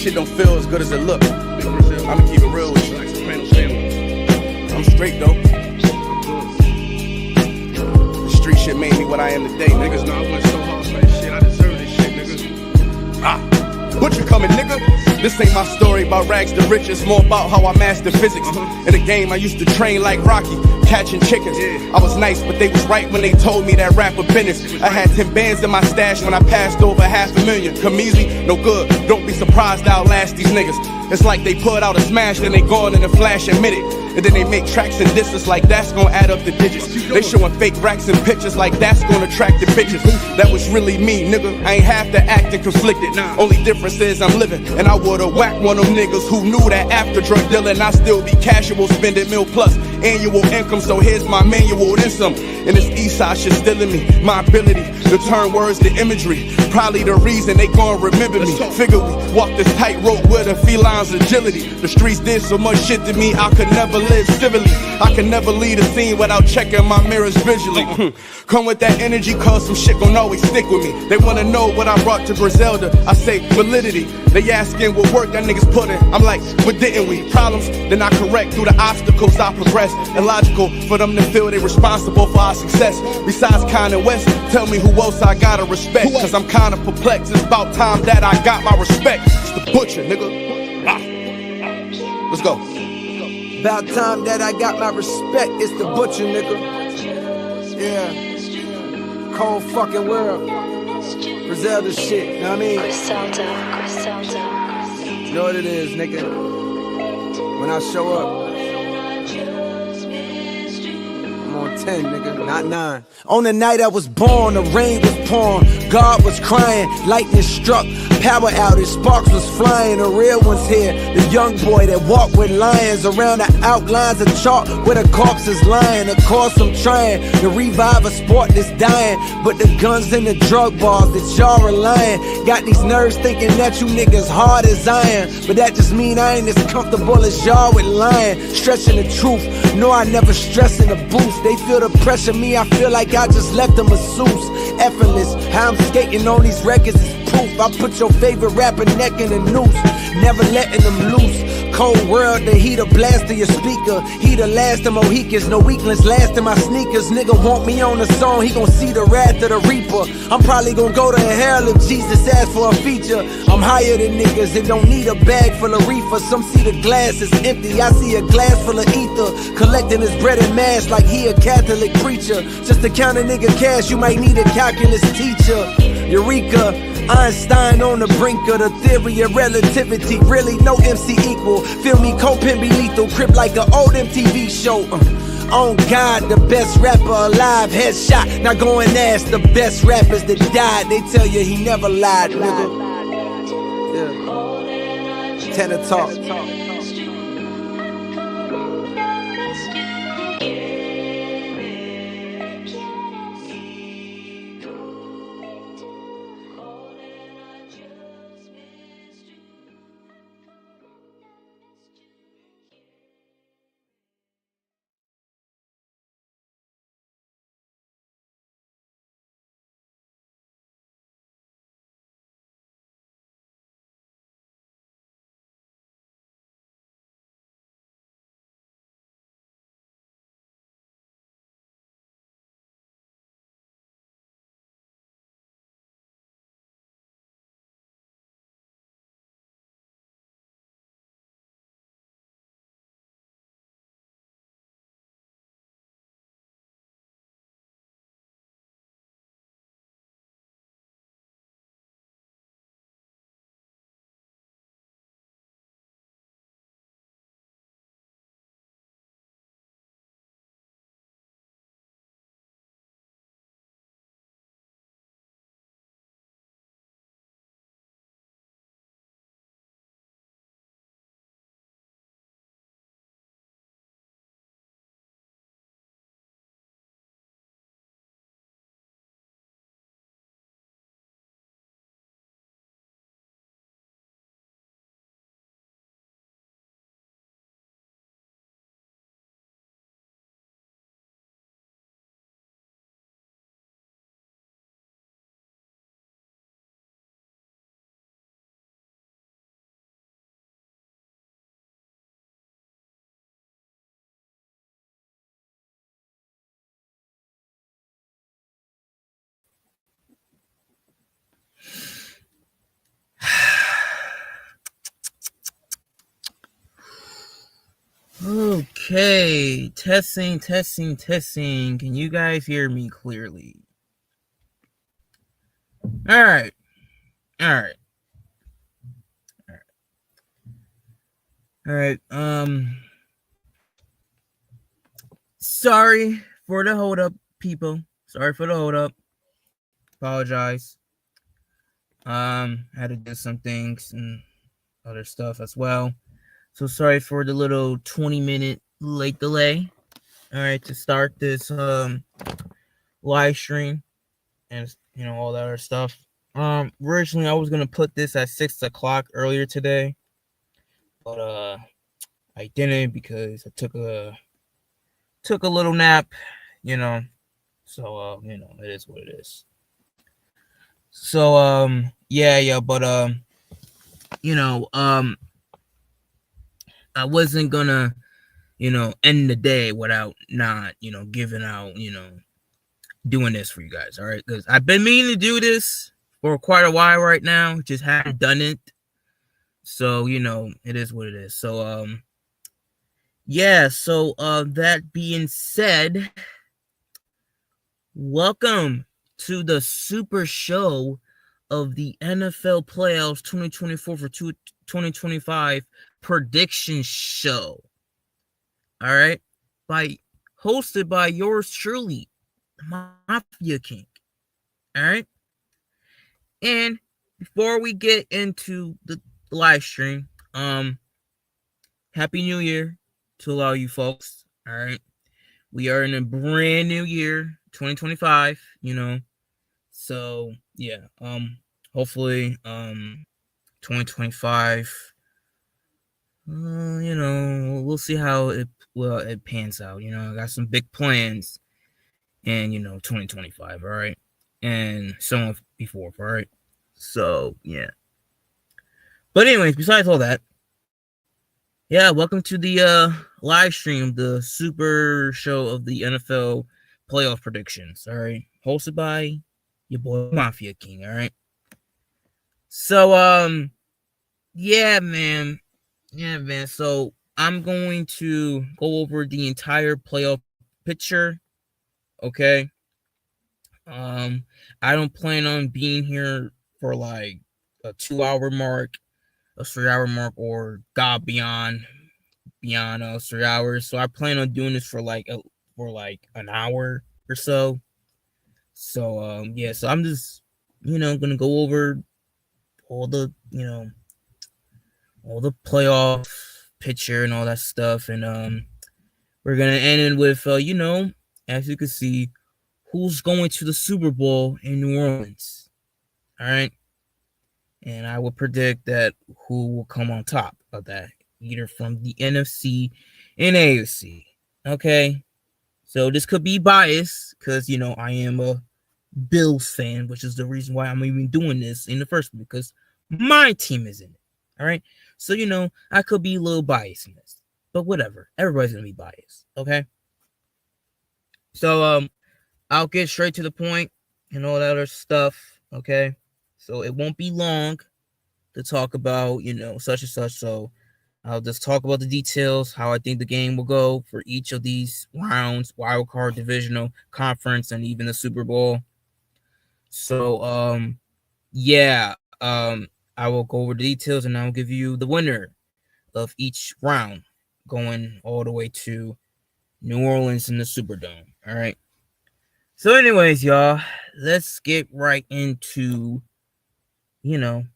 shit don't feel as good as it look. I'ma keep it real with you. I'm straight though. The street shit made me what I am today, niggas. Nah, I went so hard for this shit. I deserve this shit, nigga. What you coming, nigga? This ain't my story about rags to riches, more about how I mastered physics. In the game, I used to train like Rocky, catching chickens. I was nice, but they was right when they told me that rap was business. I had 10 bands in my stash when I passed over $500,000. Come easy, no good. Don't be surprised I'll last these niggas. It's like they put out a smash, then they gone in a flash and minute. And then they make tracks and disses like that's gonna add up the digits. They showing fake racks and pictures like that's gonna attract the bitches. That was really me, nigga. I ain't have to act and conflicted. Only difference is I'm living, and I would've whacked one of them niggas who knew that after drug dealing I still be casual, spending mil plus annual income. So here's my manual, then some. And this east side shit still in me. My ability to turn words to imagery, probably the reason they gon' remember me. Figure we walk this tightrope with a feline's agility. The streets did so much shit to me I could never live civilly. I can never leave a scene without checking my mirrors visually. Come with that energy, cause some shit gon' always stick with me. They wanna know what I brought to Griselda. I say validity. They asking what work that niggas put in. I'm like, but didn't we? Problems, then I correct through the obstacles I progress. Illogical for them to feel they responsible for our success. Besides Kanye West, tell me who else I gotta respect. Cause I'm kinda perplexed. It's about time that I got my respect. It's the butcher, nigga. Let's go. About time that I got my respect. It's the butcher, nigga. Yeah. Cold fucking world. Griselda shit, you know what I mean? Griselda. You know what it is, nigga. When I show up, I'm on 10, nigga, not 9. On the night I was born, the rain was pouring, God was crying, lightning struck, power outage, sparks was flying. The real one's here, the young boy that walked with lions around the outlines of chalk where the corpse is lying. Of course I'm trying to revive a sport that's dying, but the guns and the drug bars that y'all relying got these nerves thinking that you niggas hard as iron. But that just mean I ain't as comfortable as y'all with lying, stretching the truth. No, I never stress in the booth. They feel the pressure, me I feel like I just left a masseuse. Effortless, how I'm skating on these records is proof. I put your favorite rapper neck in a noose, never letting them loose. Cold world, the heater blast to your speaker. He the last of Mohicans, no weaklings last in my sneakers. Nigga want me on the song, he gon' see the wrath of the reaper. I'm probably gon' go to hell if Jesus asks for a feature. I'm higher than niggas and don't need a bag full of reefer. Some see the glass is empty, I see a glass full of ether. Collecting his bread and mass like he a Catholic preacher. Just to count a nigga cash, you might need a calculus teacher. Eureka, Einstein on the brink of the theory of relativity. Really no MC equal. Feel me, Copen be lethal. Crip like an old MTV show. On God, the best rapper alive. Headshot, now go and ask the best rappers that died. They tell you he never lied, nigga. Yeah. Tenor talk. Okay, testing. Can you guys hear me clearly? All right. Sorry for the hold up, people. Sorry for the hold up. Apologize. Had to do some things and other stuff as well. So sorry for the little 20-minute late delay. All right, to start this live stream and all that other stuff. Originally I was gonna put this at 6 o'clock earlier today, but I didn't because I took a little nap, So it is what it is. So but I wasn't gonna end the day without not giving out doing this for you guys, all right? Because I've been meaning to do this for quite a while right now, just haven't done it. So it is what it is. So that being said, welcome to the super show of the NFL playoffs 2024 for 2025 prediction show. All right, hosted by yours truly, Mafia King. All right, and before we get into the live stream, Happy New Year to a lot of you folks. All right, we are in a brand new year, 2025. So yeah, hopefully 2025, we'll see how it pans out. I got some big plans in 2025, all right, and so on before, all right. So yeah, but anyways, besides all that, yeah, welcome to the live stream, the super show of the NFL playoff predictions, all right, hosted by your boy Mafia King, all right. So yeah, man. So I'm going to go over the entire playoff picture. Okay. I don't plan on being here for like a 2-hour mark, a 3-hour mark, or God beyond 3 hours. So I plan on doing this for like an hour or so. So so I'm just gonna go over all the all the playoff picture and all that stuff, and we're gonna end it with as you can see, who's going to the Super Bowl in New Orleans. All right, and I will predict that who will come on top of that, either from the NFC and AFC. Okay, so this could be biased because I am a Bills fan, which is the reason why I'm even doing this in the first place, because my team is in it. All right, so I could be a little biased in this, but whatever. Everybody's gonna be biased. Okay, so I'll get straight to the point and all that other stuff. Okay, so it won't be long to talk about such and such. So I'll just talk about the details, how I think the game will go for each of these rounds: wild card, divisional, conference, and even the Super Bowl. So I will go over the details and I'll give you the winner of each round, going all the way to New Orleans in the Superdome. All right. So, anyways, y'all, let's get right into the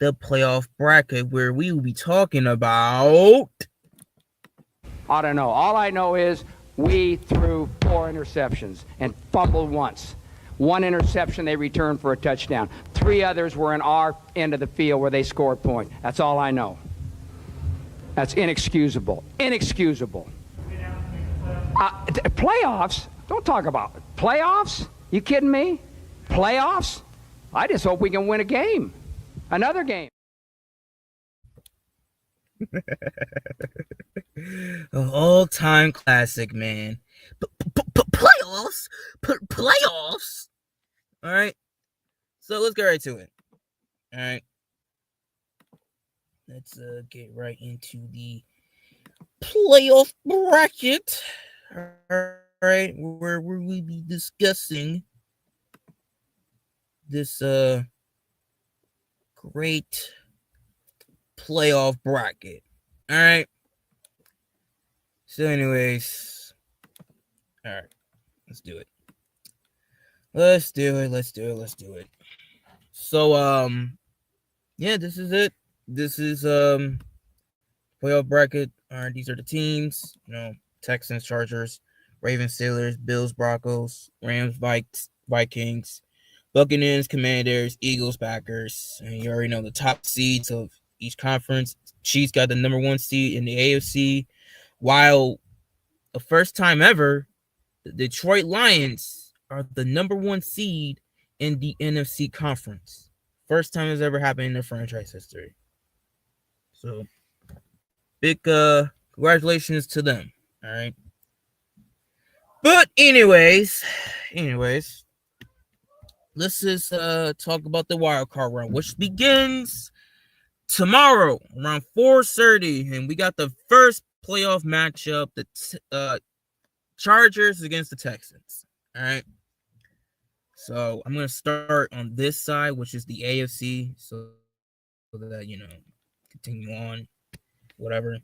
playoff bracket, where we will be talking about. I don't know. All I know is we threw 4 interceptions and fumbled once. 1 interception they returned for a touchdown. 3 others were in our end of the field where they scored points. That's all I know. That's inexcusable. Inexcusable. Playoffs? Don't talk about it. Playoffs? You kidding me? Playoffs? I just hope we can win a game. Another game. An all-time classic, man. Playoffs? Playoffs? All right. So let's get right to it. All right. Let's get right into the playoff bracket. All right, where we be discussing this great playoff bracket. All right. So, anyways, all right, let's do it. Let's do it. So, yeah, this is it. This is playoff bracket. All right, these are the teams. Texans, Chargers, Ravens, Steelers, Bills, Broncos, Rams, Vikings, Buccaneers, Commanders, Eagles, Packers. And you already know the top seeds of each conference. Chiefs got the number 1 seed in the AFC, while the first time ever, the Detroit Lions are the number 1 seed in the NFC conference. First time it's ever happened in their franchise history. So, big congratulations to them. All right. But anyways, let's just talk about the wild card round, which begins tomorrow around 4:30, and we got the first playoff matchup: the Chargers against the Texans. All right. So I'm gonna start on this side, which is the AFC, so that continue on, whatever.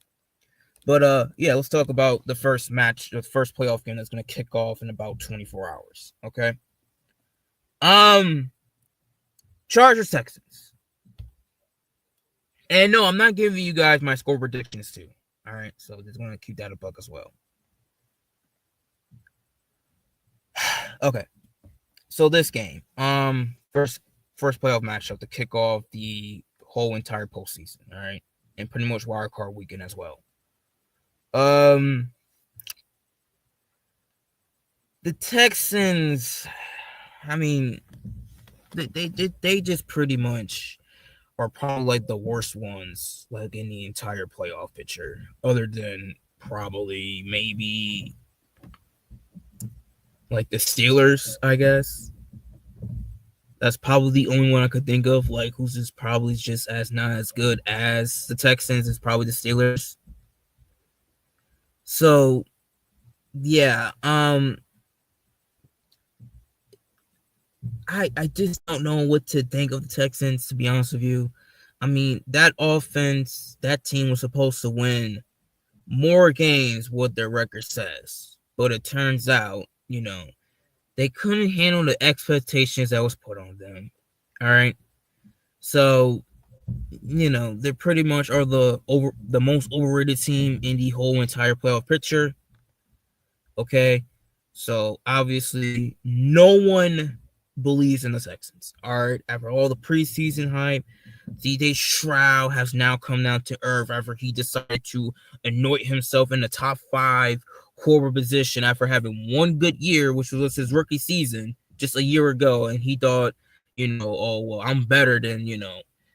But yeah, let's talk about the first match, the first playoff game that's gonna kick off in about 24 hours. Okay. Chargers Texans. And no, I'm not giving you guys my score predictions too. All right, so just want to keep that a buck as well. Okay. So this game, first playoff matchup to kick off the whole entire postseason, all right, and pretty much wild card weekend as well. The Texans, I mean, they just pretty much are probably like the worst ones, like in the entire playoff picture, other than probably maybe like the Steelers, I guess. That's probably the only one I could think of, like, who's just probably just as not as good as the Texans, is probably the Steelers. So, yeah, I just don't know what to think of the Texans, to be honest with you. I mean, that offense, that team was supposed to win more games, what their record says. But it turns out, they couldn't handle the expectations that was put on them. All right. So, they pretty much are the most overrated team in the whole entire playoff picture. Okay. So obviously no one believes in the Texans. All right. After all the preseason hype, DJ Stroud has now come down to earth after he decided to anoint himself in the top 5 quarterback position after having one good year, which was his rookie season just a year ago. And he thought, oh, well, I'm better than,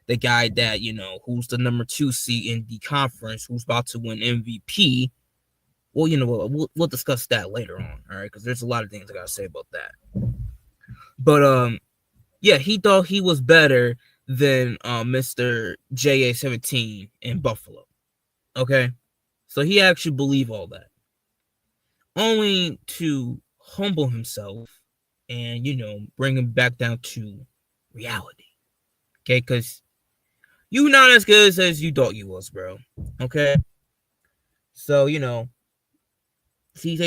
the guy that, who's the number 2 seed in the conference, who's about to win MVP. Well, we'll discuss that later on, all right? Because there's a lot of things I got to say about that. But, yeah, he thought he was better than Mr. JA-17 in Buffalo, okay? So he actually believed all that, only to humble himself and, bring him back down to reality, okay? Because you're not as good as you thought you was, bro, okay? So, CJ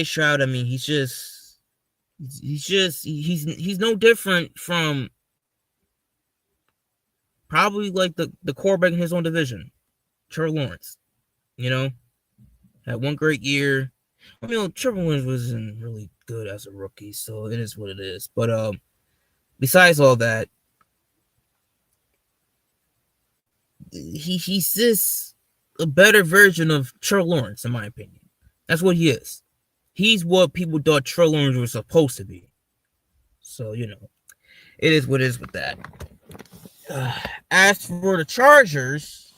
Stroud, I mean, he's no different from probably like the quarterback in his own division, Trevor Lawrence. Had one great year. I mean, Trevor Lawrence wasn't really good as a rookie, so it is what it is. But besides all that, he's just a better version of Trevor Lawrence, in my opinion. That's what he is. He's what people thought Trevor Lawrence was supposed to be. So, it is what it is with that. As for the Chargers,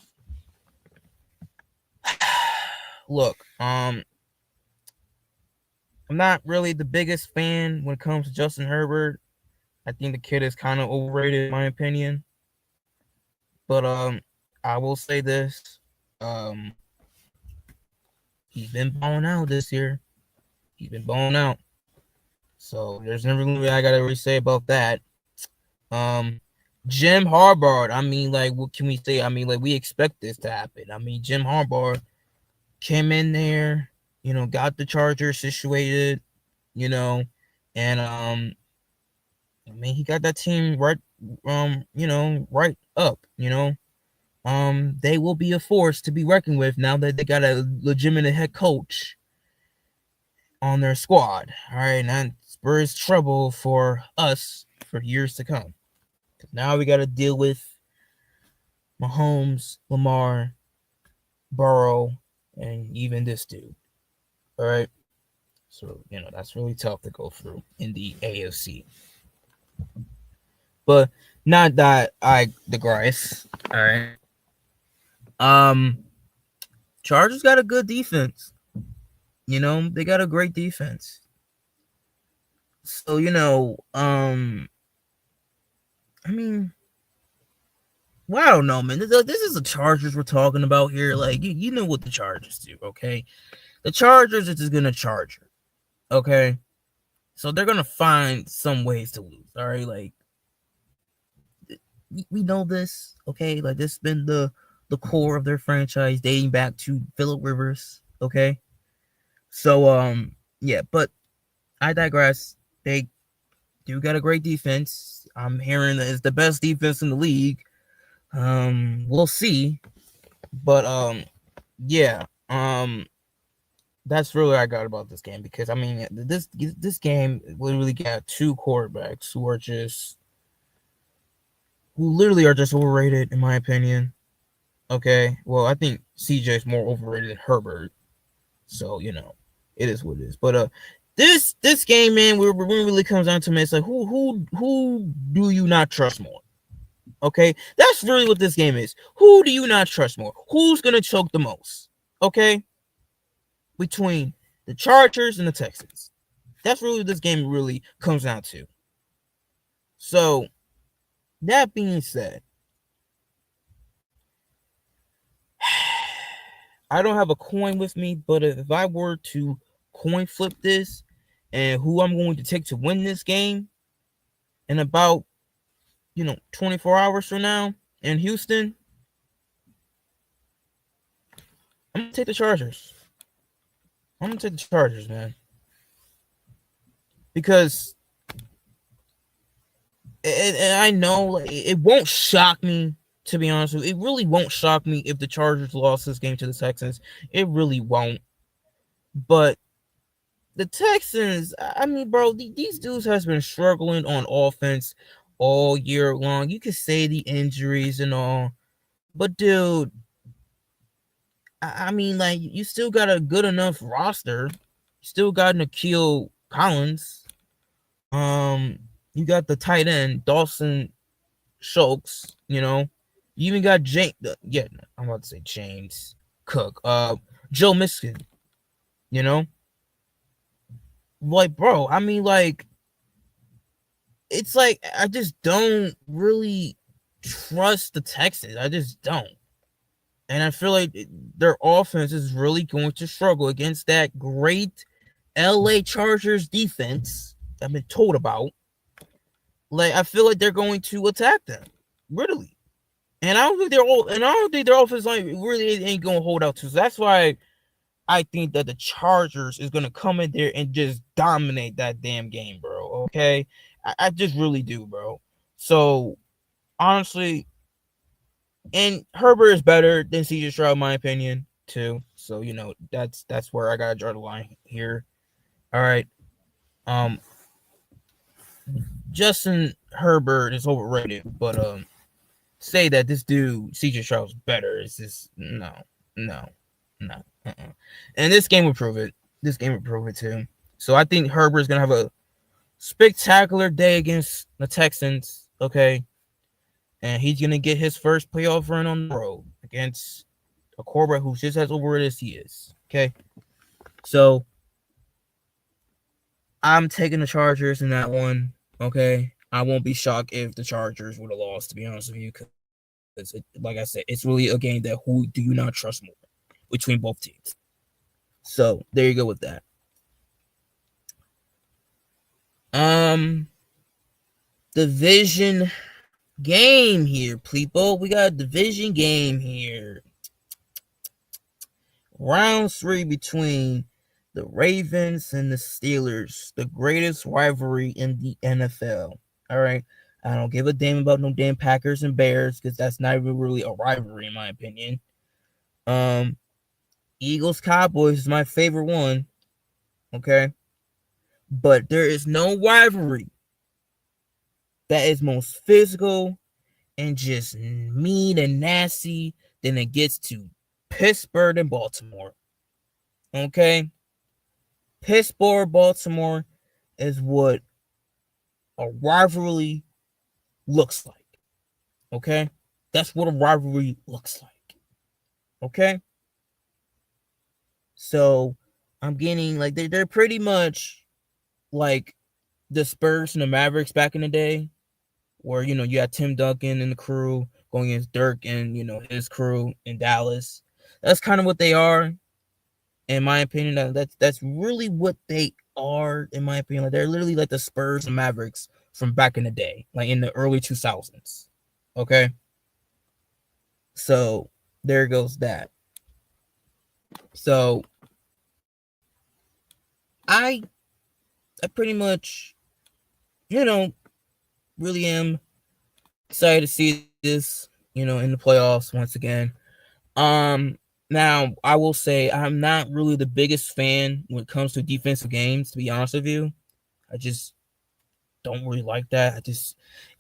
look, I'm not really the biggest fan when it comes to Justin Herbert. I think the kid is kind of overrated, in my opinion. But I will say this. he's been balling out this year. He's been balling out. So there's never really I gotta really say about that. Jim Harbaugh. I mean, like, what can we say? I mean, like, we expect this to happen. I mean, Jim Harbaugh came in there, got the Chargers situated, and I mean, he got that team right, right up, they will be a force to be reckoned with now that they got a legitimate head coach on their squad. All right, and that spurs trouble for us for years to come. Now we got to deal with Mahomes, Lamar, Burrow, and even this dude. All right. So, that's really tough to go through in the AFC. But not that I digress. All right. Chargers got a good defense. They got a great defense. So, I mean, well, I don't know, man. This is the Chargers we're talking about here. Like, you know what the Chargers do, okay? The Chargers are just going to charge her, okay? So they're going to find some ways to lose, all right? Like, we know this, okay? Like, this has been the core of their franchise dating back to Phillip Rivers, okay? So, yeah, but I digress. They do got a great defense. I'm hearing that it's the best defense in the league. We'll see. But, yeah, that's really what I got about this game because, I mean, this game literally got two quarterbacks who literally are just overrated, in my opinion. Okay, well, I think CJ is more overrated than Herbert. So, it is what it is. But this game, man, when it really comes down to me, it's like who do you not trust more? Okay, that's really what this game is. Who do you not trust more? Who's gonna choke the most? Okay, between the Chargers and the Texans. That's really what this game really comes down to. So, that being said, I don't have a coin with me, but if I were to coin flip this and who I'm going to take to win this game in about 24 hours from now in Houston, I'm gonna take the Chargers. I'm gonna take the Chargers, man. Because and I know it won't shock me, to be honest with you. It really won't shock me if the Chargers lost this game to the Texans. It really won't. But the Texans, I mean, bro, these dudes has been struggling on offense all year long. You could say the injuries and all, but dude, I mean, like, you still got a good enough roster. You still got Nikhil Collins. You got the tight end Dawson Schultz. You even got James. I'm about to say James Cook. Joe Mixon. Like, bro, I mean, like, it's like I just don't really trust the Texans. I just don't. And I feel like their offense is really going to struggle against that great LA Chargers defense I've been told about. Like, I feel like they're going to attack them. Really. And I don't think their offense line really ain't going to hold out to. So that's why I think that the Chargers is going to come in there and just dominate that damn game, bro. Okay? I just really do, bro. So, honestly, and Herbert is better than CJ Stroud, in my opinion, too. So, that's where I got to draw the line here. All right. Justin Herbert is overrated, but say that this dude, CJ Stroud, is better. It's just, no. And this game will prove it. This game will prove it too. So I think Herbert is going to have a spectacular day against the Texans, okay? And he's going to get his first playoff run on the road against a quarterback who's just as overrated as he is, okay? So I'm taking the Chargers in that one, okay? I won't be shocked if the Chargers would have lost, to be honest with you, because, like I said, it's really a game that who do you not trust more between both teams. So there you go with that. Division game here, people. We got a division game here. Round 3 between the Ravens and the Steelers, the greatest rivalry in the NFL. All right. I don't give a damn about no damn Packers and Bears because that's not even really a rivalry in my opinion. Eagles Cowboys is my favorite one. Okay. But there is no rivalry that is most physical and just mean and nasty than it gets to Pittsburgh and Baltimore. Okay? Pittsburgh, Baltimore is what a rivalry looks like. Okay? That's what a rivalry looks like. Okay? So I'm getting like they're pretty much like the Spurs and the Mavericks back in the day, where you had Tim Duncan and the crew going against Dirk and his crew in Dallas. That's kind of what they are, in my opinion. That's really what they are, in my opinion. Like, they're literally like the Spurs and Mavericks from back in the day, like in the early 2000s. Okay, so there goes that. So I pretty much, really am excited to see this, in the playoffs once again. Now I will say I'm not really the biggest fan when it comes to defensive games, to be honest with you. I just don't really like that.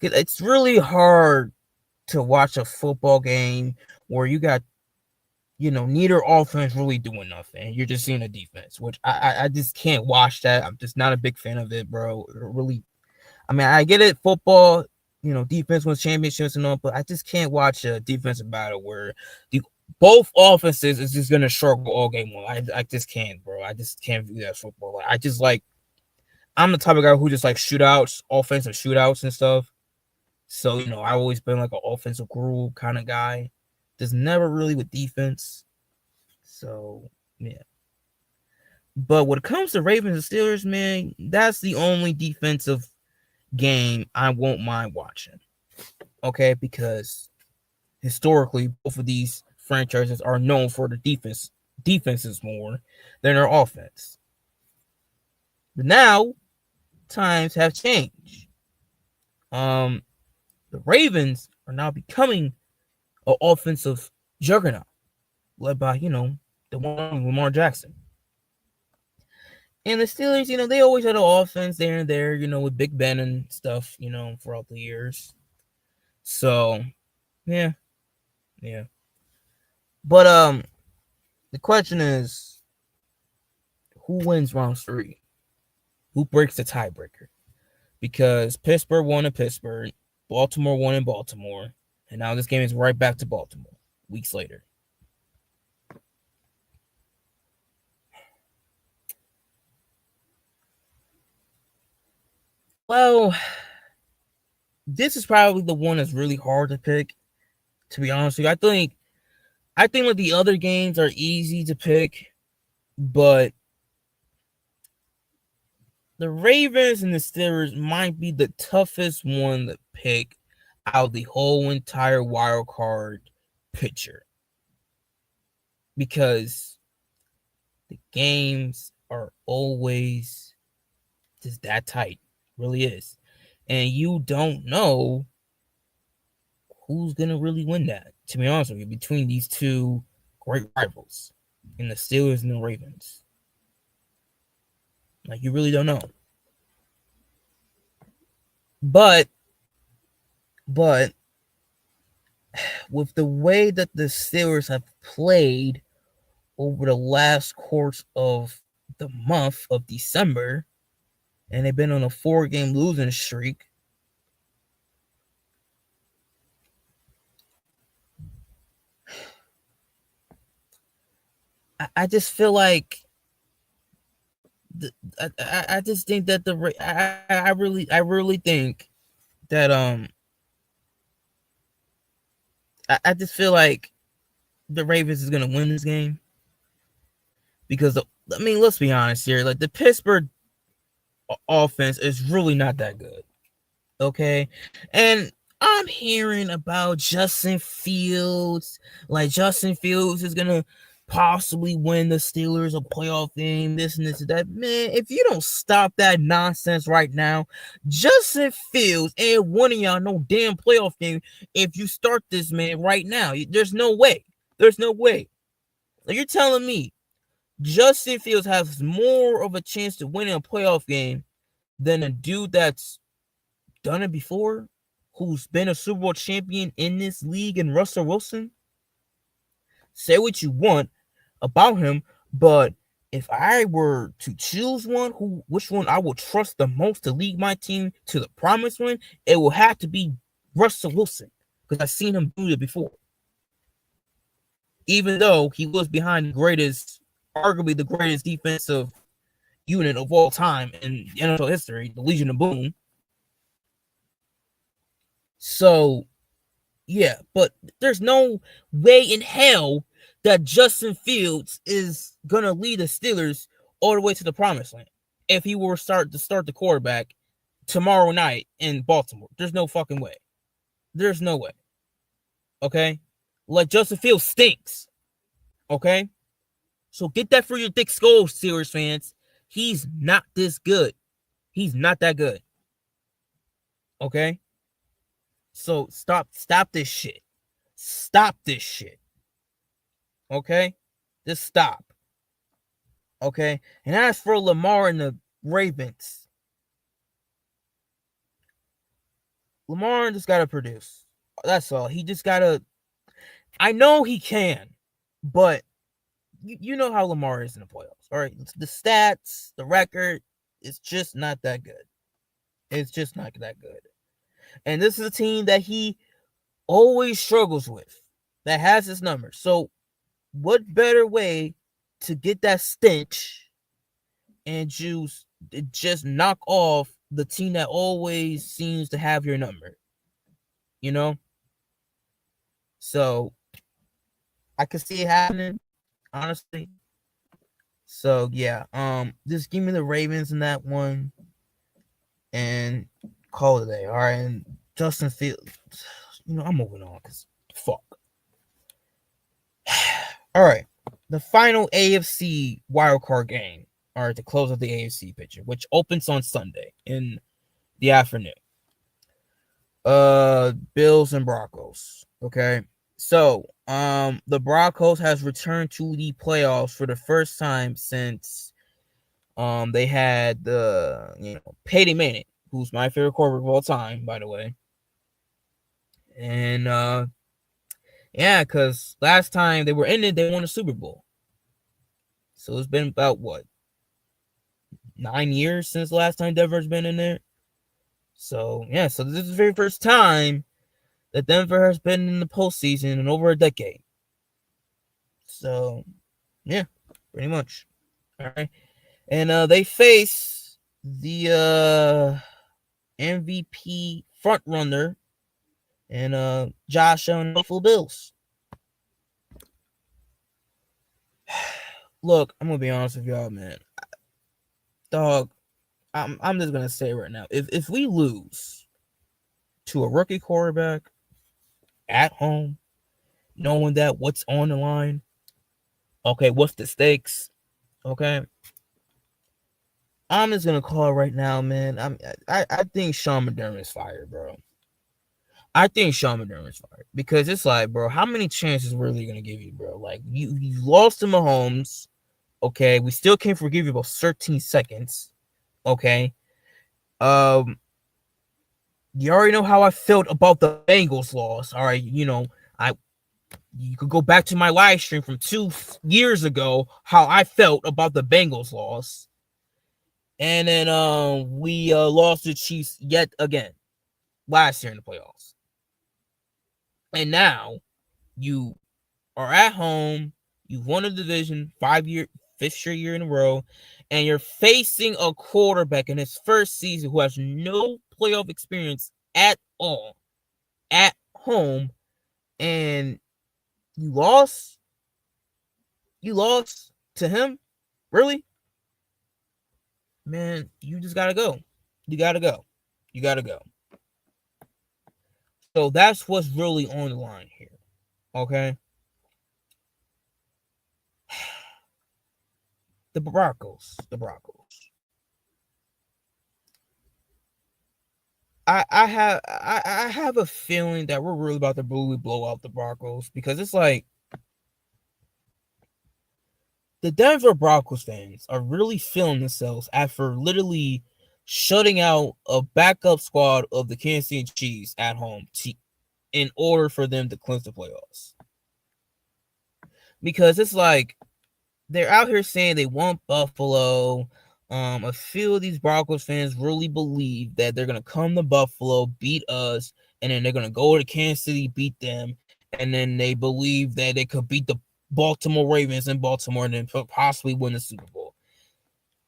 It's really hard to watch a football game where you got, neither offense really doing nothing. You're just seeing a defense, which I just can't watch that. I'm just not a big fan of it, bro. Really, I mean, I get it, football, defense wins championships and all, but I just can't watch a defensive battle where both offenses is just gonna struggle all game long. I just can't, bro. I just can't view that football. I'm the type of guy who just like shootouts, offensive shootouts and stuff. So, I've always been like an offensive guru kind of guy. Just never really with defense. So, yeah. But when it comes to Ravens and Steelers, man, that's the only defensive game I won't mind watching. Okay, because historically, both of these franchises are known for the defenses more than their offense. But now, times have changed. The Ravens are now becoming an offensive juggernaut, led by, the one Lamar Jackson. And the Steelers, they always had an offense there and there, with Big Ben and stuff, throughout the years. So, yeah. But the question is, who wins round 3? Who breaks the tiebreaker? Because Pittsburgh won in Pittsburgh, Baltimore won in Baltimore, and now this game is right back to Baltimore weeks later. Well, this is probably the one that's really hard to pick, to be honest with you. I think like the other games are easy to pick, but the Ravens and the Steelers might be the toughest one to pick out of the whole entire wild card picture, because the games are always just that tight. It really is. And you don't know who's going to really win that, to be honest with you, between these two great rivals in the Steelers and the Ravens. Like, you really don't know. But with the way that the Steelers have played over the last course of the month of December, and they've been on a 4-game losing streak, I just feel like I just think that I really think that I just feel like the Ravens is gonna win this game, Because I mean, let's be honest here. Like the Pittsburgh offense is really not that good. Okay, and I'm hearing about Justin Fields. Like Justin Fields is gonna possibly win the Steelers a playoff game. This and this and that. Man, if you don't stop that nonsense right now, Justin Fields ain't winning y'all no damn playoff game. If you start this man right now, there's no way. There's no way. Like, you're telling me Justin Fields has more of a chance to win a playoff game than a dude that's done it before, who's been a Super Bowl champion in this league, and Russell Wilson? Say what you want about him, but if I were to choose which one I would trust the most to lead my team to the promised one, it will have to be Russell Wilson, because I've seen him do it before. Even though he was behind arguably the greatest defensive unit of all time in NFL history, the Legion of Boom. So, yeah, but there's no way in hell that Justin Fields is going to lead the Steelers all the way to the promised land if he were to start the quarterback tomorrow night in Baltimore. There's no fucking way. There's no way. Okay? Like, Justin Fields stinks. Okay? So get that for your thick skull, Steelers fans. He's not this good. He's not that good. Okay? So stop this shit. Stop this shit. Okay? Just stop. Okay? And as for Lamar and the Ravens, Lamar just got to produce. That's all. He just got to. I know he can, but you know how Lamar is in the playoffs. All right? The stats, the record, it's just not that good. It's just not that good. And this is a team that he always struggles with, that has his number. So what better way to get that stench and just knock off the team that always seems to have your number? You know? So I could see it happening, honestly. So yeah, just give me the Ravens in that one and call it a day. All right, and Justin Fields, I'm moving on because fuck. All right, the final AFC wildcard game. All right, to close out the AFC picture, which opens on Sunday in the afternoon. Bills and Broncos. Okay, so the Broncos has returned to the playoffs for the first time since they had the Peyton Manning, who's my favorite quarterback of all time, by the way. And yeah, because last time they were in it, they won a Super Bowl. So it's been about 9 years since the last time Denver's been in there. So yeah, so this is the very first time that Denver has been in the postseason in over a decade. So yeah, pretty much. All right. And they face the MVP frontrunner and Josh Allen Buffalo Bills. Look, I'm gonna be honest with y'all, man. Dog, I'm just gonna say right now, if we lose to a rookie quarterback at home, knowing that what's on the line, okay, what's the stakes, okay, I'm just gonna call it right now, man. I think Sean McDermott is fired, bro. I think Sean McDermott is fired because it's like, bro, how many chances were they gonna give you, bro? Like you lost to Mahomes, okay. We still can't forgive you about 13 seconds, okay. You already know how I felt about the Bengals loss. All right, you could go back to my live stream from 2 years ago how I felt about the Bengals loss. And then we lost to the Chiefs yet again last year in the playoffs. And now you are at home, you've won a division 5th straight year in a row, and you're facing a quarterback in his first season who has no playoff experience at all at home, and you lost to him. Really? Man, you just gotta go. You gotta go. You gotta go. So that's what's really on the line here. Okay? The Broncos. I have a feeling that we're really about to really blow out the Broncos, because it's like the Denver Broncos fans are really feeling themselves after literally shutting out a backup squad of the Kansas City Chiefs at home in order for them to clinch the playoffs. Because it's like they're out here saying they want Buffalo. A few of these Broncos fans really believe that they're gonna come to Buffalo, beat us, and then they're gonna go to Kansas City, beat them, and then they believe that they could beat the Baltimore Ravens in Baltimore and then possibly win the Super Bowl.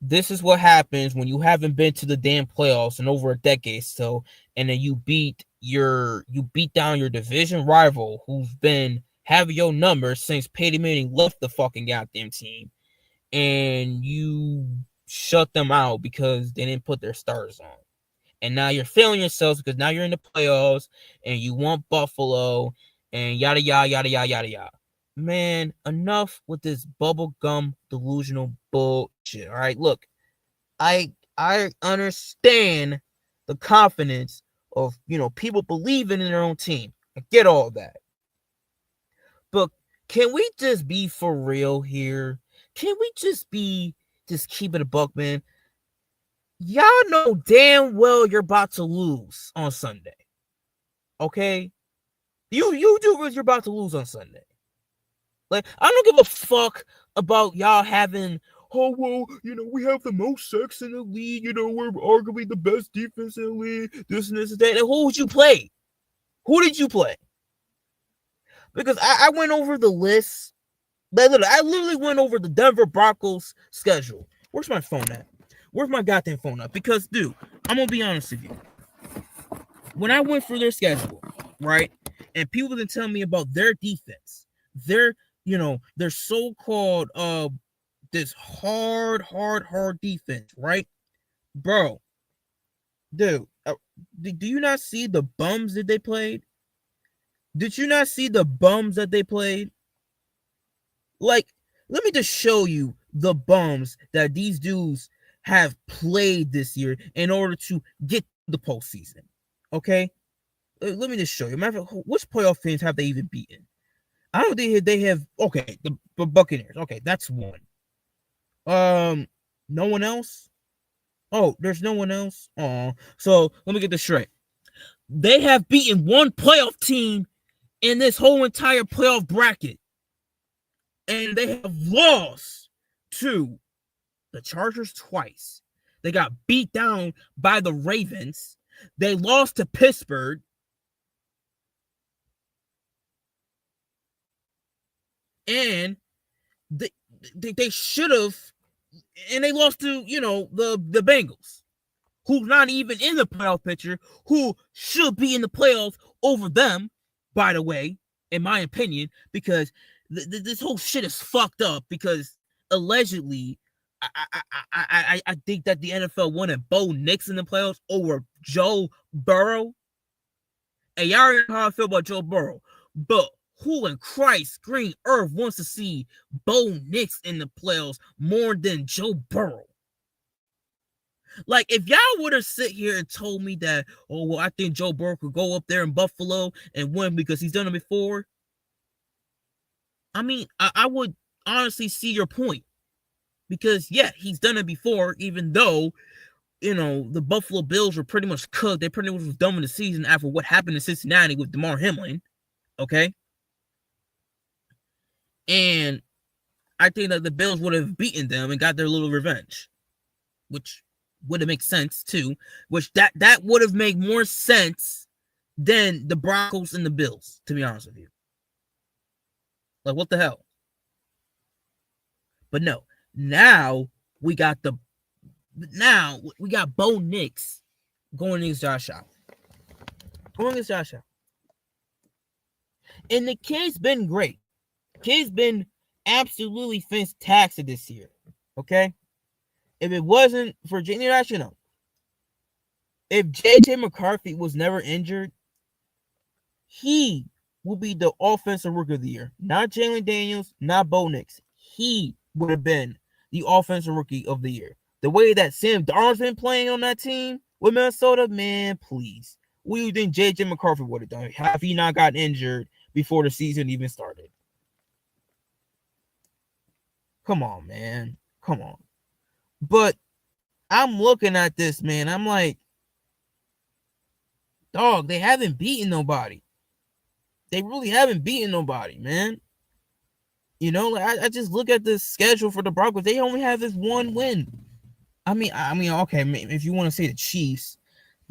This is what happens when you haven't been to the damn playoffs in over a decade, so, and then you beat down your division rival who's been having your number since Peyton Manning left the fucking goddamn team, and you shut them out because they didn't put their starters on. And now you're failing yourselves because now you're in the playoffs and you want Buffalo and yada yada yada yada yada yada. Man, enough with this bubblegum delusional bullshit. All right, look, I understand the confidence of, people believing in their own team. I get all that. But can we just be for real here? Can we just keep it a buck, man? Y'all know damn well you're about to lose on Sunday. Okay? You do realize you're about to lose on Sunday. Like, I don't give a fuck about y'all having, oh, well, we have the most sacks in the league, we're arguably the best defense in the league, this and this and that. And who would you play? Who did you play? Because I went over the list. I literally went over the Denver Broncos schedule. Where's my phone at? Where's my goddamn phone at? Because, dude, I'm going to be honest with you. When I went through their schedule, right, and people didn't tell me about their defense, their so-called, this hard defense, right? Bro, dude, do you not see the bums that they played? Did you not see the bums that they played? Like, let me just show you the bums that these dudes have played this year in order to get the postseason. Okay? Let me just show you. Matter of fact, which playoff teams have they even beaten? I don't think they have. Okay, the Buccaneers. Okay, that's one. No one else? Oh, there's no one else? Oh, so let me get this straight. They have beaten one playoff team in this whole entire playoff bracket. And they have lost to the Chargers twice. They got beat down by the Ravens. They lost to Pittsburgh. And they should have, and they lost to, the Bengals, who's not even in the playoff picture, who should be in the playoffs over them, by the way, in my opinion, because this whole shit is fucked up, because allegedly, I think that the NFL wanted Bo Nix in the playoffs over Joe Burrow. And y'all already know how I feel about Joe Burrow, but who in Christ's green earth wants to see Bo Nix in the playoffs more than Joe Burrow? Like, if y'all would have sit here and told me that, oh, well, I think Joe Burrow could go up there in Buffalo and win because he's done it before, I mean, I would honestly see your point. Because, yeah, he's done it before, even though, the Buffalo Bills were pretty much cooked. They pretty much was done with the season after what happened in Cincinnati with DeMar Hamlin. Okay? And I think that the Bills would have beaten them and got their little revenge. Which would have made sense, too. Which that would have made more sense than the Broncos and the Bills, to be honest with you. Like, what the hell? But no. Now we got Bo Nix going against Josh Allen. And the kid's been great. Kid's been absolutely fantastic this year. Okay? If it wasn't for if JJ McCarthy was never injured, he will be the offensive rookie of the year. Not Jalen Daniels, not Bo Nix. He would have been the offensive rookie of the year. The way that Sam Darnold's been playing on that team with Minnesota, man, please. What do you think JJ McCarthy would have done? Have he not gotten injured before the season even started? Come on, man. Come on. But I'm looking at this, man. I'm like, dog, they haven't beaten nobody. They really haven't beaten nobody, man. You know, like I just look at the schedule for the Broncos. They only have this one win. I mean, okay, if you want to say the Chiefs,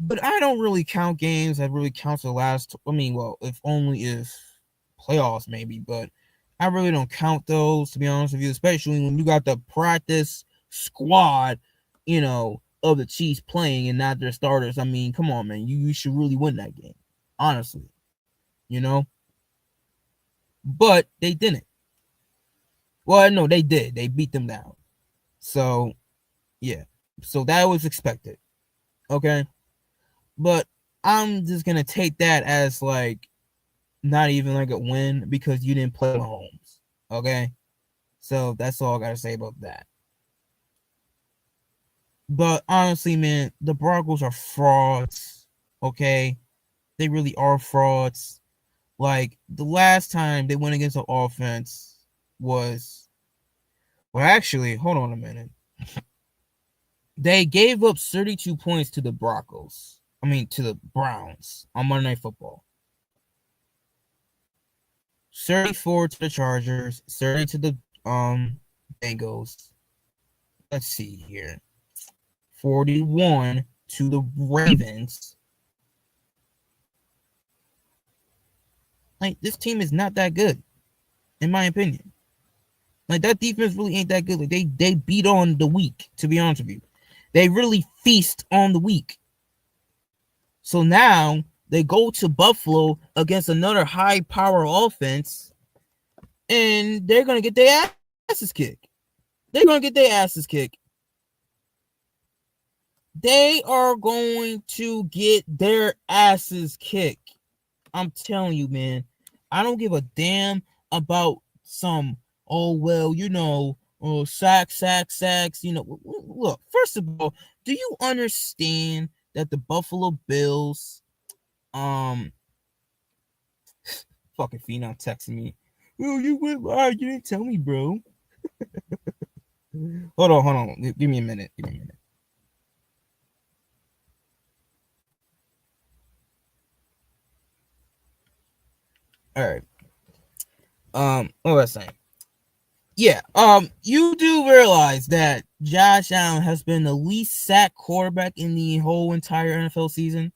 but I don't really count games that really counts the last. I mean, well, if playoffs maybe, but I really don't count those, to be honest with you, especially when you got the practice squad, you know, of the Chiefs playing and not their starters. I mean, come on, man, you should really win that game, honestly, you know. But they didn't. Well, no, they did. They beat them down. So, yeah. So that was expected. Okay. But I'm just going to take that as like not even like a win because you didn't play Mahomes. Okay. So that's all I got to say about that. But honestly, man, the Broncos are frauds. Okay. They really are frauds. Like the last time they went against the offense was, well, actually, hold on a minute. They gave up 32 points to the Broncos. I mean, to the Browns on Monday Night Football. 34 to the Chargers, 30 to the Bengals. Let's see here. 41 to the Ravens. Like, this team is not that good, in my opinion. Like, that defense really ain't that good. Like, they beat on the weak, to be honest with you. They really feast on the weak. So now they go to Buffalo against another high-power offense, and they're going to get their asses kicked. They're going to get their asses kicked. They are going to get their asses kicked. I'm telling you, man. I don't give a damn about some, oh, well, you know, oh, sacks. You know, look, first of all, do you understand that the Buffalo Bills, fucking Phenom texting me, oh, you went live, you didn't tell me, bro. Hold on. Give me a minute. All right. What was I saying? Yeah. You do realize that Josh Allen has been the least sacked quarterback in the whole entire NFL season.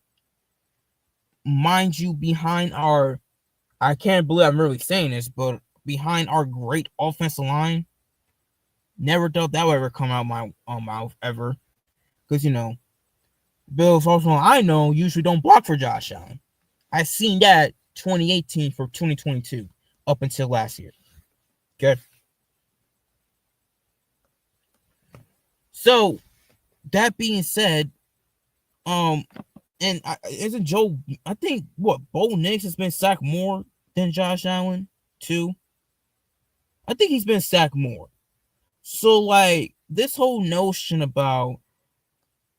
Mind you, behind our, I can't believe I'm really saying this, but behind our great offensive line. Never thought that would ever come out my mouth ever. Because, you know, Bills also, I know, usually don't block for Josh Allen. I seen that 2018 for 2022 up until last year. Okay. So, that being said, and isn't Joe, I think, Bo Nix has been sacked more than Josh Allen, too? I think he's been sacked more. So, like, this whole notion about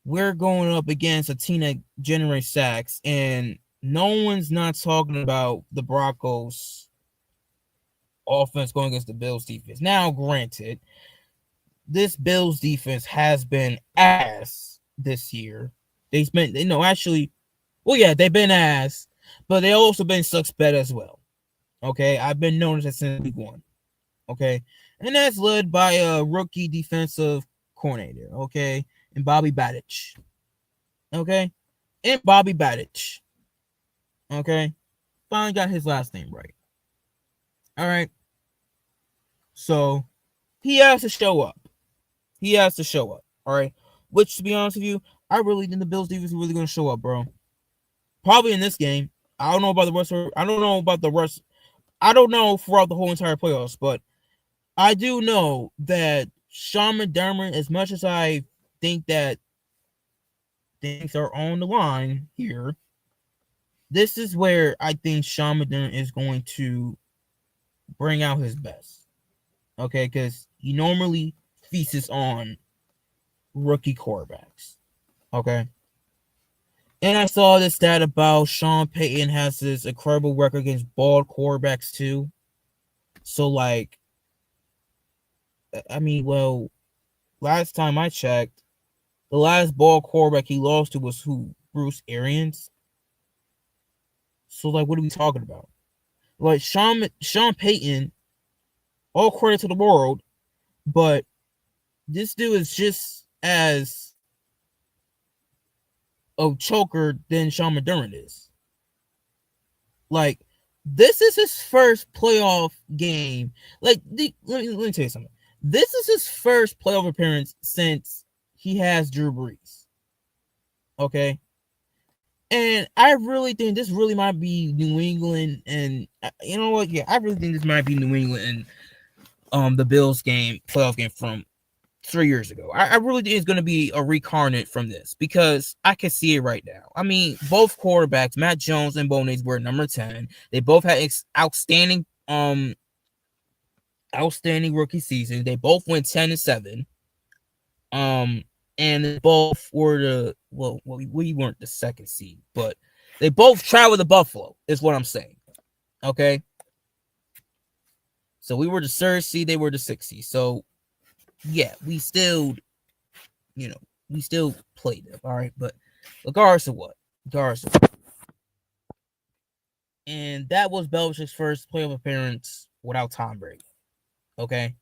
we're going up against a team that generates sacks, and no one's not talking about the Broncos offense going against the Bills defense. Now, granted, this Bills defense has been ass this year. They've been, they've been ass, but they also been suspect as well. Okay, I've been noticing since week one. Okay, and that's led by a rookie defensive coordinator. Okay, and Bobby Badich. Okay, Okay, finally got his last name right. All right, so he has to show up. All right, which, to be honest with you, I really think the Bills defense is really going to show up, bro. Probably in this game. I don't know about the rest. I don't know throughout the whole entire playoffs, but I do know that Sean McDermott, as much as I think that things are on the line here, this is where I think Sean McDermott is going to bring out his best. Okay, because he normally feasts on rookie quarterbacks. Okay. And I saw this stat about Sean Payton has this incredible record against bald quarterbacks too. So, like, I mean, well, last time I checked, the last bald quarterback he lost to was who? Bruce Arians. So, like, what are we talking about? Like, Sean Payton, all credit to the world, but this dude is just as a choker than Sean McDermott is. Like, this is his first playoff game. Like, let me tell you something. This is his first playoff appearance since he has Drew Brees. Okay? And I really think this really might be New England, and you know what? Yeah, I really think this might be New England and the Bills game, playoff game from 3 years ago. I really think it's going to be a reincarnate from this because I can see it right now. I mean, both quarterbacks, Matt Jones and Bo Nix, were number 10. They both had outstanding rookie season. They both went 10-7. And they both were we weren't the second seed, but they both traveled to Buffalo, is what I'm saying. Okay. So we were the third seed, they were the sixth seed. So yeah, we still played them, all right. But regardless of what. And that was Belichick's first playoff appearance without Tom Brady. Okay.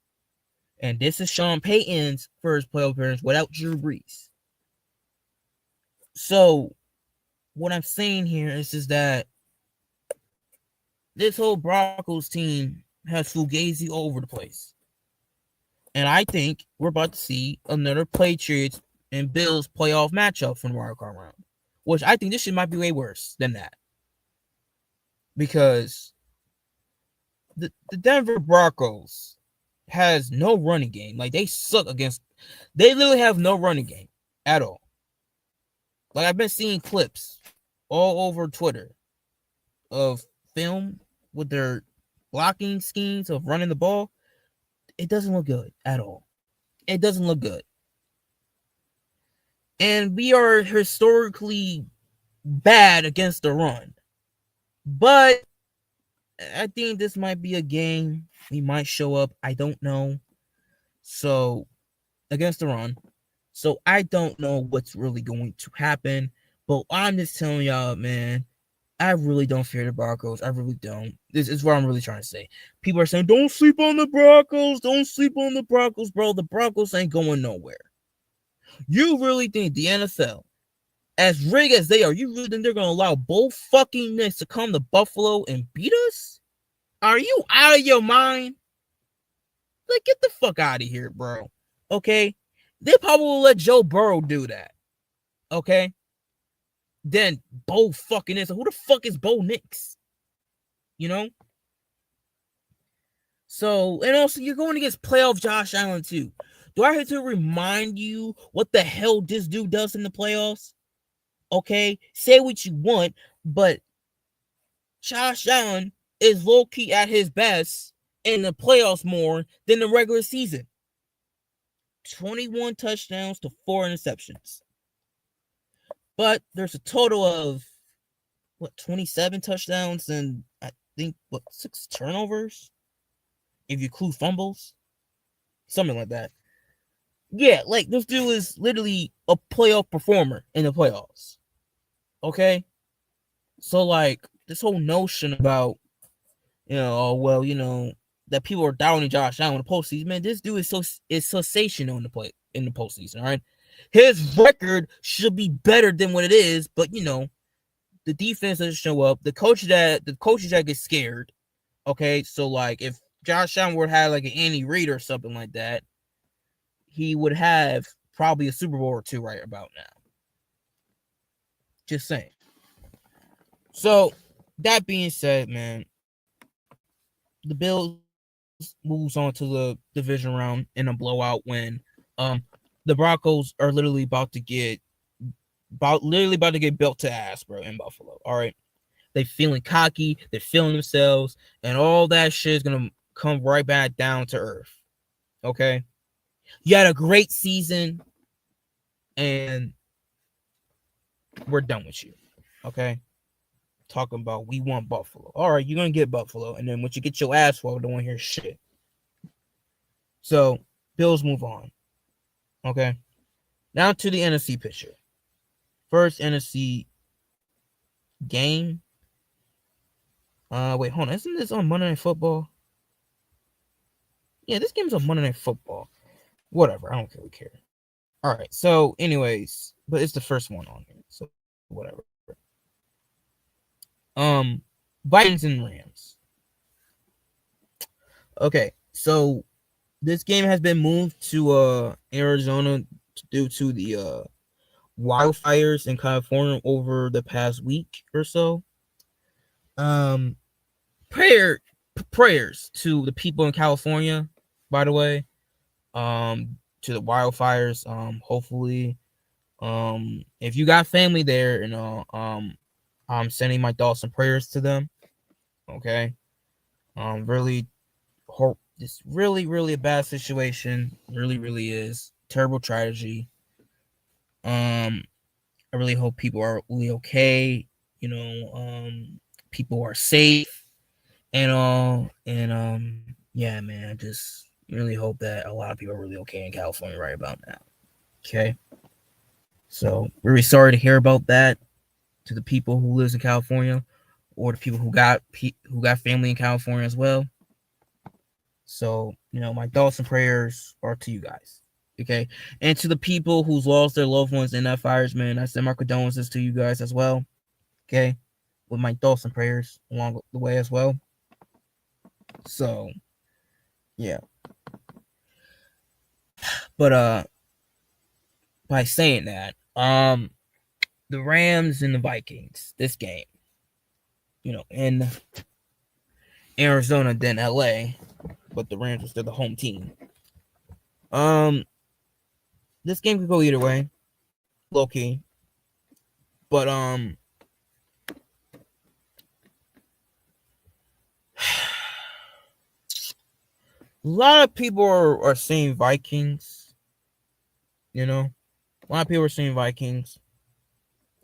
And this is Sean Payton's first playoff appearance without Drew Brees. So, what I'm saying here is that this whole Broncos team has Fugazi all over the place. And I think we're about to see another Patriots and Bills playoff matchup from the wild card round. Which I think this shit might be way worse than that. Because the Denver Broncos has no running game. Like, they suck they literally have no running game at all. Like, I've been seeing clips all over Twitter of film with their blocking schemes of running the ball. It doesn't look good at all. It doesn't look good. And we are historically bad against the run. But I think this might be a game we might show up. I don't know. So, against the run. So, I don't know what's really going to happen. But I'm just telling y'all, man, I really don't fear the Broncos. I really don't. This is what I'm really trying to say. People are saying, don't sleep on the Broncos. Don't sleep on the Broncos, bro. The Broncos ain't going nowhere. You really think the NFL, as rigged as they are, you really think they're going to allow both fucking Knicks to come to Buffalo and beat us? Are you out of your mind? Like, get the fuck out of here, bro. Okay? They probably will let Joe Burrow do that. Okay? Then Bo fucking is. Who the fuck is Bo Nix? You know? So, and also, you're going against playoff Josh Allen, too. Do I have to remind you what the hell this dude does in the playoffs? Okay? Say what you want, but Josh Allen is low-key at his best in the playoffs more than the regular season. 21 touchdowns to 4 interceptions. But there's a total of, 27 touchdowns and I think, 6 turnovers? If you include fumbles? Something like that. Yeah, like, this dude is literally a playoff performer in the playoffs. Okay? So, like, this whole notion about, that people are doubting Josh Allen in the postseason, man, this dude is sensational in the postseason, all right? His record should be better than what it is, but the defense doesn't show up. The coaches that get scared. Okay, so like if Josh Allen would have like an Andy Reid or something like that, he would have probably a Super Bowl or 2 right about now. Just saying. So that being said, man, the Bills moves on to the division round in a blowout when the Broncos are literally about to get built to ass, bro, in Buffalo. All right. They feeling cocky, they're feeling themselves, and all that shit is gonna come right back down to earth. Okay. You had a great season, and we're done with you. Okay. Talking about we want Buffalo. All right, you're gonna get Buffalo, and then once you get your ass full, don't want to hear shit. So Bills move on. Okay. Now to the NFC picture. First NFC game. Wait, hold on. Isn't this on Monday Night Football? Yeah, this game's on Monday Night Football. Whatever, I don't really care. All right, so anyways, but it's the first one on here, so whatever. Vikings and Rams. Okay, so this game has been moved to Arizona due to the wildfires in California over the past week or so. Prayers to the people in California, by the way. To the wildfires. Hopefully, if you got family there, I'm sending my thoughts and prayers to them. Okay. Really hope it's really a bad situation. Really is terrible tragedy. I really hope people are really okay. People are safe and all. And yeah, man, I just really hope that a lot of people are really okay in California right about now. Okay. So really sorry to hear about that to the people who lives in California or the people who got family in California as well. So, my thoughts and prayers are to you guys. Okay. And to the people who's lost their loved ones in that fires, man, I send my condolences to you guys as well. Okay. With my thoughts and prayers along the way as well. So, yeah. But by saying that, the Rams and the Vikings, this game, in Arizona than LA, but the Rams are still the home team. This game could go either way, low key. But a lot of people are saying Vikings. A lot of people are saying Vikings.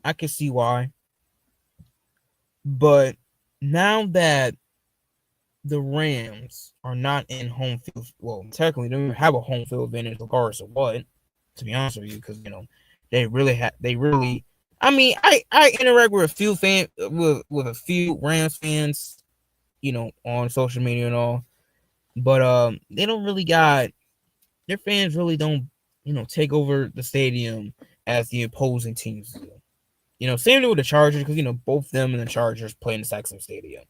I can see why. But now that the Rams are not in home field, well, technically they don't even have a home field advantage regardless of what, to be honest with you, because they really I mean, I interact with a few with a few Rams fans, on social media and all, but they don't really got their fans really don't take over the stadium as the opposing teams do. Same thing with the Chargers, because both them and the Chargers play in the exact same stadium.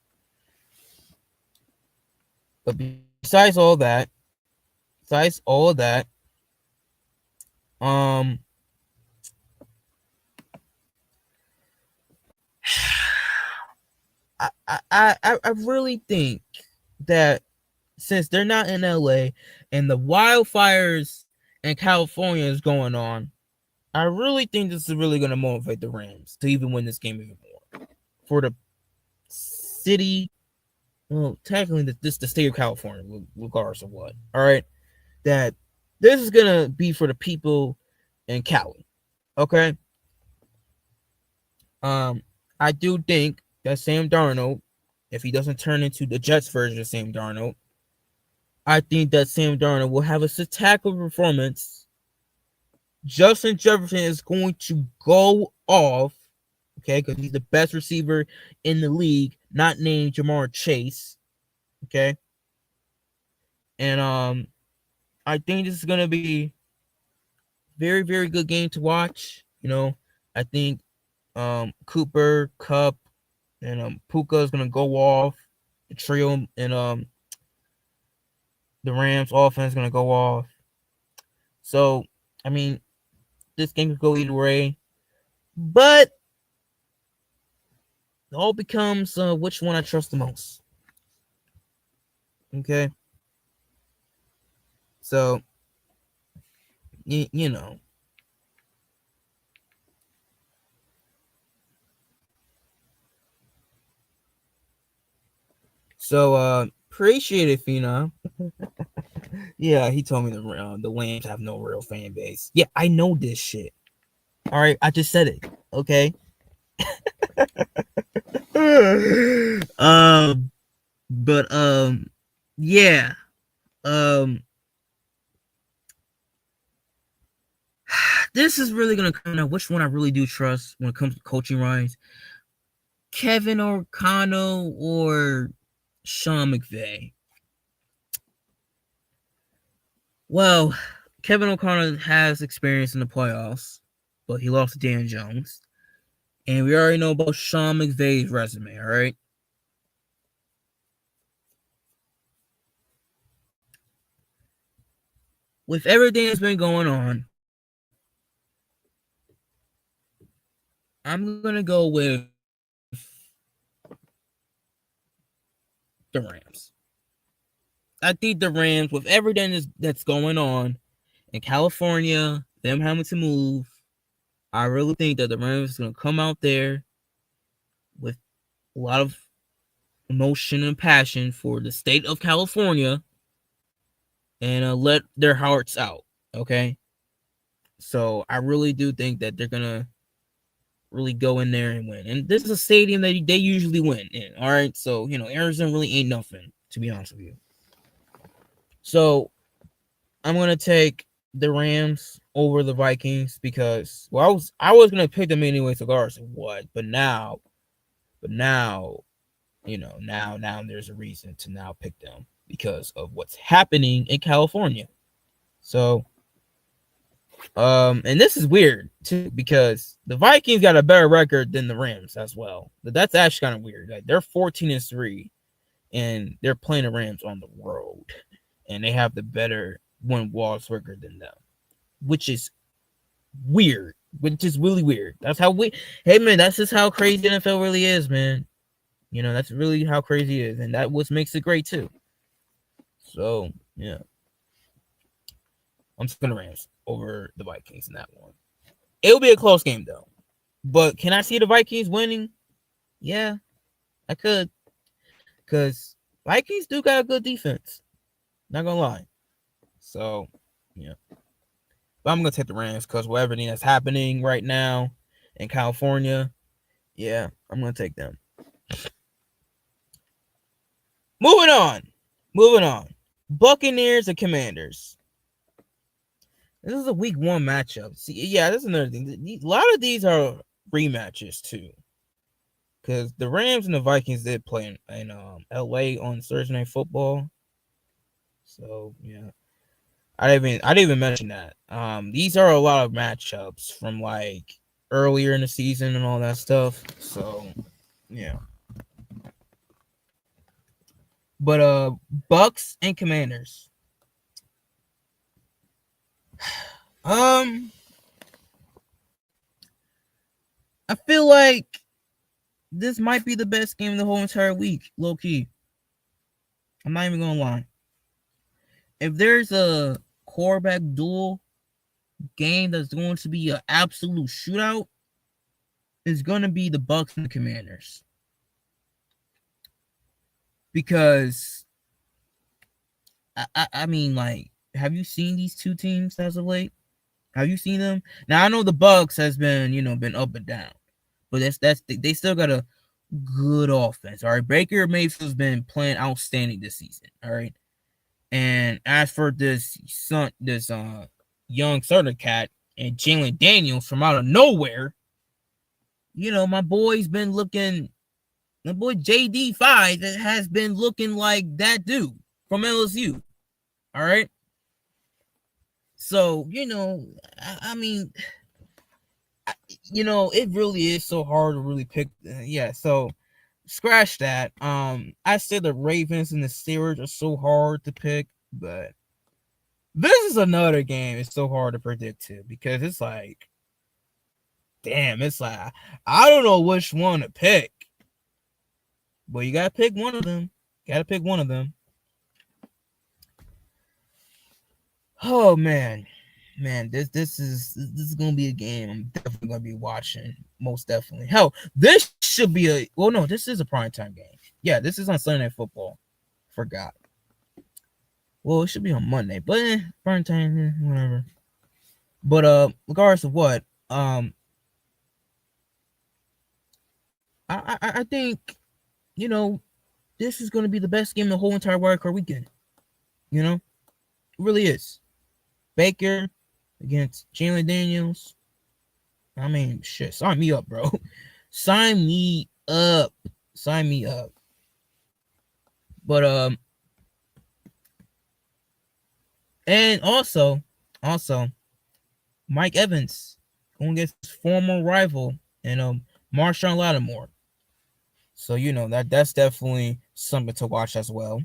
But besides all of that, I really think that since they're not in LA and the wildfires in California is going on, I really think this is really going to motivate the Rams to even win this game even more. For the city, well, technically this the state of California, regardless of what. All right, that this is going to be for the people in Cali. Okay. I do think that Sam Darnold, if he doesn't turn into the Jets version of Sam Darnold, I think that Sam Darnold will have a spectacular performance. Justin Jefferson is going to go off, okay, because he's the best receiver in the league, not named Jamar Chase, okay. And I think this is gonna be very, very good game to watch. I think Cooper, Kupp, and Puka is gonna go off. The trio and the Rams offense is gonna go off. So I mean, this game could go either way, but it all becomes which one I trust the most. Okay, So, you know. So, appreciate it, Phenom. Yeah, he told me the Lambs have no real fan base. Yeah, I know this shit. All right, I just said it. Okay. But yeah. Um, this is really gonna come out which one I really do trust when it comes to coaching wise. Kevin O'Connell or Sean McVay. Well, Kevin O'Connell has experience in the playoffs, but he lost to Dan Jones. And we already know about Sean McVay's resume, all right? With everything that's been going on, I'm going to go with the Rams. I think the Rams, with everything that's going on in California, them having to move, I really think that the Rams is going to come out there with a lot of emotion and passion for the state of California and let their hearts out, okay? So I really do think that they're going to really go in there and win. And this is a stadium that they usually win in, all right? So, Arizona really ain't nothing, to be honest with you. So I'm going to take the Rams over the Vikings because, well, I was going to pick them anyway, regardless of what, but now, now there's a reason to now pick them because of what's happening in California. So, and this is weird too because the Vikings got a better record than the Rams as well. But that's actually kind of weird. Like they're 14-3, and they're playing the Rams on the road, and they have the better win-loss record than them, which is weird. Which is really weird. That's how Hey man, that's just how crazy NFL really is, man. That's really how crazy it is, and that what makes it great too. So yeah, I'm just gonna Rams over the Vikings in that one. It'll be a close game though. But can I see the Vikings winning? Yeah, I could. Because Vikings do got a good defense. Not gonna lie. So, yeah. But I'm gonna take the Rams because with everything that's happening right now in California, yeah, I'm gonna take them. Moving on. Buccaneers and Commanders. This is a week 1 matchup. See, yeah, that's another thing. A lot of these are rematches too, because the Rams and the Vikings did play in LA on Thursday Night Football. So yeah, I didn't even mention that. These are a lot of matchups from like earlier in the season and all that stuff. So yeah, but Bucks and Commanders. I feel like this might be the best game of the whole entire week, low key. I'm not even gonna lie. If there's a quarterback duel game that's going to be an absolute shootout, it's gonna be the Bucks and the Commanders. Because I mean, like, have you seen these two teams as of late? Have you seen them? Now I know the Bucks has been, been up and down, but they still got a good offense. All right, Baker Mayfield's been playing outstanding this season. All right, and as for this young Southern cat and Jalen Daniels from out of nowhere, my boy's been looking. My boy JD5 has been looking like that dude from LSU. All right. So, I mean, it really is so hard to really pick. Yeah. So scratch that. I said the Ravens and the Steelers are so hard to pick, but this is another game. It's so hard to predict too, because it's like, damn, it's like, I don't know which one to pick. But you gotta pick one of them. Oh man, this is gonna be a game I'm definitely gonna be watching. Most definitely. Hell, this should be a well, no, this is a primetime game. Yeah, this is on Sunday Night Football. Forgot. Well, it should be on Monday, but primetime, whatever. But regardless of what, I think this is gonna be the best game of the whole entire wildcard weekend. It really is. Baker against Jalen Daniels. I mean, shit, sign me up, bro. Sign me up. Sign me up. But and also, Mike Evans going against his former rival and Marshawn Lattimore. So that's definitely something to watch as well.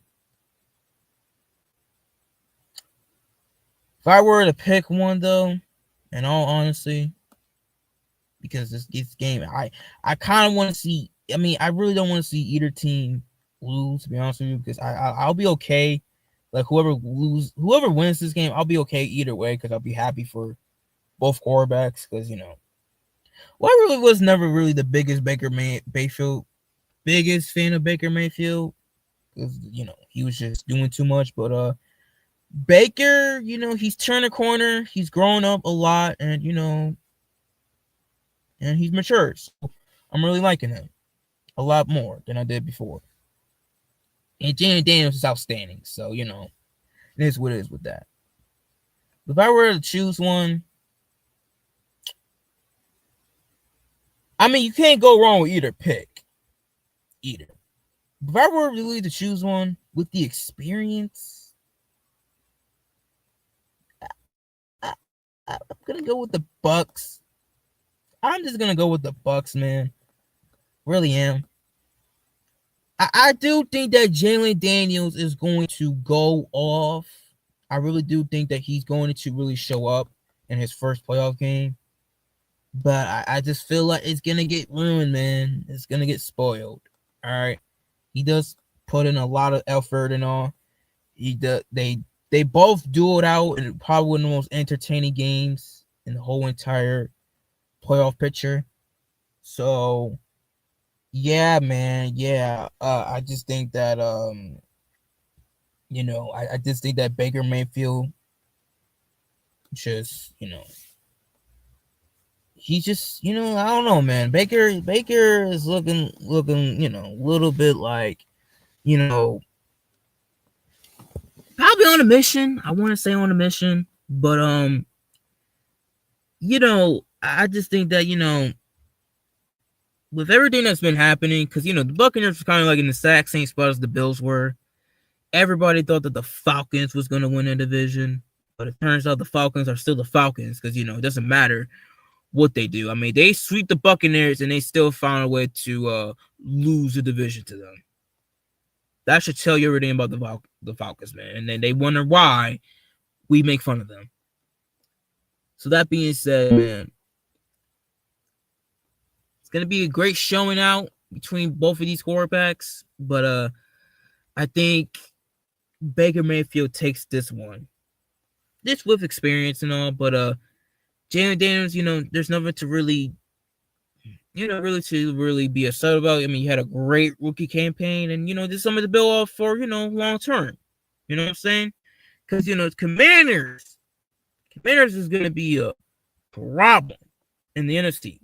If I were to pick one though, in all honesty, because this game, I kind of want to see. I mean, I really don't want to see either team lose, to be honest with you, because I'll be okay. Like whoever wins this game, I'll be okay either way, because I'll be happy for both quarterbacks. Because well, I really was never really the biggest biggest fan of Baker Mayfield, because he was just doing too much. But Baker, he's turned a corner. He's grown up a lot, and and he's matured. So I'm really liking him a lot more than I did before. And Jalen Daniels is outstanding. So, it is what it is with that. If I were to choose one, I mean, you can't go wrong with either pick. Either. If I were really to choose one with the experience, I'm going to go with the Bucks. I'm just going to go with the Bucks, man. Really am. I do think that Jalen Daniels is going to go off. I really do think that he's going to really show up in his first playoff game. But I just feel like it's going to get ruined, man. It's going to get spoiled. All right. He does put in a lot of effort and all. They both dueled out in probably one of the most entertaining games in the whole entire playoff picture. So, yeah, man. Yeah. I just think that, I just think that Baker Mayfield just, he's just, I don't know, man. Baker is looking, a little bit like, probably on a mission. I want to say on a mission, but I just think that with everything that's been happening, because the Buccaneers were kind of like in the exact same spot as the Bills were. Everybody thought that the Falcons was going to win the division, but it turns out the Falcons are still the Falcons, because it doesn't matter what they do. I mean, they sweep the Buccaneers and they still found a way to lose the division to them. That should tell you everything about the Falcons, man. And then they wonder why we make fun of them. So that being said, man, it's going to be a great showing out between both of these quarterbacks. But I think Baker Mayfield takes this one. This with experience and all. But Jalen Daniels, there's nothing to really be upset about. I mean, you had a great rookie campaign, and there's something to build off for long term. You know what I'm saying? Because Commanders is going to be a problem in the NFC,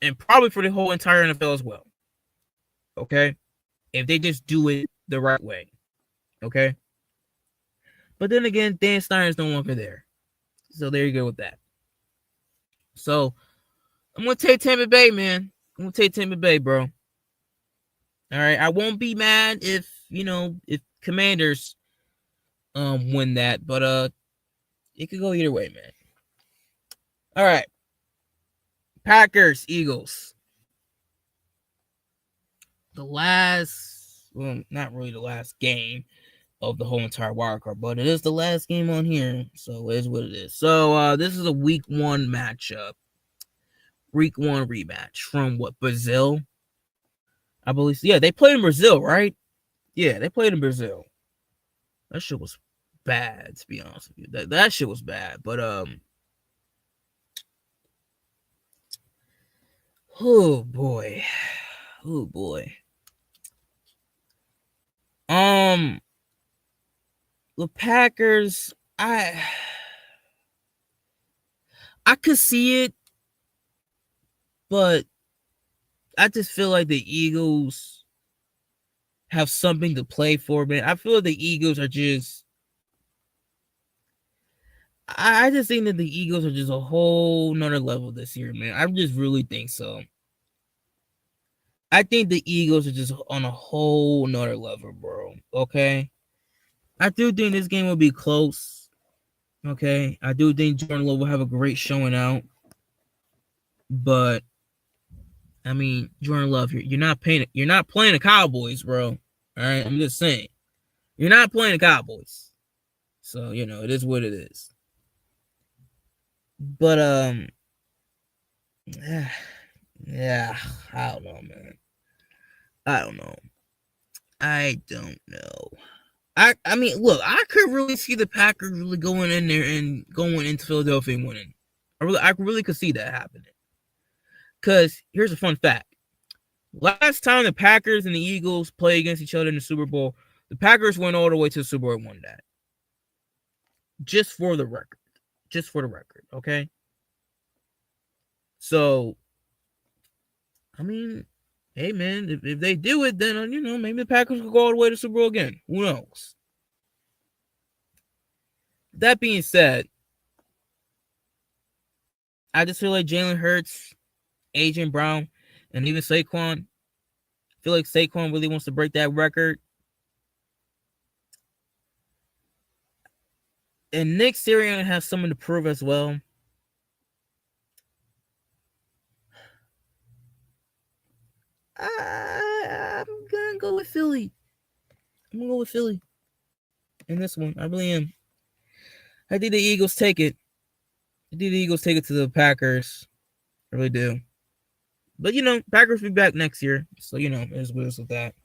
and probably for the whole entire NFL as well. Okay, if they just do it the right way. Okay, but then again, Dan Snyder's no longer there, so there you go with that. So I'm going to take Tampa Bay, man. I'm going to take Tampa Bay, bro. All right. I won't be mad if Commanders win that, but it could go either way, man. All right. Packers, Eagles. Not really the last game of the whole entire wild card, but it is the last game on here, so it is what it is. So this is a week 1 matchup. Week 1 rematch from Brazil? I believe. Yeah, they played in Brazil, right? Yeah, they played in Brazil. That shit was bad, to be honest with you. That shit was bad. But oh boy. Oh boy. The Packers, I could see it, but I just feel like the Eagles have something to play for, man. I feel like the Eagles are just I just think that the Eagles are just a whole nother level this year, man. I just really think so. I think the Eagles are just on a whole nother level, bro. Okay? I do think this game will be close. Okay? I do think Jordan Love will have a great showing out. But I mean, Jordan Love, you're not playing the Cowboys, bro. All right? I'm just saying. You're not playing the Cowboys. So, it is what it is. But yeah, I don't know, man. I don't know. I mean, look, I could really see the Packers really going in there and going into Philadelphia and winning. I really could see that happening. Because here's a fun fact. Last time the Packers and the Eagles played against each other in the Super Bowl, the Packers went all the way to the Super Bowl and won that. Just for the record. Okay? So, I mean, hey, man, if they do it, then, maybe the Packers could go all the way to the Super Bowl again. Who knows? That being said, I just feel like Jalen Hurts, A.J. Brown, and even Saquon, I feel like Saquon really wants to break that record. And Nick Sirianni has something to prove as well. I'm going to go with Philly. In this one. I really am. I think the Eagles take it. To the Packers. I really do. But, Packers will be back next year. So, there's what it is with that.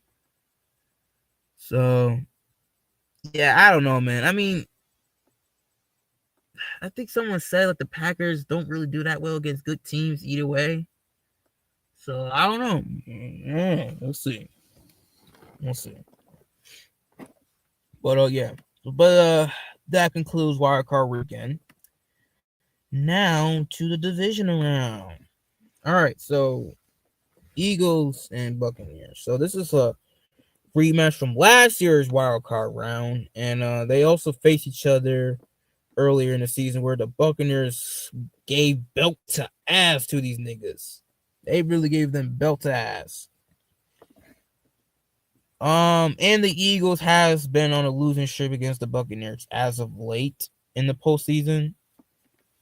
So, yeah, I don't know, man. I mean, I think someone said that the Packers don't really do that well against good teams either way. So, I don't know. Yeah, we'll see. But, yeah. But, that concludes Wildcard Weekend. Now, to the divisional round. All right, so Eagles and Buccaneers. So, this is a rematch from last year's Wildcard round. And they also faced each other earlier in the season where the Buccaneers gave belt to ass to these niggas. They really gave them belt to ass. And the Eagles has been on a losing streak against the Buccaneers as of late in the postseason.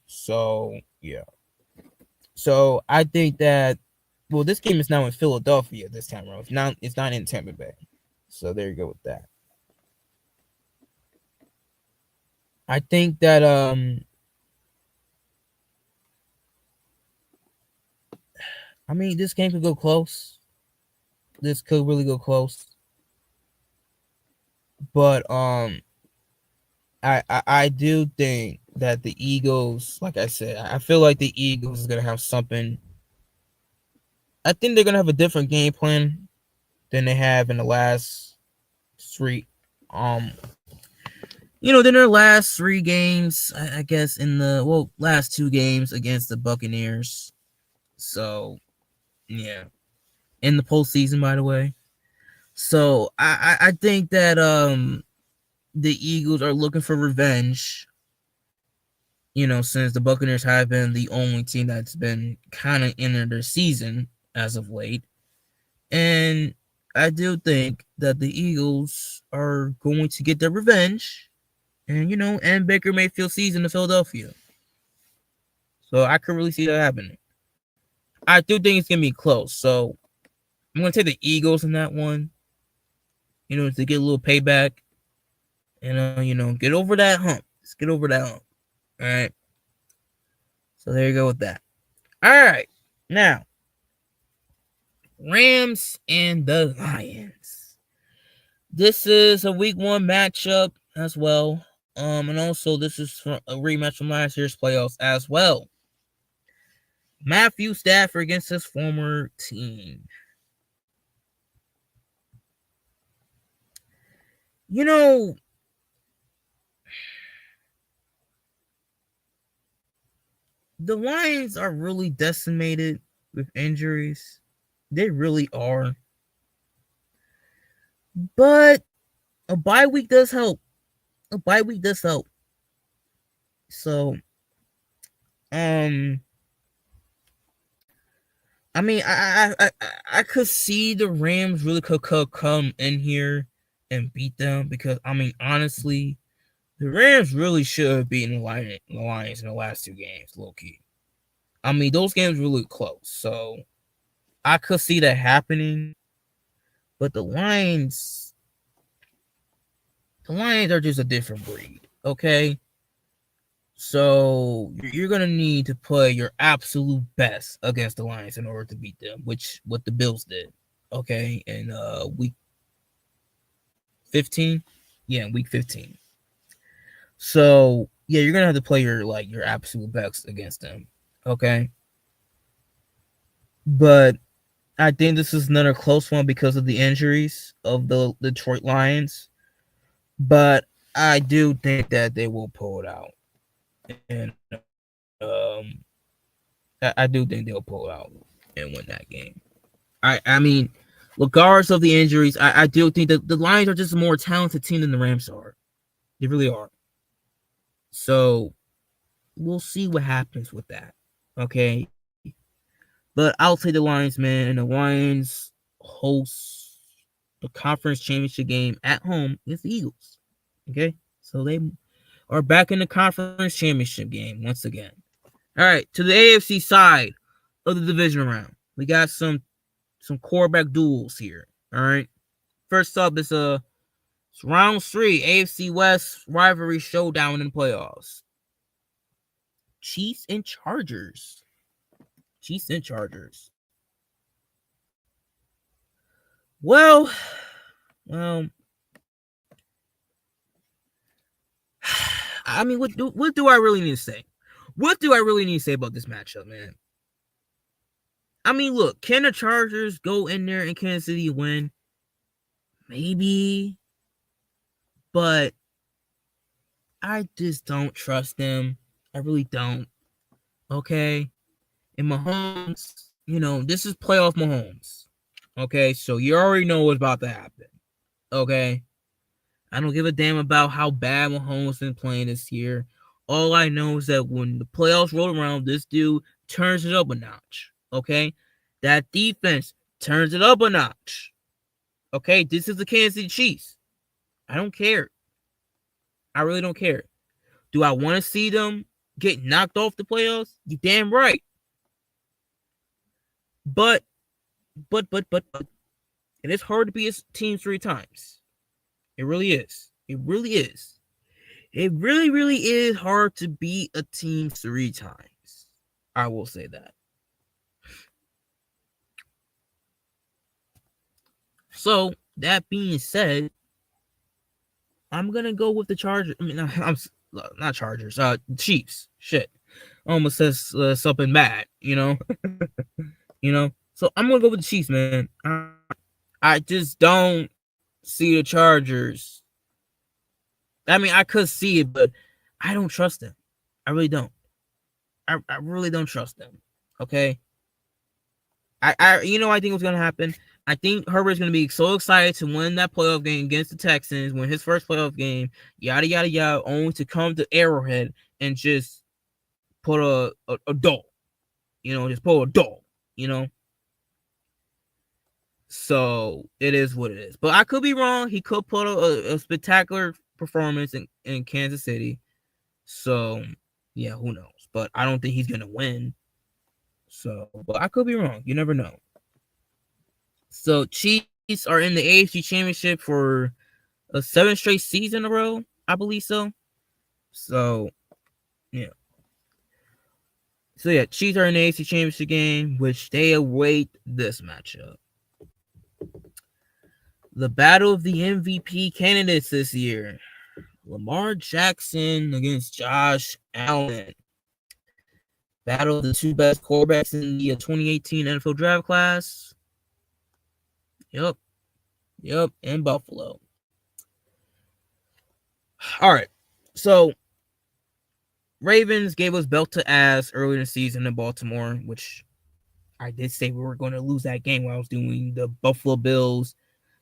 So, yeah. So, I think that, well, this game is now in Philadelphia this time around. It's not in Tampa Bay. So, there you go with that. I think that, I mean, this game could go close. This could really go close. But I do think that the Eagles, like I said, I feel like the Eagles is gonna have something. I think they're gonna have a different game plan than they have in the last three. Than their last three games, I guess last two games against the Buccaneers. So, yeah, in the postseason, by the way. So I think that the Eagles are looking for revenge. Since the Buccaneers have been the only team that's been kind of in their season as of late. And I do think that the Eagles are going to get their revenge. And, end Baker Mayfield's season in Philadelphia. So I could really see that happening. I do think it's going to be close. So I'm going to take the Eagles in that one. To get a little payback. And, get over that hump. Let's get over that hump. All right. So there you go with that. All right. Now, Rams and the Lions. This is a week 1 matchup as well. And also this is from a rematch from last year's playoffs as well. Matthew Stafford against his former team. You know, the Lions are really decimated with injuries. They really are. But a bye week does help. A bye week does help. So, I mean, I could see the Rams really could come in here and beat them because, I mean, honestly, the Rams really should have beaten the Lions in the last two games, low key. I mean, those games were really close, so I could see that happening. But the Lions are just a different breed, okay? So you're gonna need to play your absolute best against the Lions in order to beat them, which what the Bills did, okay, in week 15, yeah, week 15. So yeah, you're gonna have to play your absolute best against them, okay. But I think this is another close one because of the injuries of the Detroit Lions. But I do think that they will pull it out. And I do think they'll pull it out and win that game. I mean, regardless of the injuries, I do think that the Lions are just a more talented team than the Rams are. They really are. So we'll see what happens with that. Okay. But I'll say the Lions, man, and the Lions host the conference championship game at home against the Eagles. Okay. So they are back in the conference championship game once again. All right, to the AFC side of the division round, we got some quarterback duels here. All right, first up is it's round 3 AFC West rivalry showdown in the playoffs. Chiefs and Chargers. Well, I mean, what do I really need to say? What do I really need to say about this matchup, man? I mean, look, can the Chargers go in there in Kansas City and win? Maybe. But I just don't trust them. I really don't. Okay? And Mahomes, this is playoff Mahomes. Okay? So you already know what's about to happen. Okay? I don't give a damn about how bad Mahomes has been playing this year. All I know is that when the playoffs roll around, this dude turns it up a notch. Okay? That defense turns it up a notch. Okay? This is the Kansas City Chiefs. I don't care. I really don't care. Do I want to see them get knocked off the playoffs? You damn right. But it is hard to be a team 3 times. It really is. It really is. It really, really is hard to beat a team 3 times. I will say that. So, that being said, I'm going to go with the Chargers. I mean, I'm not Chargers. Chiefs. Shit. Almost says something bad, So I'm going to go with the Chiefs, man. I just don't see the Chargers. I mean, I could see it, but I don't trust them. I really don't. I really don't trust them. Okay. I think what's gonna happen. I think Herbert's gonna be so excited to win that playoff game against the Texans, win his first playoff game, yada yada yada, only to come to Arrowhead and just put a dog. Just put a dog. So it is what it is. But I could be wrong. He could put a spectacular performance in Kansas City. So yeah, who knows? But I don't think he's gonna win. So, but I could be wrong. You never know. So Chiefs are in the AFC Championship for a 7th straight season in a row. I believe so. So yeah. So yeah, Chiefs are in the AFC Championship game, which they await this matchup. The battle of the MVP candidates this year. Lamar Jackson against Josh Allen. Battle of the two best quarterbacks in the 2018 NFL draft class. Yep, in Buffalo. All right, so Ravens gave us belt to ass earlier in the season in Baltimore, which I did say we were going to lose that game when I was doing the Buffalo Bills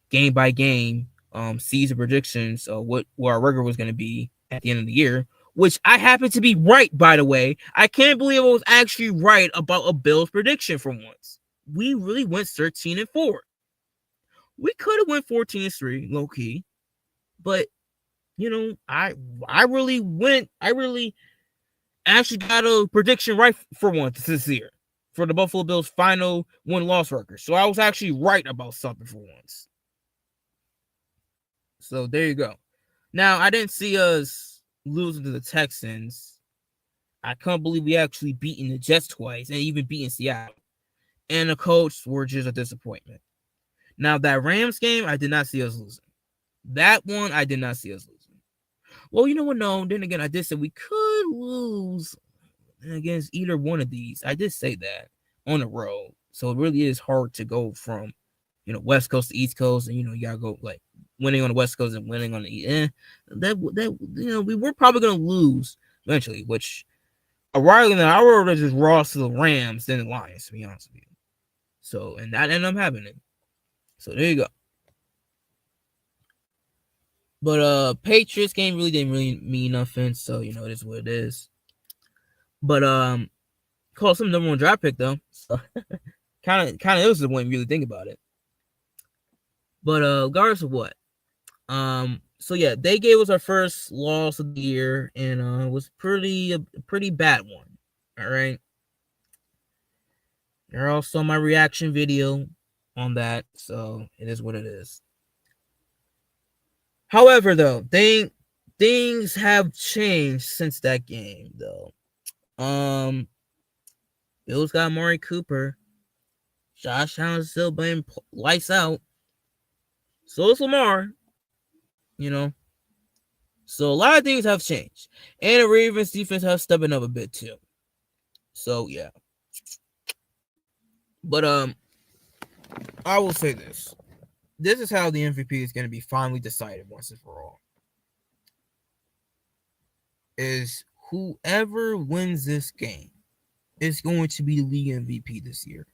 game by game season predictions of what our record was going to be at the end of the year, which I happened to be right, by the way. I can't believe I was actually right about a Bills prediction for once. We really went 13-4. We could have went 14-3, low key, but I really actually got a prediction right for once this year for the Buffalo Bills' final win-loss record. So I was actually right about something for once. So there you go. Now, I didn't see us losing to the Texans. I can't believe we actually beaten the Jets twice and even beaten Seattle. And the Colts were just a disappointment. Now, that Rams game, I did not see us losing. That one, I did not see us losing. Well, you know what? No, then again, I did say we could lose against either one of these. I did say that on the road. So it really is hard to go from, West Coast to East Coast. And, you got to go like winning on the West Coast and winning on the East. We were probably going to lose eventually, which I would have just lost to the Rams than the Lions, to be honest with you. So, and that ended up happening. So there you go. But Patriots game really didn't mean nothing, so it is what it is. But call some number one draft pick though. So kind of is the when you really think about it. But regardless of what. So yeah, they gave us our first loss of the year, and it was a pretty bad one. All right. There also my reaction video on that, so it is what it is. However, though, things have changed since that game, though. Bills got Amari Cooper. Josh Allen's still playing lights out. So is Lamar. So a lot of things have changed. And the Ravens defense has stepping up a bit too. So yeah. But I will say this. This is how the MVP is going to be finally decided once and for all. Is whoever wins this game is going to be the league MVP this year.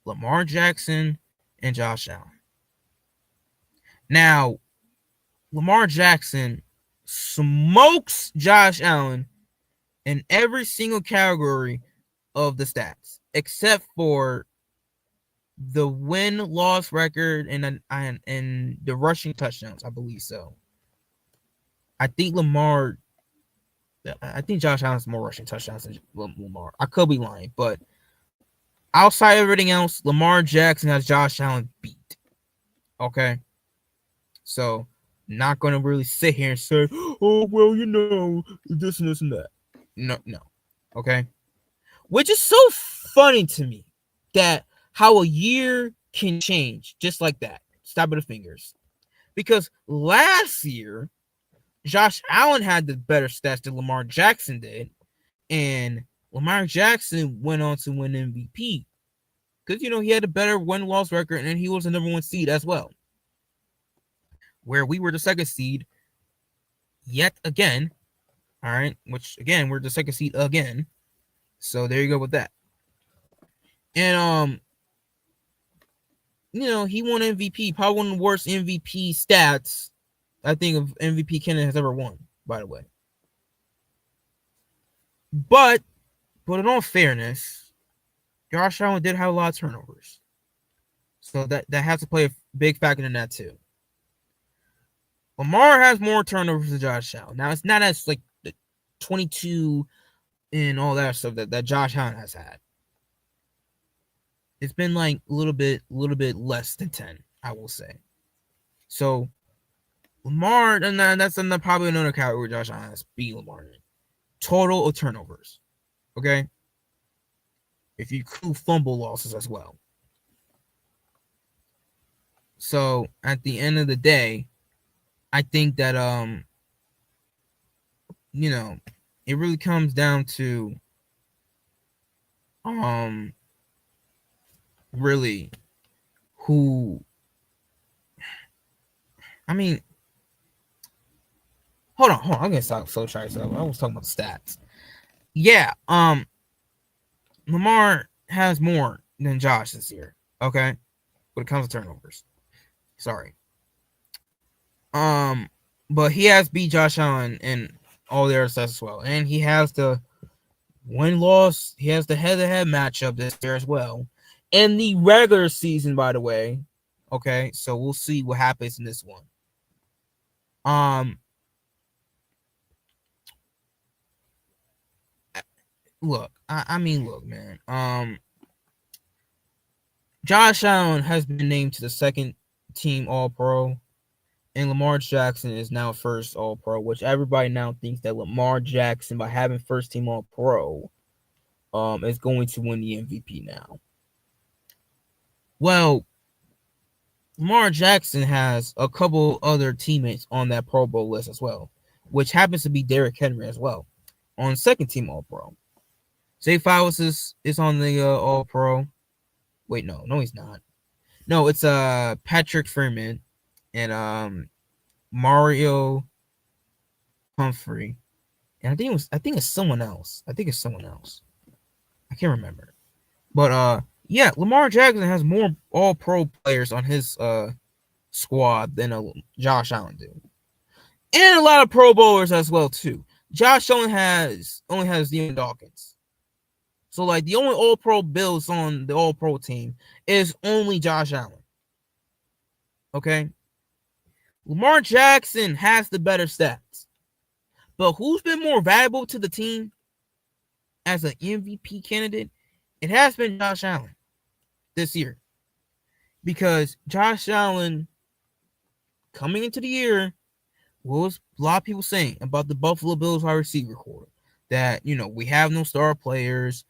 Lamar Jackson and Josh Allen. Now, Lamar Jackson smokes Josh Allen in every single category of the stats, except for the win-loss record and the rushing touchdowns, I believe so. I think Josh Allen has more rushing touchdowns than Lamar. I could be lying, but outside of everything else, Lamar Jackson has Josh Allen beat. Okay? So, not going to really sit here and say, oh, well, this and this and that. No. Okay? Which is so funny to me that how a year can change just like that. Snap of the fingers. Because last year, Josh Allen had the better stats than Lamar Jackson did. And Lamar Jackson went on to win MVP. Because, he had a better win-loss record and he was the number one seed as well. Where we were the second seed yet again. All right. Which, again, we're the second seed again. So there you go with that. And, he won MVP. Probably one of the worst MVP stats I think of MVP Kenneth has ever won, by the way. But in all fairness, Josh Allen did have a lot of turnovers. So that has to play a big factor in that too. Lamar has more turnovers than Josh Allen. Now, it's not as like the 22 and all that stuff that Josh Allen has had. It's been like a little bit less than 10, I will say. So Lamar, and that's probably another category where Josh Allen has beat Lamar in. Total of turnovers. Okay? If you include fumble losses as well. So at the end of the day, I think that you know, it really comes down to really who. I mean, hold on. I'm gonna stop so try so I was talking about the stats. Yeah, Lamar has more than Josh this year. Okay, when it comes to turnovers. Sorry. But he has beat Josh Allen in all the other stats as well, and he has the win-loss. He has the head-to-head matchup this year as well, in the regular season, by the way. Okay, so we'll see what happens in this one. Look, I mean, look, man. Josh Allen has been named to the second team All-Pro, and Lamar Jackson is now first All-Pro, which everybody now thinks that Lamar Jackson, by having first team All-Pro, is going to win the MVP now. Well, Lamar Jackson has a couple other teammates on that Pro Bowl list as well, which happens to be Derrick Henry as well, on second team All-Pro. Zay Flowers is on the All-Pro. Wait, no, he's not. No, it's Patrick Freeman and Mario Humphrey, and I think it's someone else. I can't remember. But yeah, Lamar Jackson has more All-Pro players on his squad than Josh Allen do, and a lot of Pro Bowlers as well too. Josh only has Deion Dawkins. So, like, the only All-Pro Bills on the All-Pro team is only Josh Allen. Okay? Lamar Jackson has the better stats. But who's been more valuable to the team as an MVP candidate? It has been Josh Allen this year. Because Josh Allen, coming into the year, what was a lot of people saying about the Buffalo Bills wide receiver corps? That, we have no star players.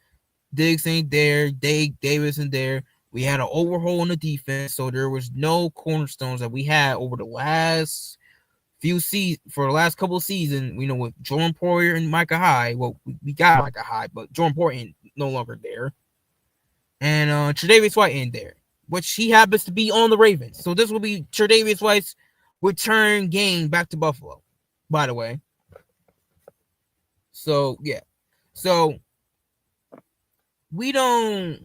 Diggs ain't there. Davis isn't there. We had an overhaul in the defense, so there was no cornerstones that we had over the last few seasons. For the last couple of seasons, with Jordan Poyer and Micah Hyde. Well, we got Micah Hyde, but Jordan Poyer ain't no longer there. And Tre'Davious White ain't there, which he happens to be on the Ravens. So this will be Tre'Davious White's return game back to Buffalo, by the way. So, yeah. So, we had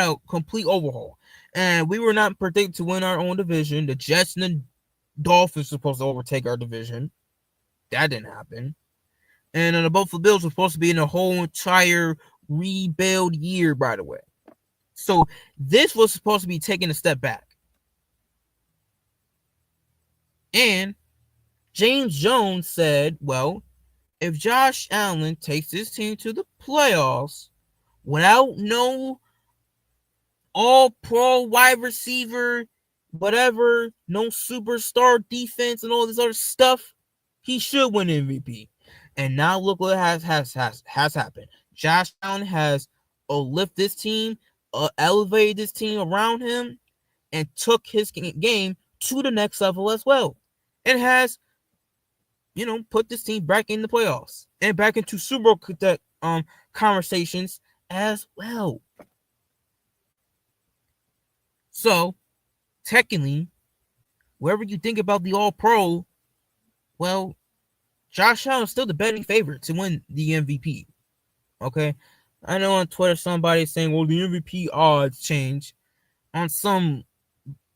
a complete overhaul, and we were not predicted to win our own division. The Jets and the Dolphins were supposed to overtake our division. That didn't happen. And the Buffalo Bills were supposed to be in a whole entire rebuild year, by the way. So this was supposed to be taking a step back. And James Jones said, well, if Josh Allen takes this team to the playoffs without no All-Pro wide receiver, whatever, no superstar defense and all this other stuff, he should win MVP. And now look what has happened. Josh Allen has lifted this team, elevated this team around him, and took his game to the next level as well. It has put this team back in the playoffs and back into Super Bowl conversations as well. So, technically, wherever you think about the All-Pro, well, Josh Allen is still the betting favorite to win the MVP. Okay? I know on Twitter somebody's saying, well, the MVP odds change on some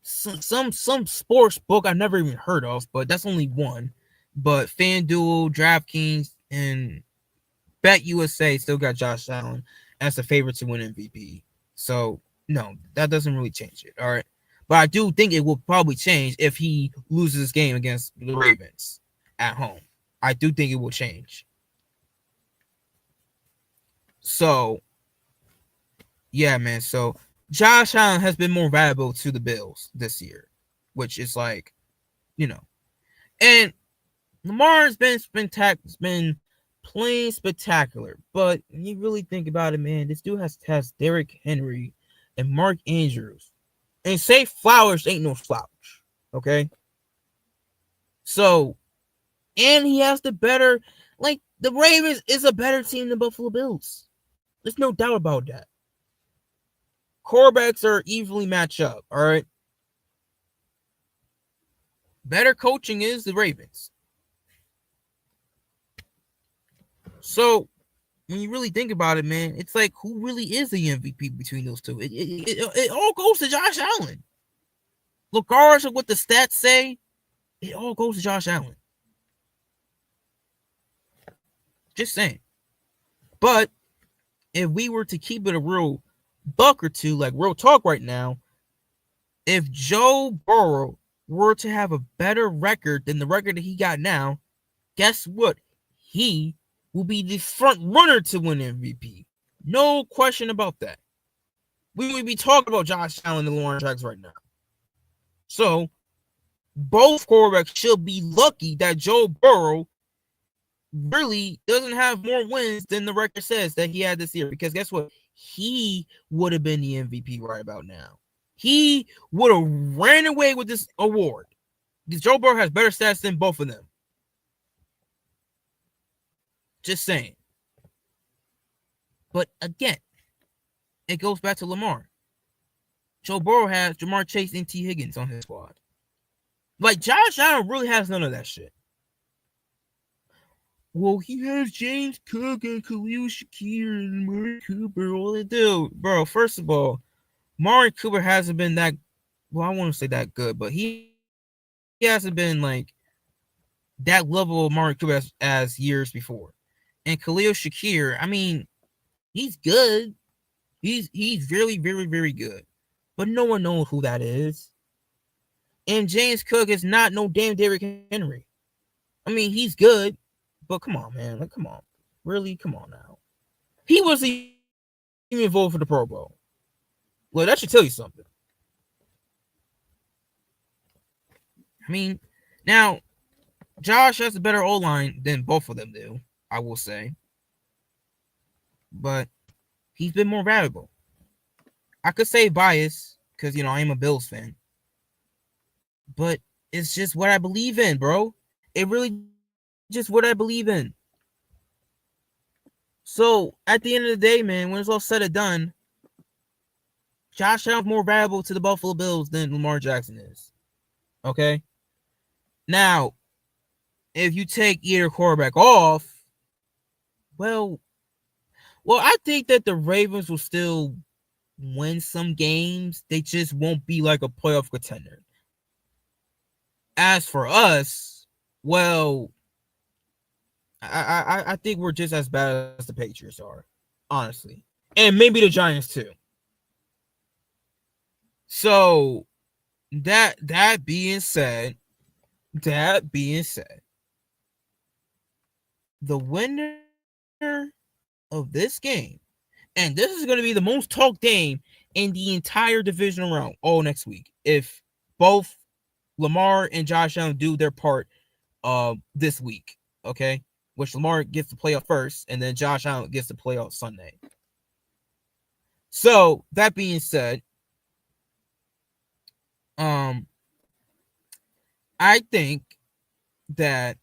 sports book I've never even heard of, but that's only one. But FanDuel, DraftKings, and BetUSA still got Josh Allen as the favorite to win MVP. So, no, that doesn't really change it. All right. But I do think it will probably change if he loses this game against the Ravens at home. I do think it will change. So, yeah, man. So, Josh Allen has been more valuable to the Bills this year, which is like, and Lamar's been playing spectacular, but when you really think about it, man, this dude has Derrick Henry and Mark Andrews, and Zay Flowers ain't no slouch, okay? So And he has the better, like, the Ravens is a better team than Buffalo Bills. There's no doubt about that. Quarterbacks are evenly matched up, all right? Better coaching is the Ravens. So, when you really think about it, man, it's like, who really is the MVP between those two? It all goes to Josh Allen. Regardless of what the stats say, it all goes to Josh Allen. Just saying. But if we were to keep it a real buck or two, like real talk right now, if Joe Burrow were to have a better record than the record that he got now, guess what? He will be the front runner to win MVP. No question about that. We would be talking about Josh Allen and Lamar Jackson right now. So, both quarterbacks should be lucky that Joe Burrow really doesn't have more wins than the record says that he had this year. Because guess what? He would have been the MVP right about now. He would have ran away with this award. Because Joe Burrow has better stats than both of them. Just saying. But again, it goes back to Lamar. Joe Burrow has Jamar Chase and T. Higgins on his squad. Like, Josh Allen really has none of that shit. Well, he has James Cook and Khalil Shakir and Murray Cooper. All they do. Bro, first of all, Murray Cooper hasn't been that, well, I won't say that good, but he hasn't been like that level of Murray Cooper as years before. And Khalil Shakir, I mean, he's good. He's really, very, very good. But no one knows who that is. And James Cook is not no damn Derrick Henry. I mean, he's good. But come on, man. Like, come on. Really? Come on now. He wasn't even voted for the Pro Bowl. Well, that should tell you something. I mean, now, Josh has a better O-line than both of them do, I will say. But he's been more valuable. I could say bias, because, you know, I am a Bills fan. But it's just what I believe in, bro. It really just what I believe in. So, at the end of the day, man, when it's all said and done, Josh Allen's more valuable to the Buffalo Bills than Lamar Jackson is. Okay? Now, if you take either quarterback off, well, I think that the Ravens will still win some games. They just won't be like a playoff contender. As for us, well, I think we're just as bad as the Patriots are, honestly. And maybe the Giants too. So, that being said, the winner of this game, and this is going to be the most talked game in the entire divisional round all next week, if both Lamar and Josh Allen do their part this week, okay? Which Lamar gets to play off first, and then Josh Allen gets to play off Sunday. So, that being said, I think that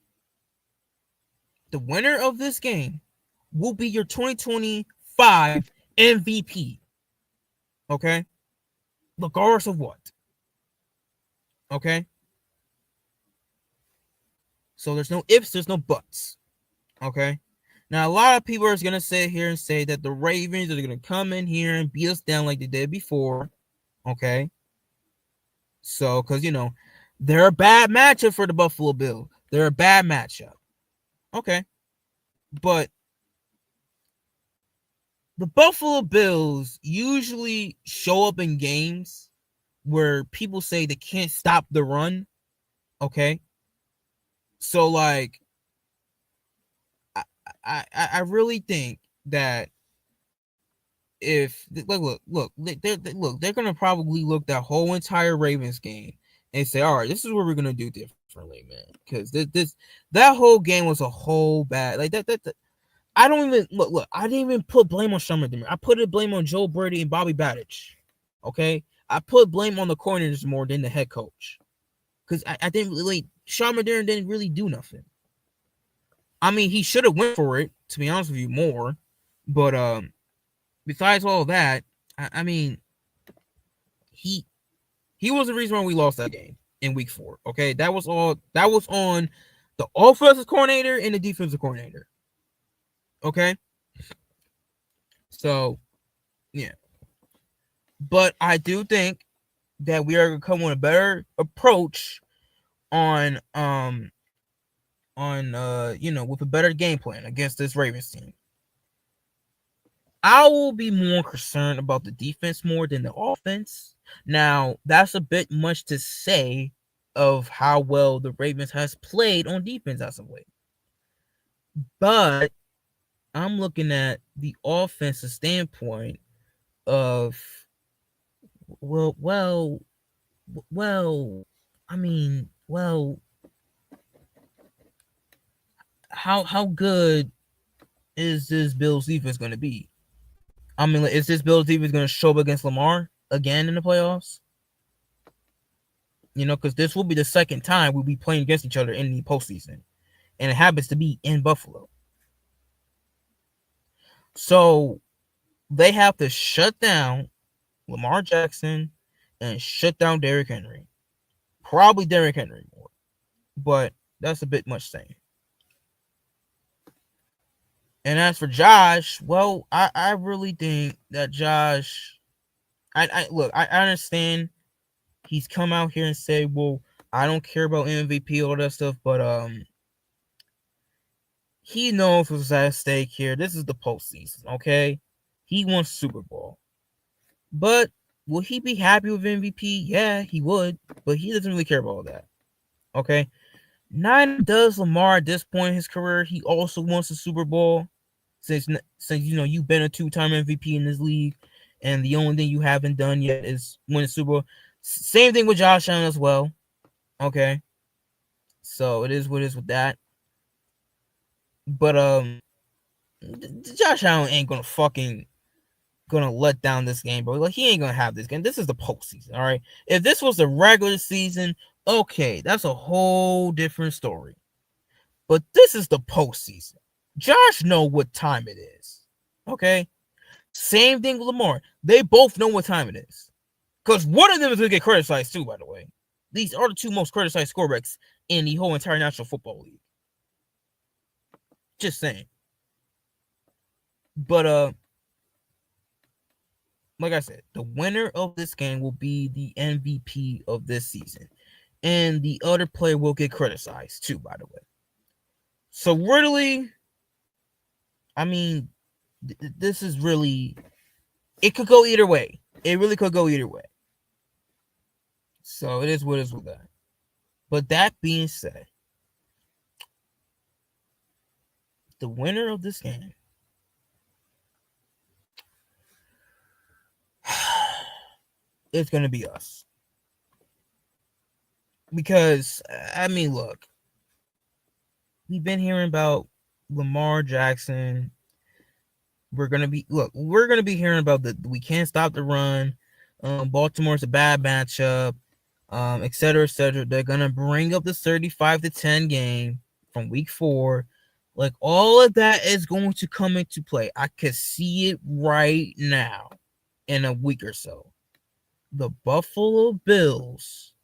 the winner of this game will be your 2025 MVP. Okay? Regardless of what. Okay? So there's no ifs, there's no buts. Okay? Now, a lot of people are going to sit here and say that the Ravens are going to come in here and beat us down like they did before. Okay? So, because, you know, they're a bad matchup for the Buffalo Bills. They're a bad matchup. Okay. But the Buffalo Bills usually show up in games where people say they can't stop the run. Okay. So, like, I really think that if look, they're gonna probably look that whole entire Ravens game and say, all right, this is what we're gonna do differently, man. Because that whole game was a whole bad, like that. I don't even look. I didn't even put blame on Sean McDermott. I put it blame on Joe Brady and Bobby Badich. Okay, I put blame on the corners more than the head coach, because I didn't really. Sean McDermott didn't really do nothing. I mean, he should have went for it, to be honest with you, more. But besides all that, I mean, he was the reason why we lost that game in week 4. Okay, that was on the offensive coordinator and the defensive coordinator. Okay, so yeah, but I do think that we are going to come with a better approach on with a better game plan against this Ravens team. I will be more concerned about the defense more than the offense. Now, that's a bit much to say of how well the Ravens has played on defense as of late. But I'm looking at the offensive standpoint of how good is this Bills defense going to be? I mean, is this Bills defense going to show up against Lamar again in the playoffs? Because this will be the second time we'll be playing against each other in the postseason, and it happens to be in Buffalo. So they have to shut down Lamar Jackson and shut down Derrick Henry. Probably Derrick Henry more, but that's a bit much saying. And as for Josh, well, I really think that Josh, I understand he's come out here and said, well, I don't care about MVP, all that stuff, but he knows what's at stake here. This is the postseason, okay? He wants Super Bowl. But will he be happy with MVP? Yeah, he would, but he doesn't really care about all that. Okay? Neither does Lamar at this point in his career. He also wants a Super Bowl. Since you've been a 2-time MVP in this league, and the only thing you haven't done yet is win a Super Bowl. Same thing with Josh Allen as well. Okay, so it is what it is with that. But Josh Allen ain't gonna let down this game, bro. Like, he ain't gonna have this game. This is the postseason, all right. If this was the regular season, okay, that's a whole different story. But this is the postseason. Josh know what time it is. Okay? Same thing with Lamar. They both know what time it is. Because one of them is going to get criticized too, by the way. These are the two most criticized quarterbacks in the whole entire National Football League. Just saying. But, like I said, the winner of this game will be the MVP of this season. And the other player will get criticized too, by the way. So really, I mean, this is really, it could go either way. It really could go either way. So it is what it is with that. But that being said, the winner of this game is going to be us. Because, I mean, look, we've been hearing about Lamar Jackson. We're gonna be hearing about we can't stop the run. Baltimore's a bad matchup, et cetera, et cetera. They're gonna bring up the 35-10 game from week 4. Like, all of that is going to come into play. I can see it right now in a week or so. The Buffalo Bills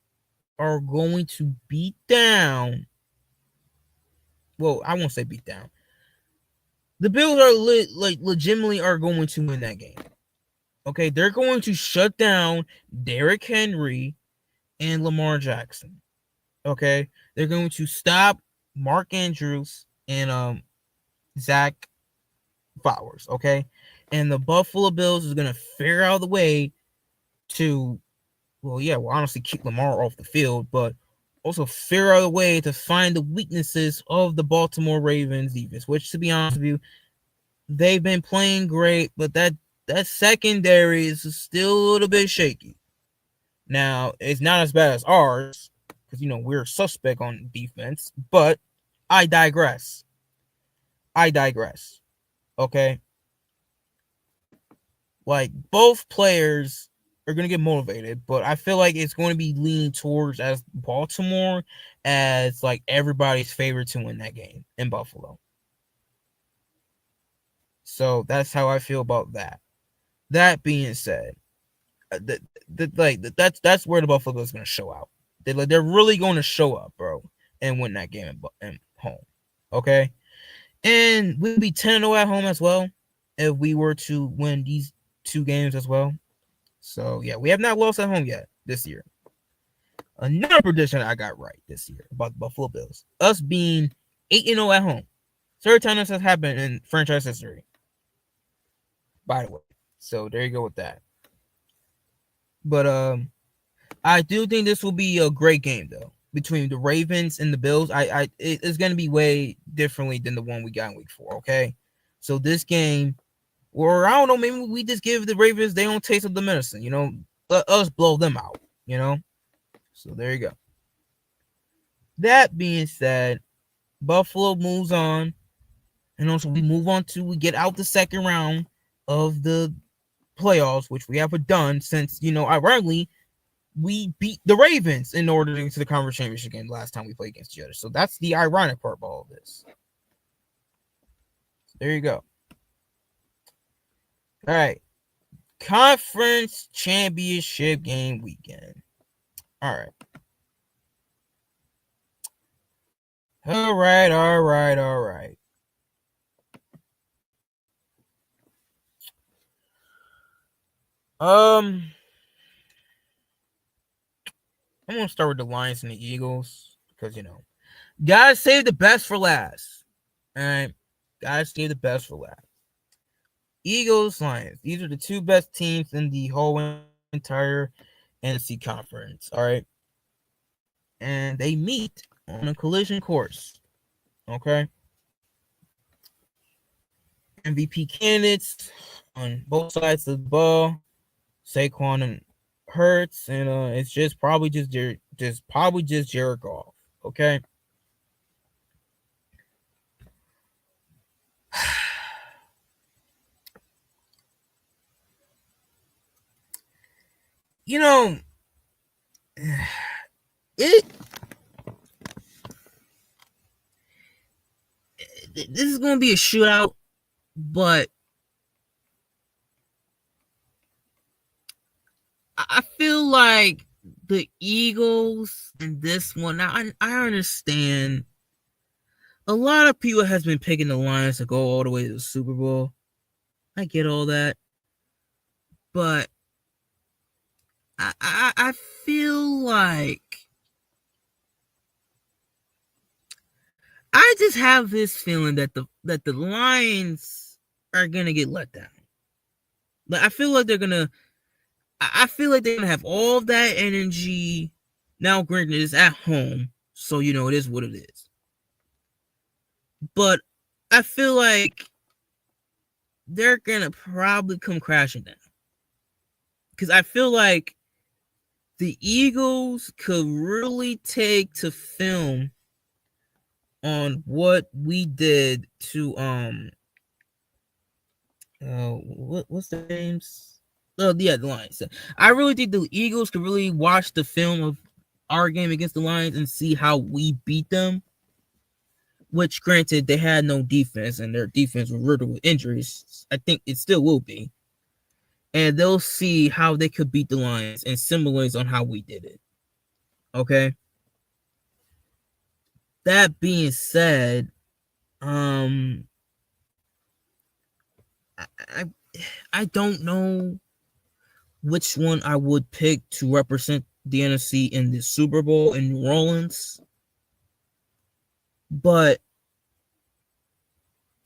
are going to beat down. Well, I won't say beat down. The Bills are legitimately are going to win that game. Okay, they're going to shut down Derrick Henry and Lamar Jackson. Okay, they're going to stop Mark Andrews and Zach Flowers. Okay, and the Buffalo Bills is going to figure out the way to, honestly keep Lamar off the field, but also figure out a way to find the weaknesses of the Baltimore Ravens defense, which, to be honest with you, they've been playing great, but that secondary is still a little bit shaky. Now, it's not as bad as ours, because, we're suspect on defense, but I digress. Okay? Like, both players are going to get motivated, but I feel like it's going to be leaning towards as Baltimore as, like, everybody's favorite to win that game in Buffalo. So that's how I feel about that. That being said, that's where the Buffalo Bills going to show out. They're really going to show up, bro, and win that game at home. Okay, and we'd be 10-0 at home as well if we were to win these 2 games as well. So yeah, we have not lost at home yet this year. Another prediction I got right this year about the Buffalo Bills: us being 8-0 at home. Third time this has happened in franchise history, by the way. So there you go with that. But I do think this will be a great game though between the Ravens and the Bills. It's gonna be way differently than the one we got in week 4. Okay, so this game, or I don't know, maybe we just give the Ravens their own taste of the medicine. Let us blow them out. So there you go. That being said, Buffalo moves on, and also we get out the second round of the playoffs, which we have done since, ironically, we beat the Ravens in order to get to the conference championship game last time we played against each other. So that's the ironic part of all of this. So there you go. All right. Conference championship game weekend. All right. All right. I'm gonna start with the Lions and the Eagles because gotta save the best for last. All right, gotta save the best for last. Eagles, Lions. These are the 2 best teams in the whole entire NFC conference. All right, and they meet on a collision course. Okay, MVP candidates on both sides of the ball. Saquon and Hurts, and it's just probably just Jared Goff. Okay. This is gonna be a shootout, but I feel like the Eagles in this one. Now, I understand a lot of people has been picking the Lions to go all the way to the Super Bowl. I get all that, but I feel like I just have this feeling that the Lions are gonna get let down. Like I feel like they're gonna have all of that energy. Now, granted, it's at home, so it is what it is. But I feel like they're gonna probably come crashing down. Because I feel like the Eagles could really take to film on what we did to what's the names? Oh yeah, the Lions. I really think the Eagles could really watch the film of our game against the Lions and see how we beat them. Which, granted, they had no defense and their defense was riddled with injuries. I think it still will be. And they'll see how they could beat the Lions and similarities on how we did it. Okay? That being said, I don't know which one I would pick to represent the NFC in the Super Bowl in New Orleans. But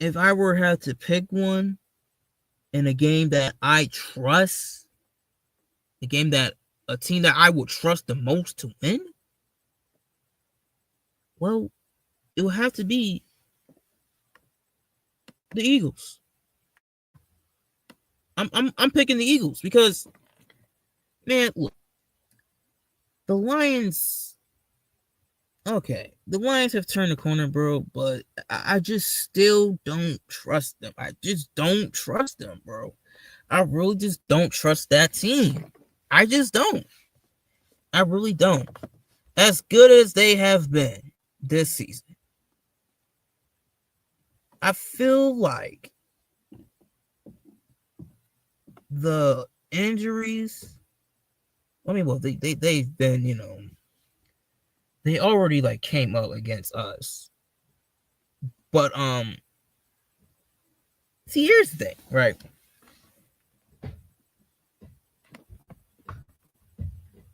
if I were to have to pick one in a game that I trust, a team that I would trust the most to win, well, it will have to be the Eagles. I'm picking the Eagles because, man, look, the Lions. Okay, the Lions have turned the corner, bro, but I just still don't trust them. I just don't trust them, bro. I really just don't trust that team. I just don't. I really don't. As good as they have been this season, I feel like the injuries, I mean, well, they've been, you know, they already like came up against us. But see, here's the thing, right?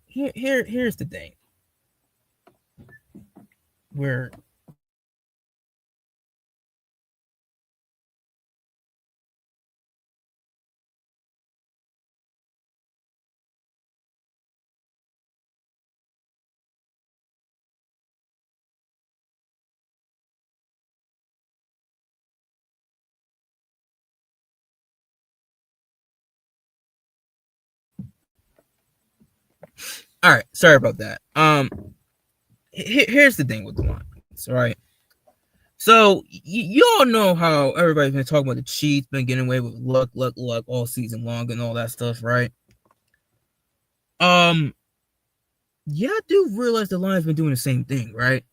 Here's the thing. Where all right, sorry about that. Here's the thing with the Lions, right? So you all know how everybody's been talking about the Chiefs been getting away with luck all season long and all that stuff, right? Yeah, I do realize the Lions been doing the same thing, right?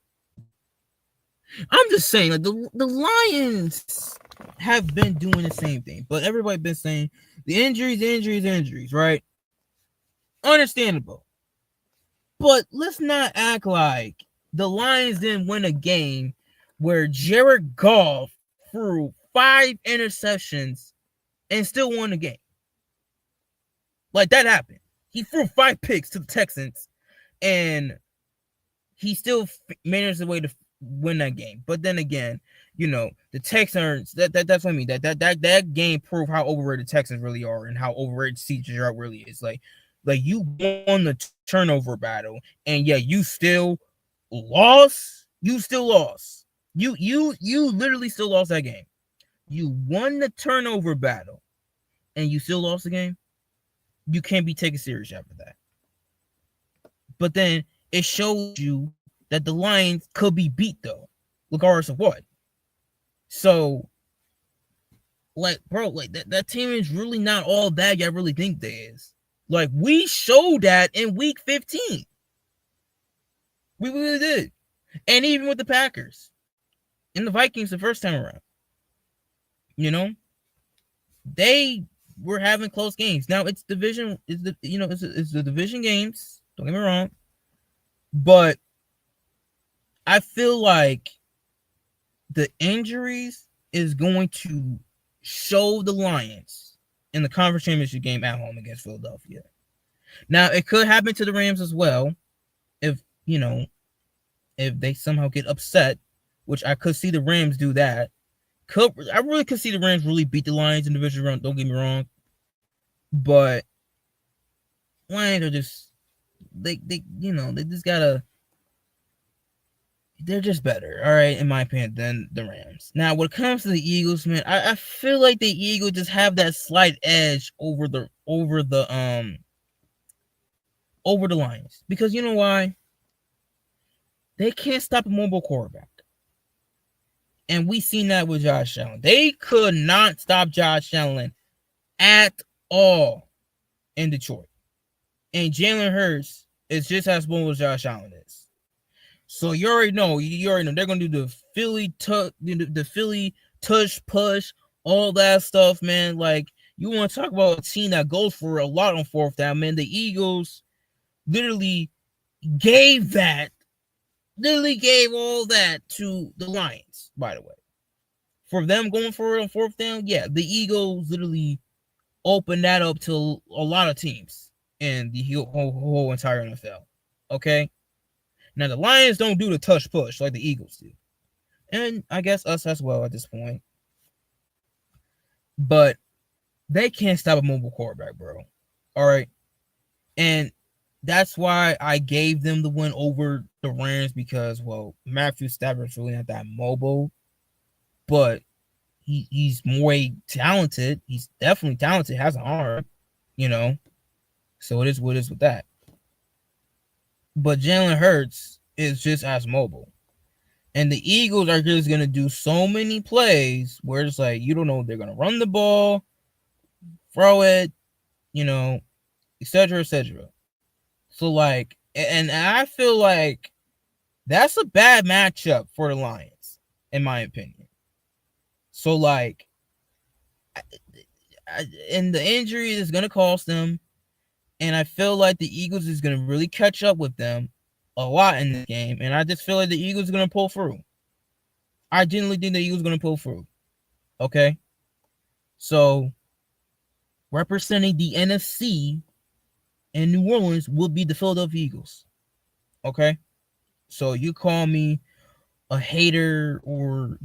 I'm just saying, like the Lions have been doing the same thing, but everybody been saying the injuries, right? Understandable. But let's not act like the Lions didn't win a game where Jared Goff threw 5 interceptions and still won the game. Like, that happened. He threw 5 picks to the Texans, and he still managed a way to win that game. But then again, you know, the Texans, that's what I mean. That game proved how overrated the Texans really are and how overrated CJ Stroud really is. Like you won the turnover battle, and yeah, you still lost. You still lost. You literally still lost that game. You won the turnover battle, and you still lost the game. You can't be taken serious after that. But then it shows you that the Lions could be beat, though, regardless of what. So, like, bro, like that team is really not all bad y'all really think they is. Like, we showed that in week 15. We really did. And even with the Packers and the Vikings the first time around. You know? They were having close games. Now, it's division, it's the division games. Don't get me wrong. But I feel like the injuries is going to show the Lions in the conference championship game at home against Philadelphia. Now, it could happen to the Rams as well if they somehow get upset, which I could see the Rams do that. I really could see the Rams really beat the Lions in the division round, don't get me wrong. But Lions are just they just gotta, they're just better, all right, in my opinion, than the Rams. Now, when it comes to the Eagles, man, I feel like the Eagles just have that slight edge over the Lions. Because you know why? They can't stop a mobile quarterback. And we seen that with Josh Allen. They could not stop Josh Allen at all in Detroit. And Jalen Hurts is just as mobile as Josh Allen is. So you already know they're gonna do the Philly tush push, all that stuff, man. Like, you want to talk about a team that goes for a lot on fourth down, man. The Eagles literally gave all that to the Lions, by the way. For them going for it on fourth down, yeah, the Eagles literally opened that up to a lot of teams in the whole entire NFL. Okay? Now, the Lions don't do the touch push like the Eagles do. And I guess us as well at this point. But they can't stop a mobile quarterback, bro. All right? And that's why I gave them the win over the Rams, because, well, Matthew Stafford's really not that mobile, but he's more talented. He's definitely talented, has an arm, so it is what it is with that. But Jalen Hurts is just as mobile. And the Eagles are just going to do so many plays where it's like, you don't know if they're going to run the ball, throw it, etc., etc. So, like, and I feel like that's a bad matchup for the Lions, in my opinion. So, like, and the injury is going to cost them. And I feel like the Eagles is going to really catch up with them a lot in this game. And I just feel like the Eagles are going to pull through. I genuinely think the Eagles are going to pull through. Okay? So, representing the NFC in New Orleans will be the Philadelphia Eagles. Okay? So, you call me a hater or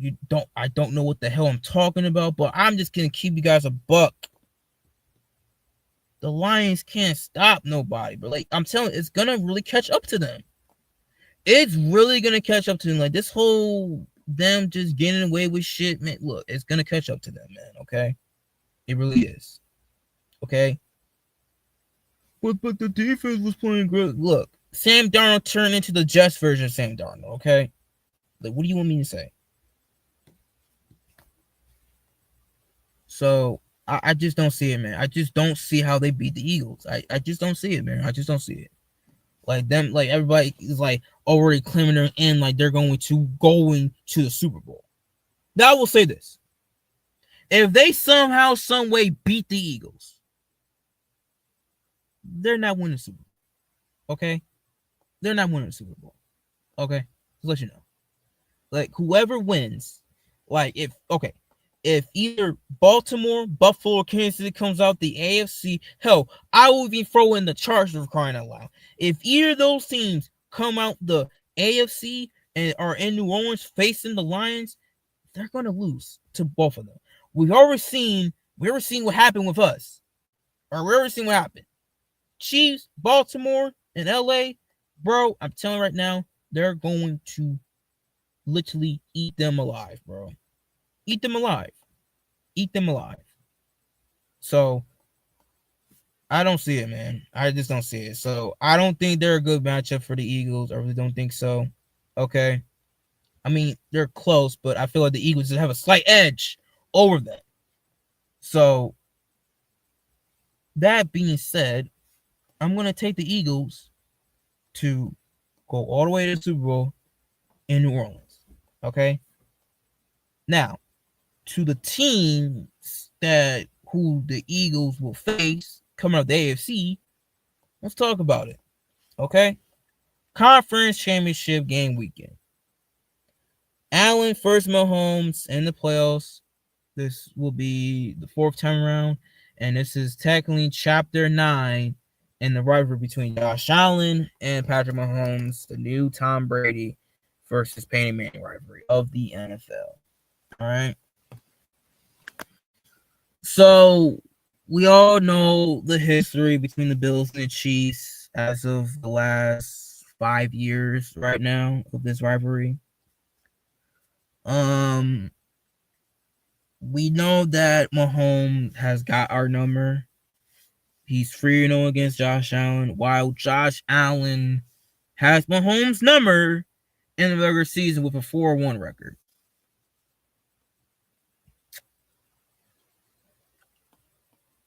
I don't know what the hell I'm talking about, but I'm just going to keep you guys a buck. The Lions can't stop nobody, but like I'm telling you, it's gonna really catch up to them. It's really gonna catch up to them. Like this whole them just getting away with shit, man. Look, it's gonna catch up to them, man. Okay, it really is. Okay, but the defense was playing great. Look, Sam Darnold turned into the Jets version of Sam Darnold. Okay, like what do you want me to say? So. I just don't see it, man. I just don't see how they beat the Eagles. I just don't see it, man. I just don't see it. Like them, like everybody is like already claiming they're in, like they're going to the Super Bowl. Now I will say this: if they somehow, some way beat the Eagles, they're not winning the Super Bowl. Okay, they're not winning the Super Bowl. Okay, just let you know. Like whoever wins, like if either Baltimore, Buffalo, or Kansas City comes out the AFC, hell, I will even throw in the Chargers for crying out loud. If either of those teams come out the AFC and are in New Orleans facing the Lions, they're going to lose to both of them. We've already seen what happened with us. Or we've already seen what happened. Chiefs, Baltimore, and LA, bro, I'm telling you right now, they're going to literally eat them alive, bro. Eat them alive. Eat them alive. So, I don't see it, man. I just don't see it. So, I don't think they're a good matchup for the Eagles. I really don't think so. Okay. I mean, they're close, but I feel like the Eagles just have a slight edge over them. So, that being said, I'm going to take the Eagles to go all the way to the Super Bowl in New Orleans. Okay? Now, to the teams who the Eagles will face coming out the AFC, let's talk about it. Okay? Conference Championship game weekend. Allen first Mahomes in the playoffs. This will be the fourth time around, and this is technically Chapter 9 in the rivalry between Josh Allen and Patrick Mahomes, the new Tom Brady versus Peyton Manning rivalry of the NFL. All right? So, we all know the history between the Bills and the Chiefs as of the last 5 years right now of this rivalry. We know that Mahomes has got our number. He's 3-0 against Josh Allen, while Josh Allen has Mahomes' number in the regular season with a 4-1 record.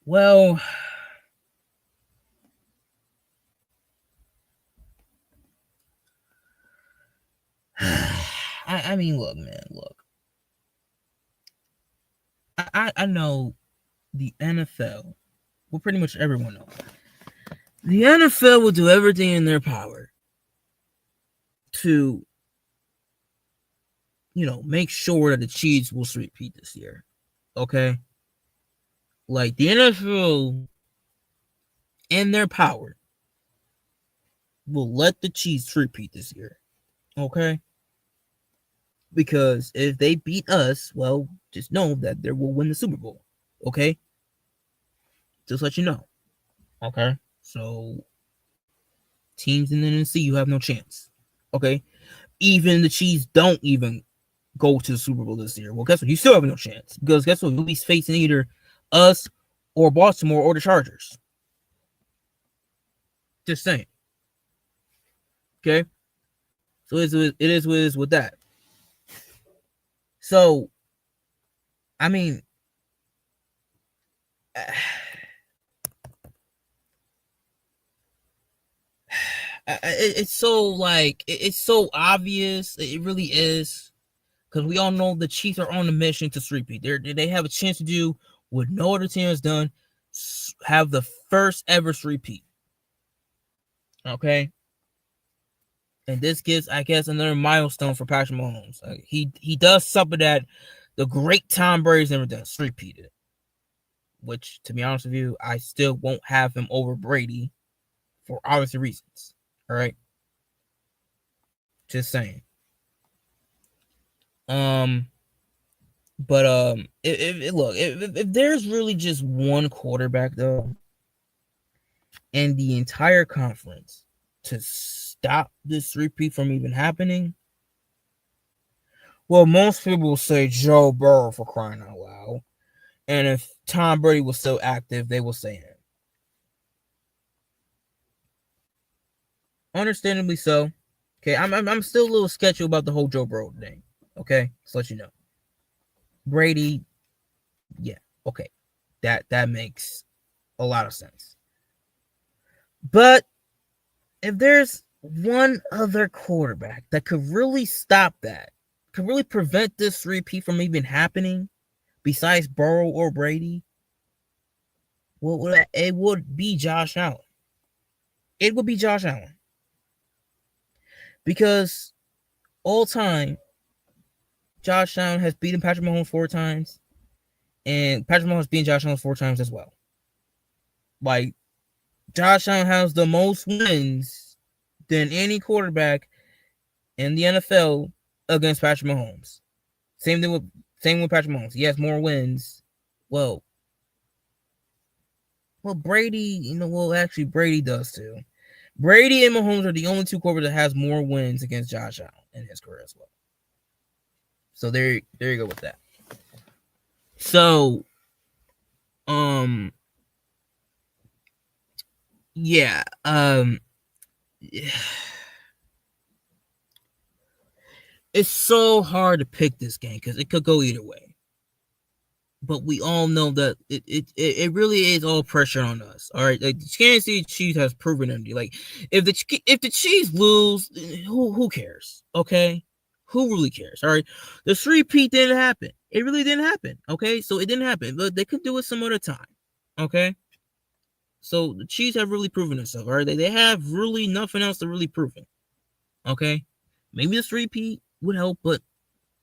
Well, I mean, look, man, look. I know the NFL, well, pretty much everyone knows. The NFL will do everything in their power to, make sure that the Chiefs will repeat this year. Okay? Like, the NFL, in their power, will let the Chiefs repeat this year. Okay? Because if they beat us, well, just know that they will win the Super Bowl. Okay? Just let you know. Okay? So, teams in the NFC, you have no chance. Okay? Even the Chiefs don't even go to the Super Bowl this year. Well, guess what? You still have no chance. Because guess what? You'll be facing either us or Baltimore or the Chargers. Just saying. Okay? So it is what it is with that. So, I mean, it's so obvious. It really is, because we all know the Chiefs are on a mission to repeat. They have a chance to do what no other team has done, have the first ever repeat. Okay? And this gives, I guess, another milestone for Patrick Mahomes. He does something that the great Tom Brady's never done, repeated. Which, to be honest with you, I still won't have him over Brady for obvious reasons. All right? Just saying. But if there's really just one quarterback though, in the entire conference to stop this repeat from even happening, well, most people will say Joe Burrow, for crying out loud. And if Tom Brady was still active, they will say him. Understandably so. Okay, I'm still a little sketchy about the whole Joe Burrow thing. Okay, just let you know. Brady, yeah, okay, that makes a lot of sense. But if there's one other quarterback that could really stop that, could really prevent this repeat from even happening, besides Burrow or Brady, well, it would be Josh Allen. It would be Josh Allen. Because all time, Josh Allen has beaten Patrick Mahomes 4 times, and Patrick Mahomes has beaten Josh Allen 4 times as well. Like, Josh Allen has the most wins than any quarterback in the NFL against Patrick Mahomes. Same with Patrick Mahomes. He has more wins. Well, Brady, actually Brady does too. Brady and Mahomes are the only two quarterbacks that has more wins against Josh Allen in his career as well. So there you go with that. So, yeah, it's so hard to pick this game because it could go either way. But we all know that it really is all pressure on us. All right, like the Kansas City Chiefs has proven empty. Like if the Chiefs lose, who cares? Okay, who really cares? All right, the three-peat didn't happen. It really didn't happen. Okay, so it didn't happen, but they could do it some other time. Okay, so the Chiefs have really proven themselves. All right, they have really nothing else to really prove it. Okay, maybe the three-peat would help, but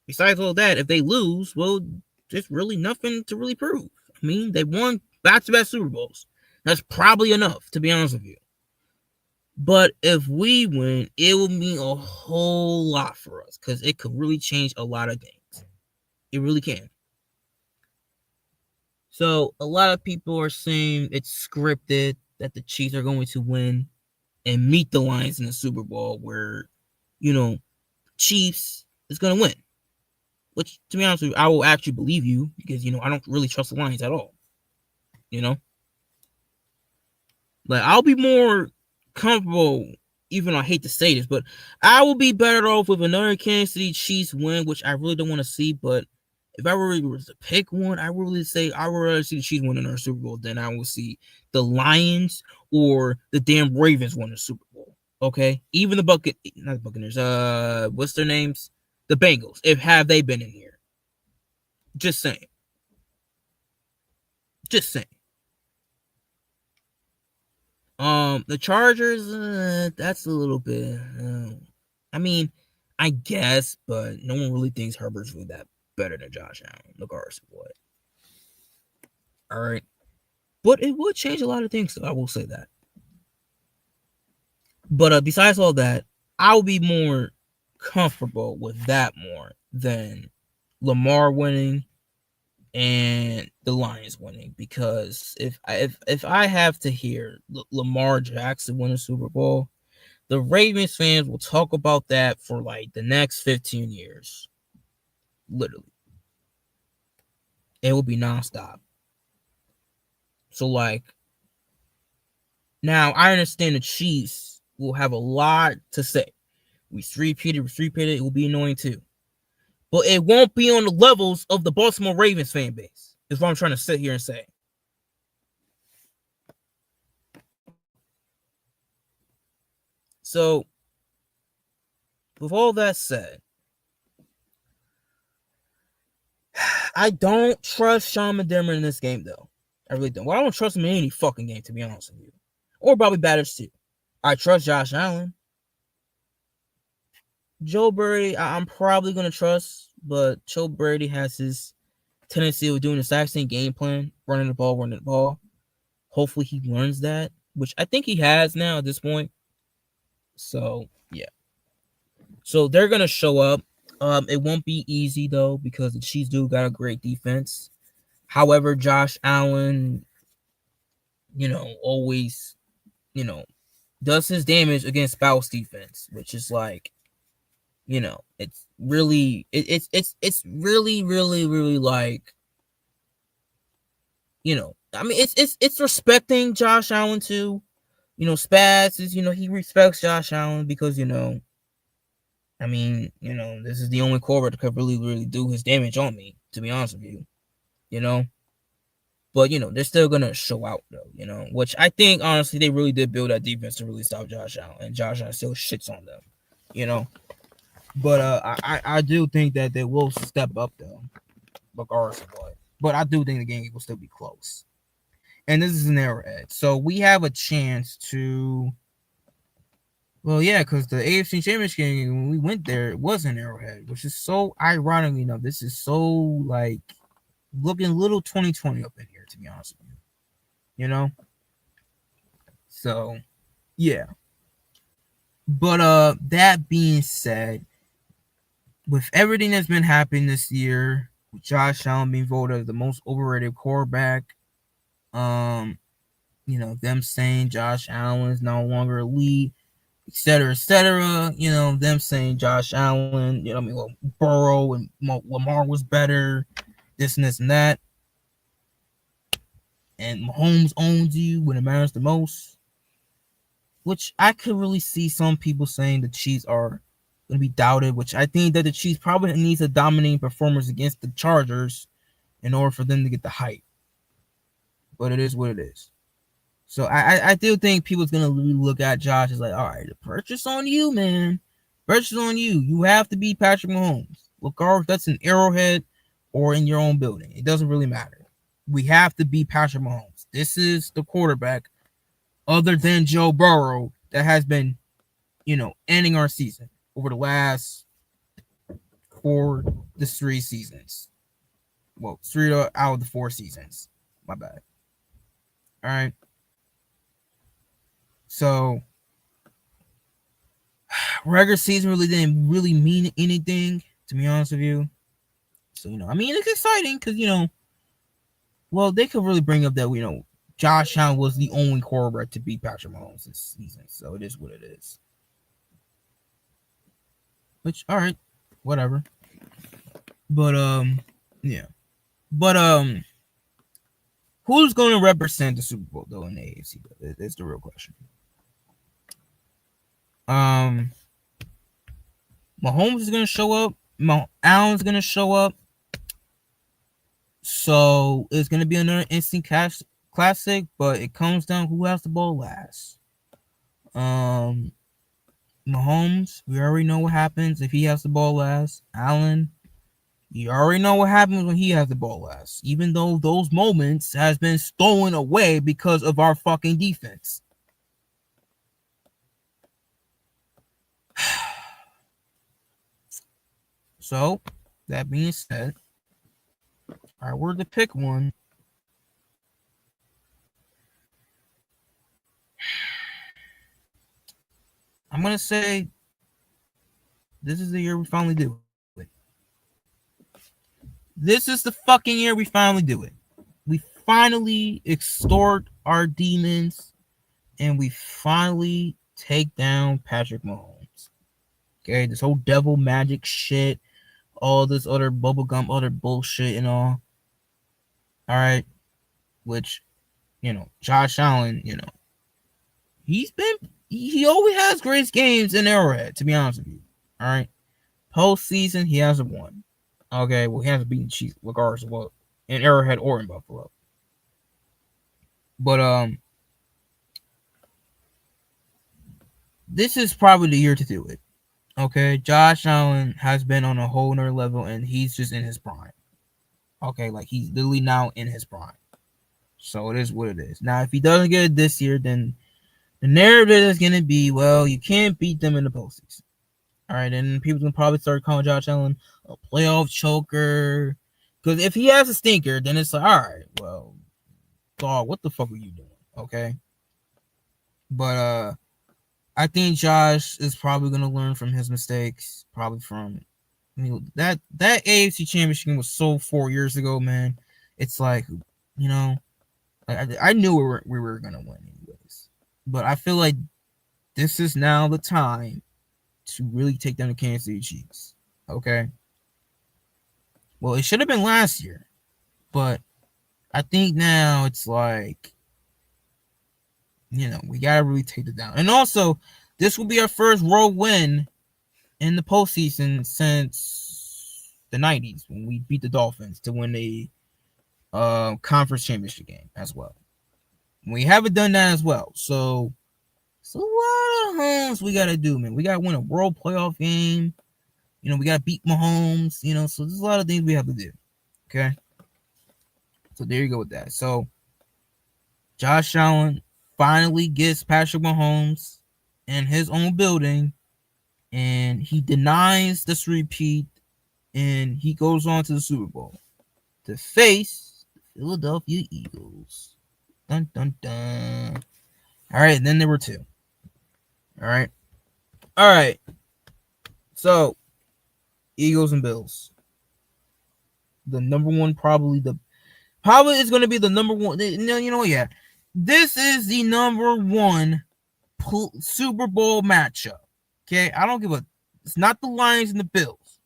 besides all that, if they lose, well, there's really nothing to really prove. I mean, they won back-to-back Super Bowls. That's probably enough, to be honest with you. But if we win, it will mean a whole lot for us because it could really change a lot of things. It really can. So a lot of people are saying it's scripted, that the Chiefs are going to win and meet the Lions in the Super Bowl where, Chiefs is going to win. Which, to be honest with you, I will actually believe you because, I don't really trust the Lions at all. Like, I'll be more comfortable, even though I hate to say this, but I will be better off with another Kansas City Chiefs win, which I really don't want to see. But if I really was to pick one, I would really say I would rather see the Chiefs win in our Super Bowl than I will see the Lions or the damn Ravens win the Super Bowl. Okay? Even not the Buccaneers, what's their names? The Bengals, have they been in here? Just saying. The Chargers, that's a little bit. I mean, I guess, but no one really thinks Herbert's really that better than Josh Allen, regardless of what. All right, but it would change a lot of things. So I will say that. But besides all that, I'll be more comfortable with that more than Lamar winning and the Lions winning, because if I have to hear Lamar Jackson win a Super Bowl, the Ravens fans will talk about that for like the next 15 years. Literally. It will be nonstop. So like, now I understand the Chiefs will have a lot to say. We three-peated, it will be annoying too. But it won't be on the levels of the Baltimore Ravens fan base, is what I'm trying to sit here and say. So, with all that said, I don't trust Sean McDermott in this game, though. I really don't. Well, I don't trust him in any fucking game, to be honest with you. Or Bobby Batters, too. I trust Josh Allen. Joe Brady, I'm probably going to trust, but Joe Brady has his tendency of doing the exact same game plan, running the ball. Hopefully he learns that, which I think he has now at this point. So, yeah. So they're going to show up. It won't be easy, though, because the Chiefs do got a great defense. However, Josh Allen, always, does his damage against spouse defense, which is like, it's really, it's really, really, really like, I mean, it's respecting Josh Allen too. Spaz is, he respects Josh Allen because, I mean, this is the only quarterback that could really, really do his damage on me, to be honest with you, But, they're still going to show out, though, which I think, honestly, they really did build that defense to really stop Josh Allen, and Josh Allen still shits on them, But I do think that they will step up, though, regardless of what. But I do think the game will still be close. And this is an Arrowhead. So we have a chance to... Well, yeah, because the AFC Championship game, when we went there, it was an Arrowhead, which is so ironic, this is so, like, looking a little 2020 up in here, to be honest with you. So, yeah. But, that being said, with everything that's been happening this year, with Josh Allen being voted as the most overrated quarterback, them saying Josh Allen is no longer elite, etc., them saying Josh Allen, Burrow and Lamar was better, this and this and that, and Mahomes owns you when it matters the most, which I could really see some people saying the Chiefs are going to be doubted, which I think that the Chiefs probably needs a dominating performance against the Chargers in order for them to get the hype. But it is what it is. So I do think people's going to look at Josh as like, all right, the purchase on you, man. Purchase on you. You have to beat Patrick Mahomes. Regardless if that's an Arrowhead or in your own building. It doesn't really matter. We have to beat Patrick Mahomes. This is the quarterback other than Joe Burrow that has been, ending our season over the last 3 seasons. Well, 3 out of the 4 seasons. My bad. All right. So, regular season really didn't really mean anything, to be honest with you. So, I mean, it's exciting because, well, they could really bring up that, Josh Allen was the only quarterback to beat Patrick Mahomes this season. So, it is what it is. Which, all right, whatever. But, yeah. But, who's going to represent the Super Bowl, though, in the AFC? That's the real question. Mahomes is going to show up. Allen's going to show up. So it's going to be another instant classic, but it comes down who has the ball last. Mahomes, we already know what happens if he has the ball last. Allen, you already know what happens when he has the ball last. Even though those moments has been stolen away because of our fucking defense. So, that being said, if I were to pick one, I'm going to say this is the year we finally do it. This is the fucking year we finally do it. We finally extort our demons and we finally take down Patrick Mahomes. Okay, this whole devil magic shit, all this other bubblegum, other bullshit and all. All right. Which, Josh Allen, he always has great games in Arrowhead, to be honest with you. All right. Postseason, he hasn't won. Okay, well, he hasn't beaten Chiefs regardless of what, in Arrowhead or in Buffalo. But, this is probably the year to do it. Okay, Josh Allen has been on a whole nother level, and he's just in his prime. Okay, like he's literally now in his prime. So it is what it is. Now, if he doesn't get it this year, then the narrative is going to be, well, you can't beat them in the postseason. All right, and people can probably start calling Josh Allen a playoff choker. Because if he has a stinker, then it's like, all right, well, dog, what the fuck are you doing? Okay. But I think Josh is probably going to learn from his mistakes. Probably from, I mean, that AFC Championship game was so 4 years ago, man. It's like, you know, I knew we were going to win anyways. But I feel like this is now the time to really take down the Kansas City Chiefs. Okay? Well, it should have been last year. But I think now it's like, you know, we got to really take it down. And also, this will be our first road win in the postseason since the 90s when we beat the Dolphins to win a conference championship game as well. We haven't done that as well. So it's a lot of homes we got to do, man. We got to win a world playoff game. You know, we got to beat Mahomes, you know, so there's a lot of things we have to do. Okay? So there you go with that. So Josh Allen finally gets Patrick Mahomes in his own building, and he denies this repeat, and he goes on to the Super Bowl to face the Philadelphia Eagles. Dun, dun, dun. All right, and then there were two. All right. So, Eagles and Bills. The number one, probably is going to be the number one. You know, yeah. This is the number one Super Bowl matchup. Okay, I don't give a. It's not the Lions and the Bills.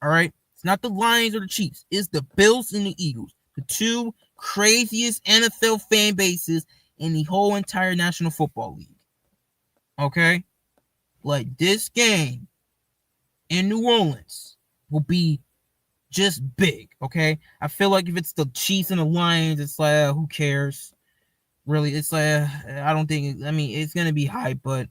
All right, it's not the Lions or the Chiefs. It's the Bills and the Eagles, the two craziest NFL fan bases in the whole entire National Football League. Okay, like this game in New Orleans will be just big. Okay, I feel like if it's the Chiefs and the Lions, it's like who cares? Really, it's like I don't think. I mean, it's gonna be hype, but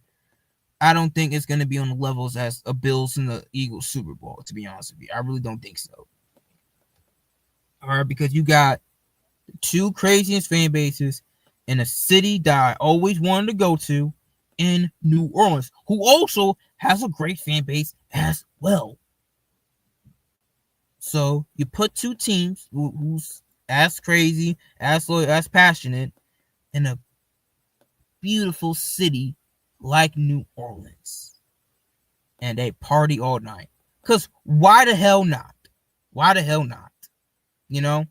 I don't think it's gonna be on the levels as a Bills and the Eagles Super Bowl. To be honest with you, I really don't think so. All right, because you got the two craziest fan bases in a city that I always wanted to go to in New Orleans, who also has a great fan base as well. So you put two teams who's as crazy, as loyal, as passionate in a beautiful city like New Orleans, and they party all night. Because why the hell not? Why the hell not? You know?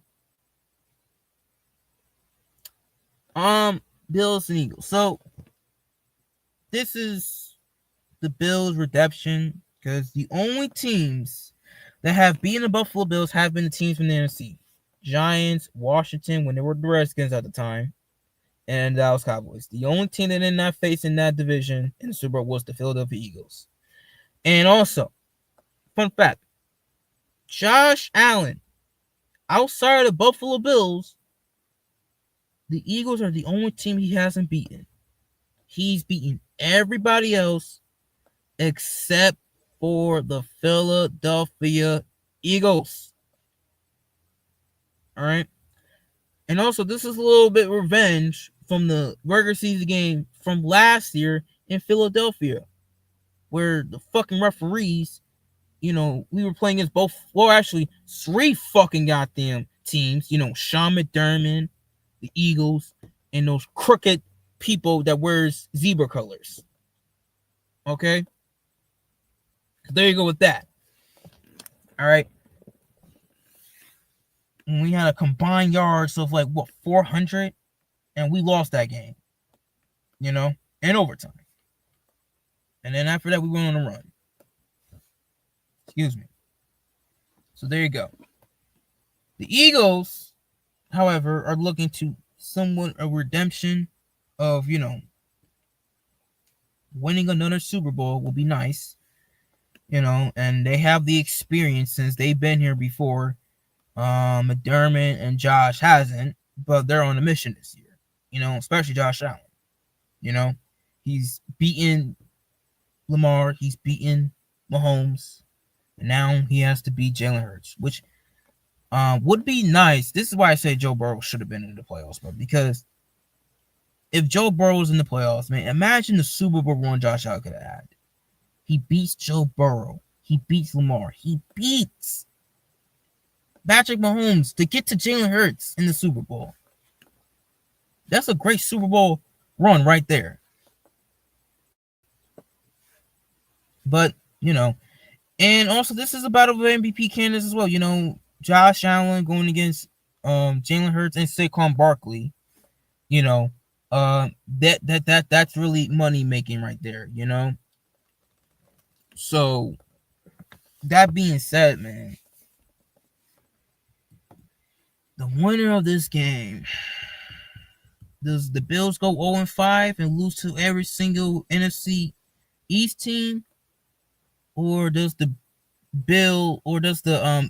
Bills and Eagles. So this is the Bills' redemption, because the only teams that have beaten the Buffalo Bills have been the teams from the NFC. Giants, Washington, when they were the Redskins at the time, and Dallas Cowboys. The only team that did not face in that division in the Super Bowl was the Philadelphia Eagles. And also, fun fact, Josh Allen, outside of the Buffalo Bills, the Eagles are the only team he hasn't beaten. He's beaten everybody else except for the Philadelphia Eagles. All right. And also, this is a little bit revenge from the regular season game from last year in Philadelphia, where the fucking referees, you know, we were playing against both, well, actually, three fucking goddamn teams, you know, Sean McDermott, the Eagles, and those crooked people that wears zebra colors. Okay? There you go with that. All right. And we had a combined yards of like, what, 400? And we lost that game. You know? In overtime. And then after that, we went on a run. Excuse me. So there you go. The Eagles, however, are looking to somewhat a redemption of, you know, winning another Super Bowl will be nice. You know, and they have the experience since they've been here before. McDermott and Josh hasn't, but they're on a mission this year. You know, especially Josh Allen. You know, he's beaten Lamar, he's beaten Mahomes, and now he has to beat Jalen Hurts, which would be nice. This is why I say Joe Burrow should have been in the playoffs, bro. Because if Joe Burrow was in the playoffs, man, imagine the Super Bowl run Josh Allen could have had. He beats Joe Burrow. He beats Lamar. He beats Patrick Mahomes to get to Jalen Hurts in the Super Bowl. That's a great Super Bowl run right there. But, and also this is a battle of MVP candidates as well. Josh Allen going against Jalen Hurts and Saquon Barkley. That's really money making right there, So that being said, man, the winner of this game, does the Bills go 0-5 and lose to every single NFC East team, or does the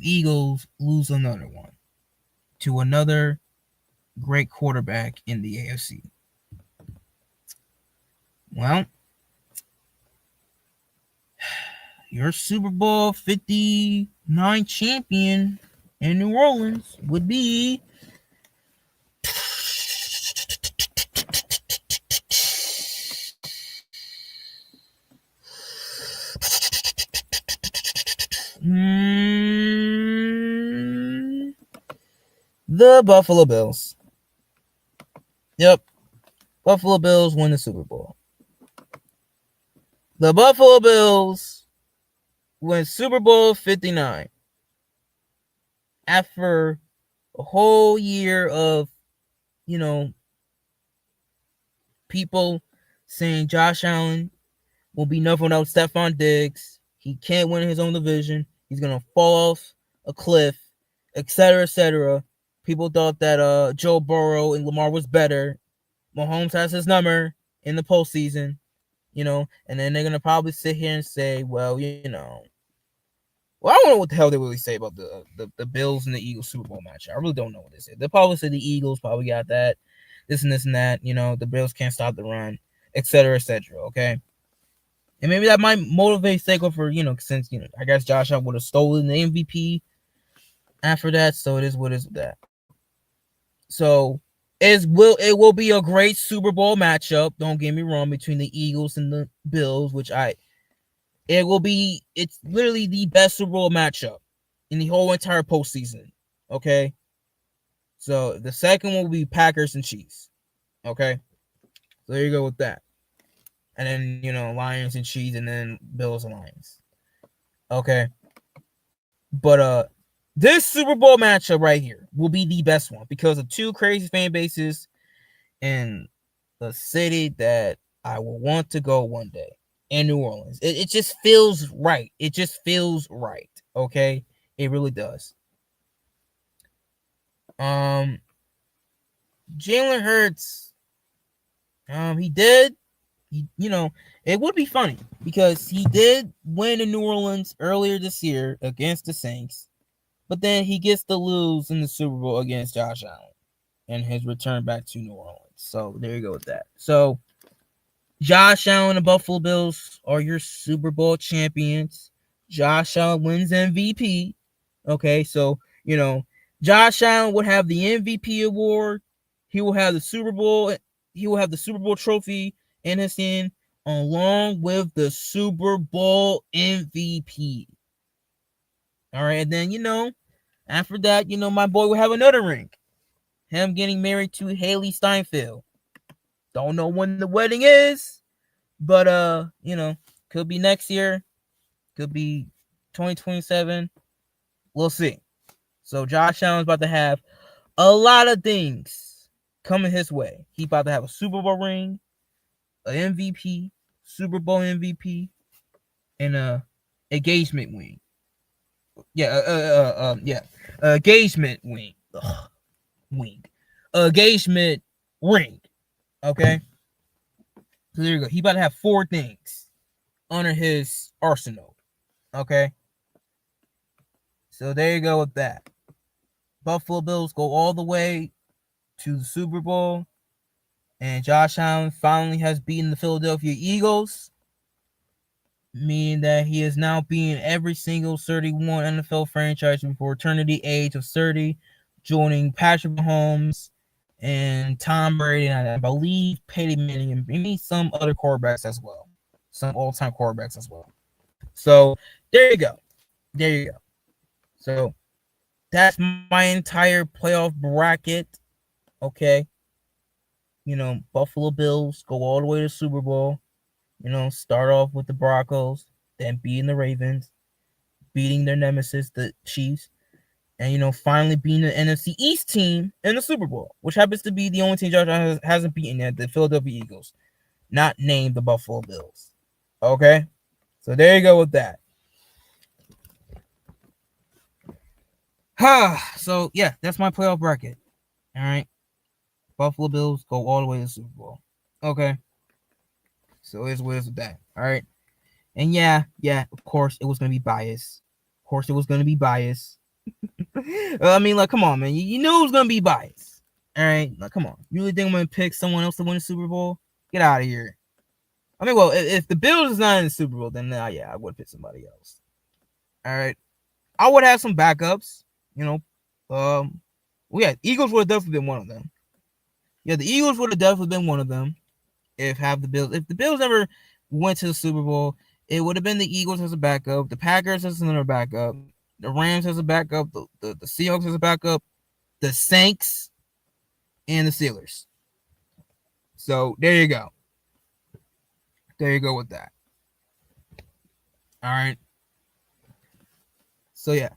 Eagles lose another one to another great quarterback in the AFC? Well, your Super Bowl 59 champion in New Orleans would be the Buffalo Bills. Yep. Buffalo Bills win the Super Bowl. The Buffalo Bills win Super Bowl 59 after a whole year of, people saying Josh Allen will be nothing without Stephon Diggs. He can't win his own division. He's going to fall off a cliff, etc., etc. People thought that Joe Burrow and Lamar was better. Mahomes has his number in the postseason, and then they're going to probably sit here and say, well, I don't know what the hell they really say about the Bills and the Eagles Super Bowl match. I really don't know what they say. They'll probably say the Eagles probably got that, this and that, the Bills can't stop the run, etc., etc., okay? And maybe that might motivate Saquon for, since, I guess Josh Allen would have stolen the MVP after that, so it is what is that. So it will be a great Super Bowl matchup, don't get me wrong, between the Eagles and the Bills, it's literally the best Super Bowl matchup in the whole entire postseason, okay? So the second one will be Packers and Chiefs, okay? So there you go with that. And then, Lions and Chiefs, and then Bills and Lions. Okay. But this Super Bowl matchup right here will be the best one because of two crazy fan bases in the city that I will want to go one day, in New Orleans. It just feels right. It just feels right. Okay? It really does. Jalen Hurts, it would be funny because he did win in New Orleans earlier this year against the Saints, but then he gets to lose in the Super Bowl against Josh Allen and his return back to New Orleans. So there you go with that. So Josh Allen and Buffalo Bills are your Super Bowl champions. Josh Allen wins MVP. Okay, so Josh Allen would have the MVP award. He will have the Super Bowl. He will have the Super Bowl trophy in his hand, along with the Super Bowl MVP. All right, and then after that, my boy will have another ring. Him getting married to Haley Steinfeld. Don't know when the wedding is, but could be next year, could be 2027. We'll see. So Josh Allen's about to have a lot of things coming his way. He's about to have a Super Bowl ring, an MVP, Super Bowl MVP, and a engagement ring. Engagement ring. Engagement ring. Okay. So there you go. He about to have 4 things under his arsenal. Okay. So there you go with that. Buffalo Bills go all the way to the Super Bowl. And Josh Allen finally has beaten the Philadelphia Eagles. meaning that he is now being every single 31 NFL franchise before eternity age of 30, joining Patrick Mahomes and Tom Brady, and I believe Peyton Manning, and maybe some other quarterbacks as well. Some all-time quarterbacks as well. So there you go. There you go. So that's my entire playoff bracket. Okay. Buffalo Bills go all the way to Super Bowl. Start off with the Broncos, then beating the Ravens, beating their nemesis, the Chiefs, and finally beating the NFC East team in the Super Bowl, which happens to be the only team Josh hasn't beaten yet, the Philadelphia Eagles, not named the Buffalo Bills. Okay? So there you go with that. So yeah, that's my playoff bracket. All right. Buffalo Bills go all the way to the Super Bowl. Okay. So it's what it's with that. All right. And yeah, of course it was gonna be biased. Of course it was gonna be biased. I mean, like, come on, man. You knew it was gonna be biased. All right, like, come on. You really think I'm gonna pick someone else to win the Super Bowl? Get out of here. I mean, well, if the Bills is not in the Super Bowl, then yeah, I would pick somebody else. All right, I would have some backups. Eagles would have definitely been one of them. Yeah, the Eagles would have definitely been one of them. If the Bills ever went to the Super Bowl, it would have been the Eagles as a backup, the Packers as another backup, the Rams as a backup, the Seahawks as a backup, the Saints, and the Steelers. So there you go. There you go with that. All right. So yeah,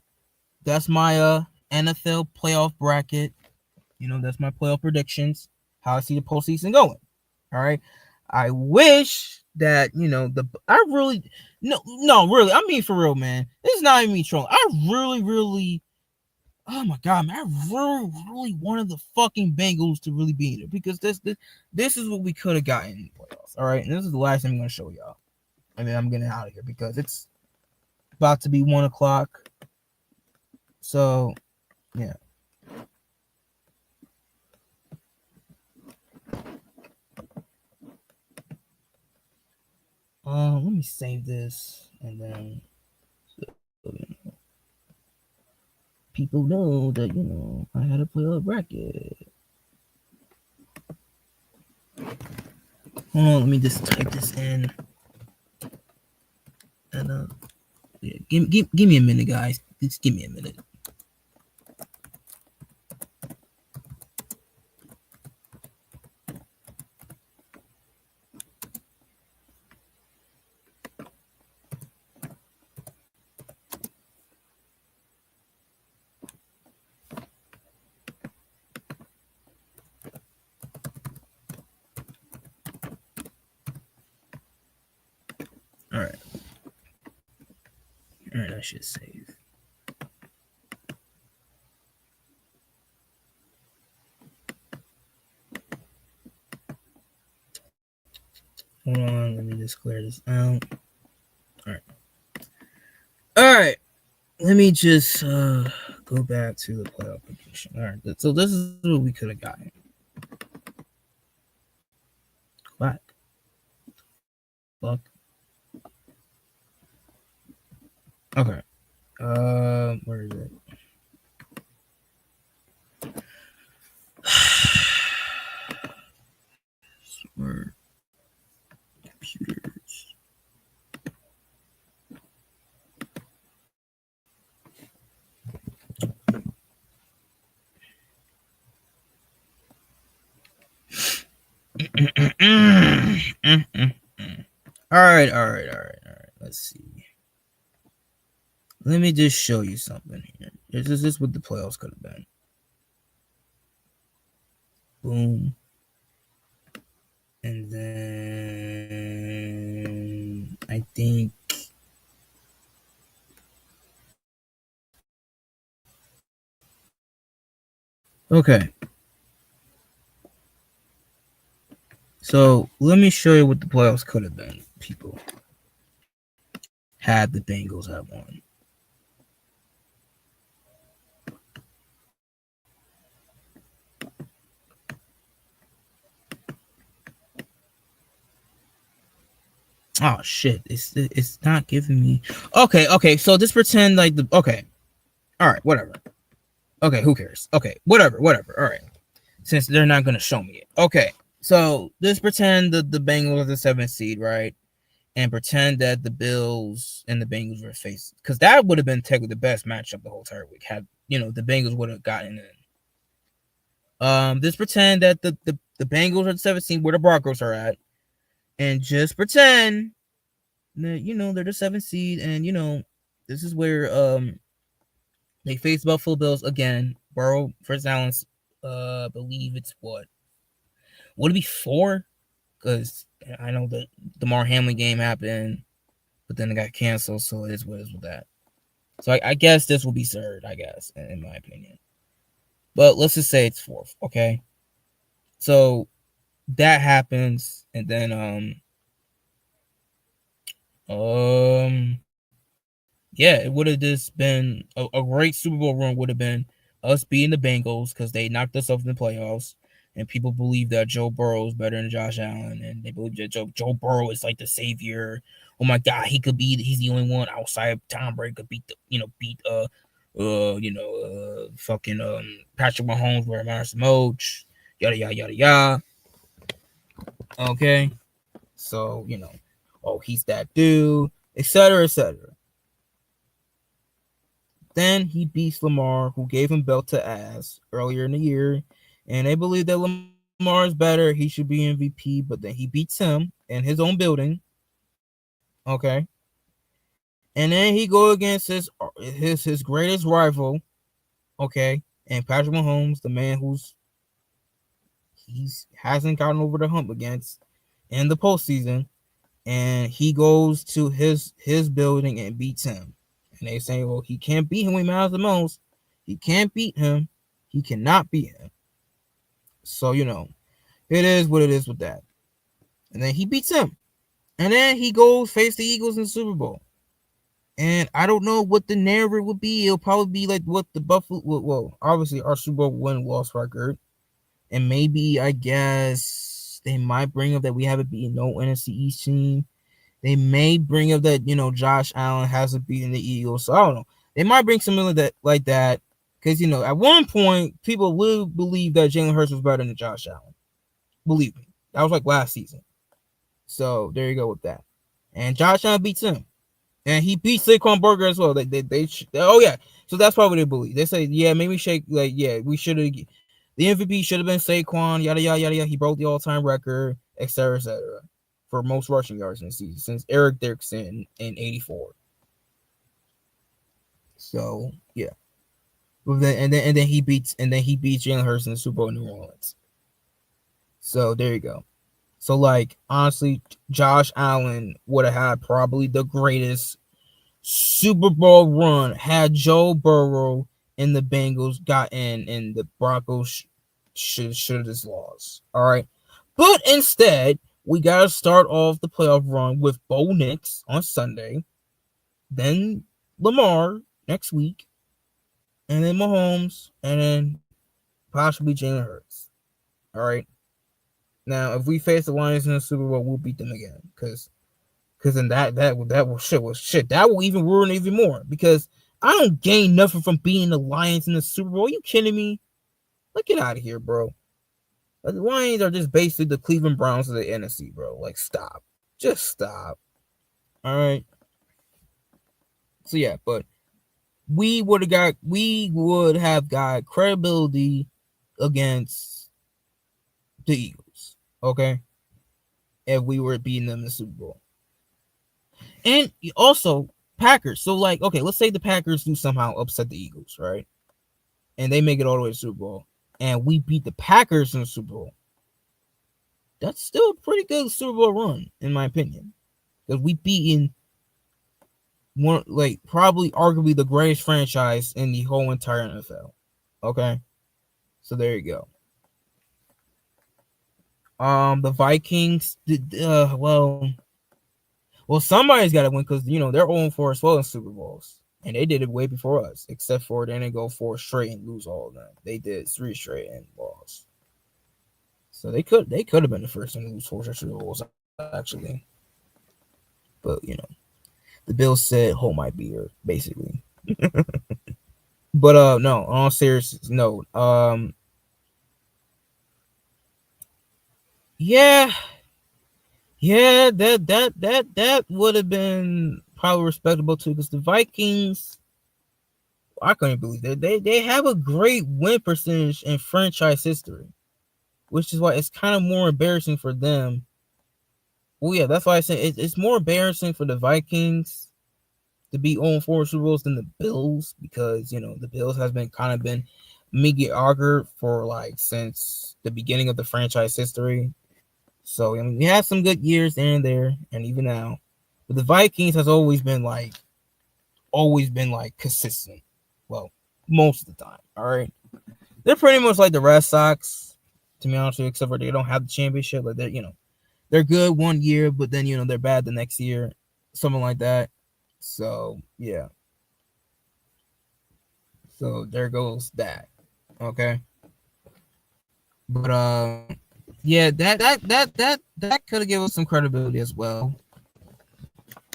that's my NFL playoff bracket. That's my playoff predictions. How I see the postseason going. All right. I wish that really, I'm being for real, man. This is not even me trolling. I really, oh my god, man, I really wanted the fucking Bengals to really be in it, because this is what we could have gotten in the playoffs. All right, and this is the last thing I'm gonna show y'all, and then I'm getting out of here because it's about to be 1:00. So yeah. Let me save this, and then people know that I had a playoff bracket. Hold on, let me just type this in. And yeah, give me a minute, guys. Just give me a minute. All right, I should save. Hold on, let me just clear this out. All right. Let me just go back to the playoff prediction. All right, so this is what we could have gotten. What? Fuck. Okay. Where is it? Smart computers. All right. Let's see. Let me just show you something here. This is what the playoffs could have been. Boom. And then I think okay. So let me show you what the playoffs could have been, people. Had the Bengals have won. Oh shit! It's not giving me. Okay. So just pretend like the okay. All right, whatever. Okay, who cares? Okay, whatever. All right, since they're not gonna show me it. Okay, so just pretend the Bengals are the seventh seed, right? And pretend that the Bills and the Bengals were facing, because that would have been technically the best matchup the whole entire week. Had the Bengals would have gotten in. Just pretend that the Bengals are the 17 where the Broncos are at, and just pretend that they're the 7th seed, and this is where they face Buffalo Bills again. Burrow first Allen, I believe it's what would it be 4? Because I know the Damar Hamlin game happened, but then it got canceled, so it is what it is with that. So I guess this will be third, I guess, in my opinion. But let's just say it's 4th, okay? So that happens, and then yeah, it would have just been a great Super Bowl run. Would have been us beating the Bengals because they knocked us off in the playoffs, and people believe that Joe Burrow is better than Josh Allen, and they believe that Joe Burrow is like the savior. Oh my God, he's the only one outside of Tom Brady could beat fucking Patrick Mahomes where it matters the most. Yada yada yada yada. Okay, so oh, he's that dude, etc. etc. Then he beats Lamar, who gave him belt to ass earlier in the year, and they believe that Lamar is better. He should be MVP, but then he beats him in his own building. Okay, and then he go against his greatest rival. Okay, and Patrick Mahomes, the man he hasn't gotten over the hump against in the postseason, and he goes to his building and beats him. And they say, well, he can't beat him when he matters the most. He can't beat him. He cannot beat him. So, it is what it is with that. And then he beats him. And then he goes face the Eagles in the Super Bowl. And I don't know what the narrative would be. It'll probably be like what the Buffalo, well, obviously our Super Bowl win-loss record. And maybe, I guess, they might bring up that we haven't beaten no NFC East team. They may bring up that, Josh Allen hasn't beaten the Eagles. So I don't know. They might bring something like that. Because, at one point, people will believe that Jalen Hurts was better than Josh Allen. Believe me. That was like last season. So there you go with that. And Josh Allen beats him. And he beats Saquon Barkley as well. Oh, yeah. So that's probably what they believe. They say, yeah, maybe we should have. The MVP should have been Saquon, yada, yada, yada, yada. He broke the all-time record, et cetera, for most rushing yards in the season since Eric Dickerson in 84. So yeah, and then he beats Jalen Hurts in the Super Bowl in New Orleans. So there you go. So like honestly, Josh Allen would have had probably the greatest Super Bowl run had Joe Burrow and the Bengals got in, and the Broncos should have just lost. All right, but instead, we got to start off the playoff run with Bo Nix on Sunday, then Lamar next week, and then Mahomes, and then possibly Jalen Hurts. All right. Now, if we face the Lions in the Super Bowl, we'll beat them again, because then that will even ruin it even more, because I don't gain nothing from beating the Lions in the Super Bowl. Are you kidding me? Like, get out of here, bro. The Lions are just basically the Cleveland Browns of the NFC, bro. Like, stop. Just stop. All right. So, yeah, but we would have got credibility against the Eagles, okay? If we were beating them in the Super Bowl. And also, Packers. So, like, okay, let's say the Packers do somehow upset the Eagles, right? And they make it all the way to the Super Bowl. And we beat the Packers in the Super Bowl. That's still a pretty good Super Bowl run, in my opinion. Because we beaten one, like, probably arguably the greatest franchise in the whole entire NFL. Okay? So there you go. The Vikings, well, somebody's got to win, because, they're 0-4 as well in Super Bowls. And they did it way before us, except for they didn't go 4 straight and lose all of them. They did 3 straight and lost. So they could have been the first one to lose 4 Super Bowls, actually. but the Bills said hold my beer, basically. But no, on all serious note, yeah, that would have been probably respectable too, because the Vikings, I couldn't believe that they have a great win percentage in franchise history, which is why it's kind of more embarrassing for them. Well, yeah, that's why I say it's more embarrassing for the Vikings to be on 4 Super Bowls than the Bills, because the Bills has been mediocre for like since the beginning of the franchise history. So we had some good years in there, and even now, but the Vikings has always been like consistent. Well, most of the time. All right, they're pretty much like the Red Sox, to be honest with you, except for they don't have the championship. Like they're good one year, but then they're bad the next year, something like that. So yeah. So there goes that. Okay. But yeah, that could have given us some credibility as well.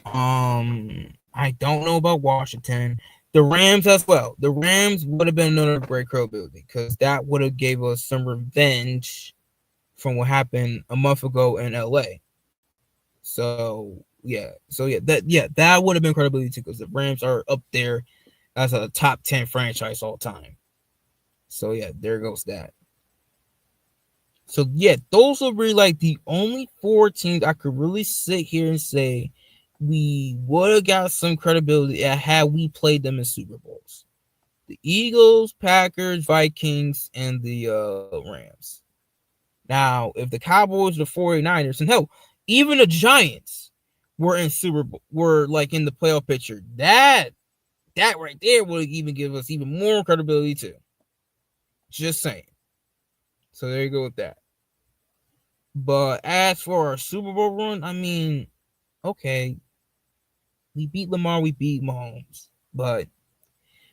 I don't know about Washington. The Rams as well. The Rams would have been another great credibility, because that would have gave us some revenge from what happened a month ago in LA. So that would have been credibility too, because the Rams are up there as a top 10 franchise all time. So yeah, there goes that. So yeah, those are really like the only 4 teams I could really sit here and say we would have got some credibility had we played them in Super Bowls. The Eagles, Packers, Vikings, and the Rams. Now, if the Cowboys, the 49ers, and hell, even the Giants were in were like in the playoff picture, that right there would even give us even more credibility too. Just saying. So there you go with that. But as for our Super Bowl run, I mean, okay, we beat Lamar, we beat Mahomes, but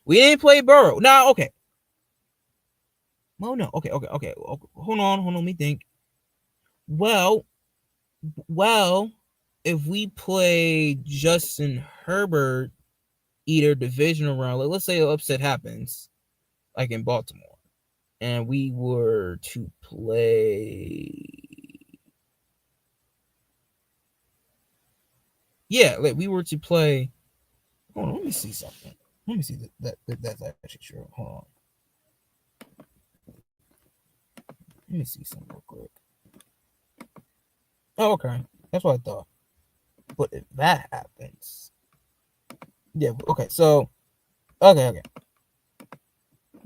we didn't play Burrow. Now, okay. Oh no, okay. Hold on, let me think. Well, if we play Justin Herbert either divisional round, like let's say an upset happens, like in Baltimore, and we were to play, like we were to play. Hold on, let me see something. Let me see that's actually true. Hold on. Let me see something real quick. Oh, okay. That's what I thought. But if that happens, yeah. Okay. So, okay.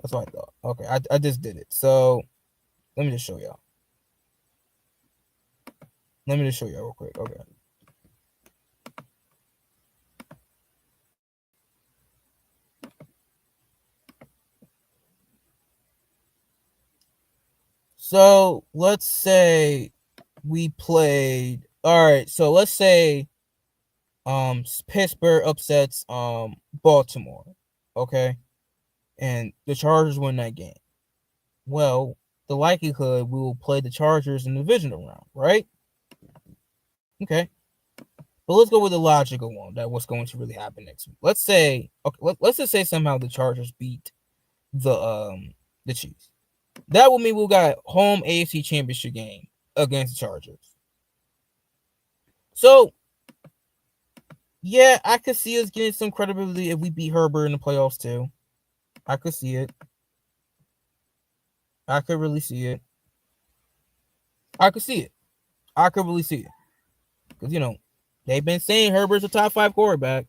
That's what I thought. Okay, I just did it. So, let me just show y'all. Real quick. Okay. So let's say we played. All right. So let's say Pittsburgh upsets Baltimore. Okay. And the Chargers win that game. Well, the likelihood we will play the Chargers in the divisional round, right? Okay. But let's go with the logical one, that what's going to really happen next week. Let's say, okay, let's just say somehow the Chargers beat the Chiefs. That would mean we got home AFC Championship game against the Chargers. So, yeah, I could see us getting some credibility if we beat Herbert in the playoffs too. I could see it. I could really see it. I could really see it. Because, they've been saying Herbert's a top 5 quarterback.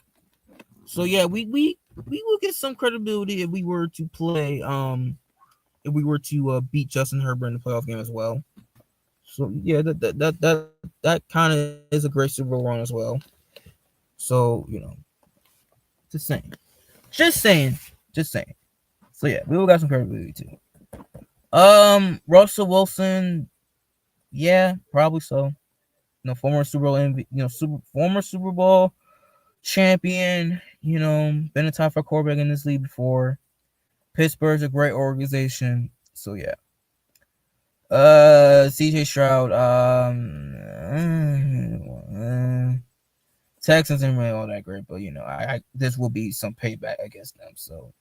So, yeah, we will get some credibility if we were to play, if we were to beat Justin Herbert in the playoff game as well. So, yeah, that kind of is a great Super Bowl run as well. So, just saying. So, yeah, we will got some credibility too. Russell Wilson, yeah, probably so. Former Super Bowl former Super Bowl champion, been a top 5 quarterback in this league before. Pittsburgh's a great organization. So yeah. CJ Stroud, Texans ain't really all that great, but I this will be some payback against them. So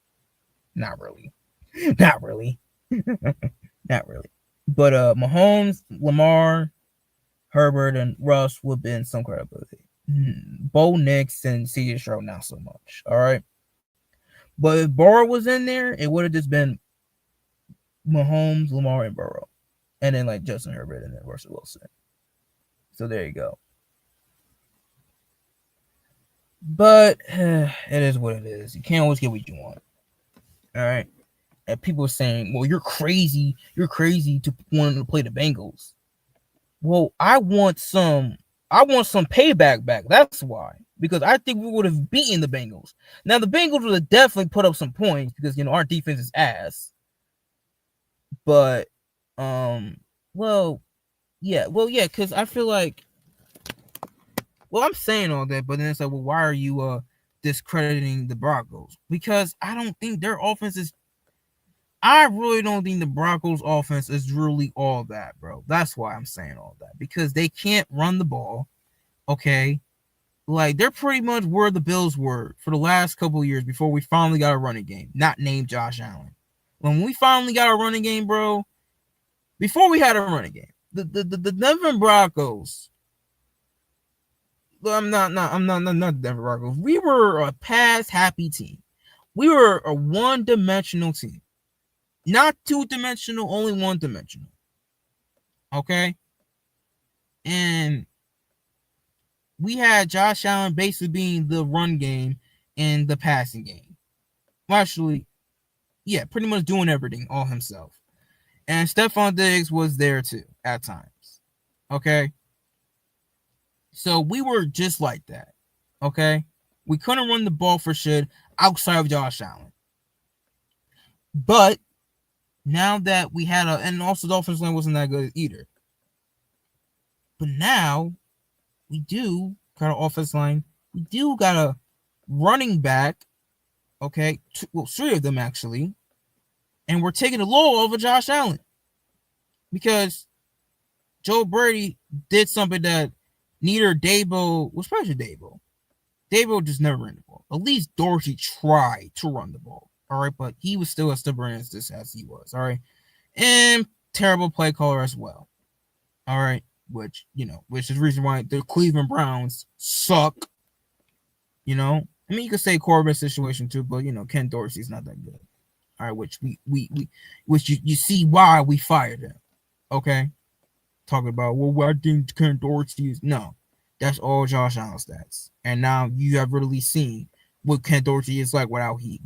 not really, not really, not really. But Mahomes, Lamar, Herbert, and Russ would have been some credibility. Bo Nix and CJ Stroud not so much. All right, but if Burrow was in there, it would have just been Mahomes, Lamar, and Burrow, and then like Justin Herbert and then Russell Wilson. So there you go. But it is what it is. You can't always get what you want. All right. And people are saying, well, you're crazy. You're crazy to want to play the Bengals. Well, I want some payback back. That's why. Because I think we would have beaten the Bengals. Now, the Bengals would have definitely put up some points because, our defense is ass. But, yeah, because I feel like, well, I'm saying all that, but then it's like, well, why are you discrediting the Broncos? Because I don't think their offense is. I really don't think the Broncos' offense is really all that, bro. That's why I'm saying all that. Because they can't run the ball, okay? Like, they're pretty much where the Bills were for the last couple of years before we finally got a running game, not named Josh Allen. When we finally got a running game, bro, before we had a running game, the Denver Broncos. I'm not the Denver Broncos. We were a pass happy team. We were a one-dimensional team. Not two-dimensional, only one-dimensional. Okay? And we had Josh Allen basically being the run game and the passing game. Well, actually, yeah, pretty much doing everything all himself. And Stephon Diggs was there too at times. Okay? So we were just like that, okay? We couldn't run the ball for shit outside of Josh Allen. But now that we had and also the offensive line wasn't that good either. But now we do got an offensive line. We do got a running back, okay? Three of them actually. And we're taking the low over Josh Allen. Because Joe Brady did something that neither Dabo, well, especially Dabo. Dabo just never ran the ball. At least Dorsey tried to run the ball. All right, but he was still as stubborn as he was. All right. And terrible play caller as well. All right. Which is the reason why the Cleveland Browns suck. I mean, you could say Corbin's situation too, but Ken Dorsey's not that good. All right, which which you see why we fired him. Okay. Talking about, well, I think Ken Dorsey is no, that's all Josh Allen stats. And now you have really seen what Ken Dorsey is like without he.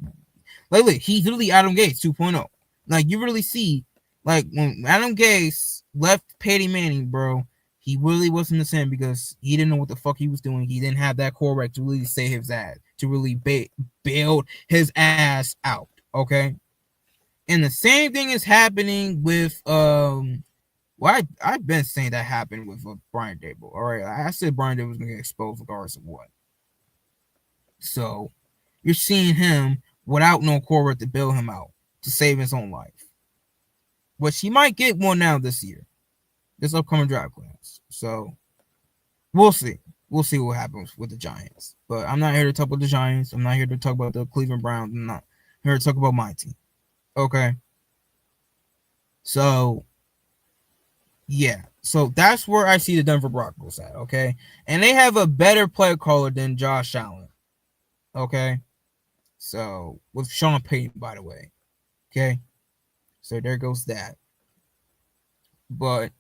Like, look, he's literally Adam Gase 2.0. Like, you really see, like, when Adam Gase left Peyton Manning, bro, he really wasn't the same because he didn't know what the fuck he was doing. He didn't have that quarterback to really save his ass, to really bailed his ass out. Okay. And the same thing is happening with well, I've been saying that happened with Brian Dable. All right, I said Brian Dable was gonna get exposed regardless of what. So you're seeing him without no quarterback to bail him out to save his own life, which he might get one now this year, this upcoming draft class. So we'll see. We'll see what happens with the Giants. But I'm not here to talk about the Giants. I'm not here to talk about the Cleveland Browns. I'm not here to talk about my team. Okay. So yeah, so that's where I see the Denver Broncos at, okay? And they have a better play caller than Josh Allen, okay? So, with Sean Payton, by the way, okay? So, there goes that. But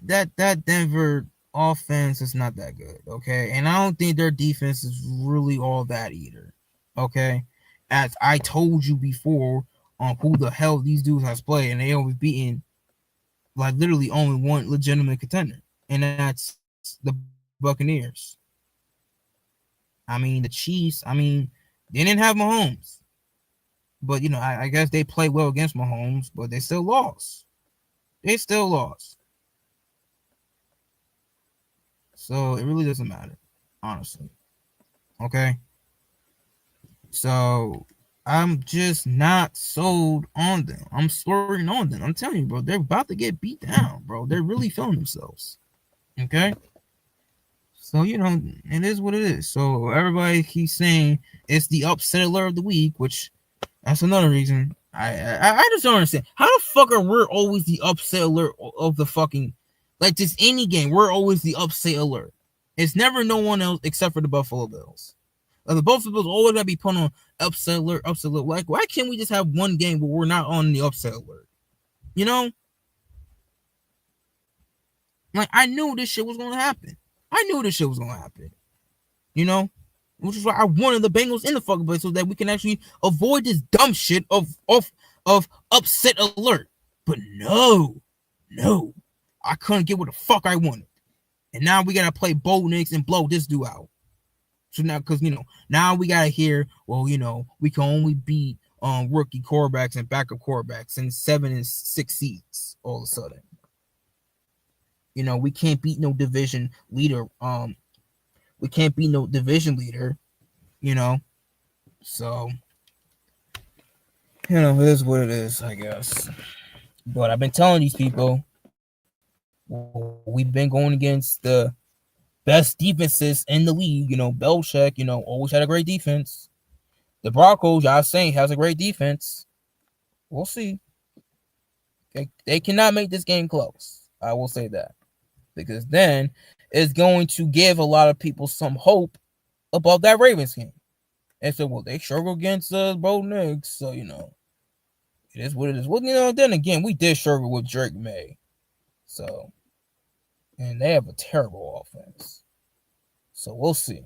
that Denver offense is not that good, okay? And I don't think their defense is really all that either, okay? As I told you before on who the hell these dudes has played, and they always beaten like literally only one legitimate contender, and that's the Buccaneers. I mean, the Chiefs, I mean, they didn't have Mahomes. But, I guess they played well against Mahomes, but they still lost. So it really doesn't matter, honestly. Okay? So I'm just not sold on them. I'm swearing on them. I'm telling you, bro, they're about to get beat down, bro. They're really feeling themselves. Okay? So, it is what it is. So everybody keeps saying it's the upset alert of the week, which that's another reason. I just don't understand. How the fuck are we always the upset alert of the fucking, like, just any game? We're always the upset alert. It's never no one else except for the Buffalo Bills. Like, the Buffalo Bills always gotta be put on upset alert, upset alert. Like, why can't we just have one game where we're not on the upset alert? Like, I knew this shit was gonna happen. Which is why I wanted the Bengals in the fucking place so that we can actually avoid this dumb shit of upset alert. But no, I couldn't get what the fuck I wanted, and now we gotta play Bo Nix and blow this dude out. So now, because now we gotta hear, well, we can only beat rookie quarterbacks and backup quarterbacks in 7 and 6 seeds all of a sudden. We can't beat no division leader. We can't be no division leader, So, it is what it is, I guess. But I've been telling these people, we've been going against the best defenses in the league. Belichick, always had a great defense. The Broncos, y'all saying, has a great defense. We'll see. They cannot make this game close. I will say that. Because then it's going to give a lot of people some hope about that Ravens game. And so, well, they struggle against Bo Nix, so, it is what it is. Well, then again, we did struggle with Drake May. So, and they have a terrible offense. So, we'll see.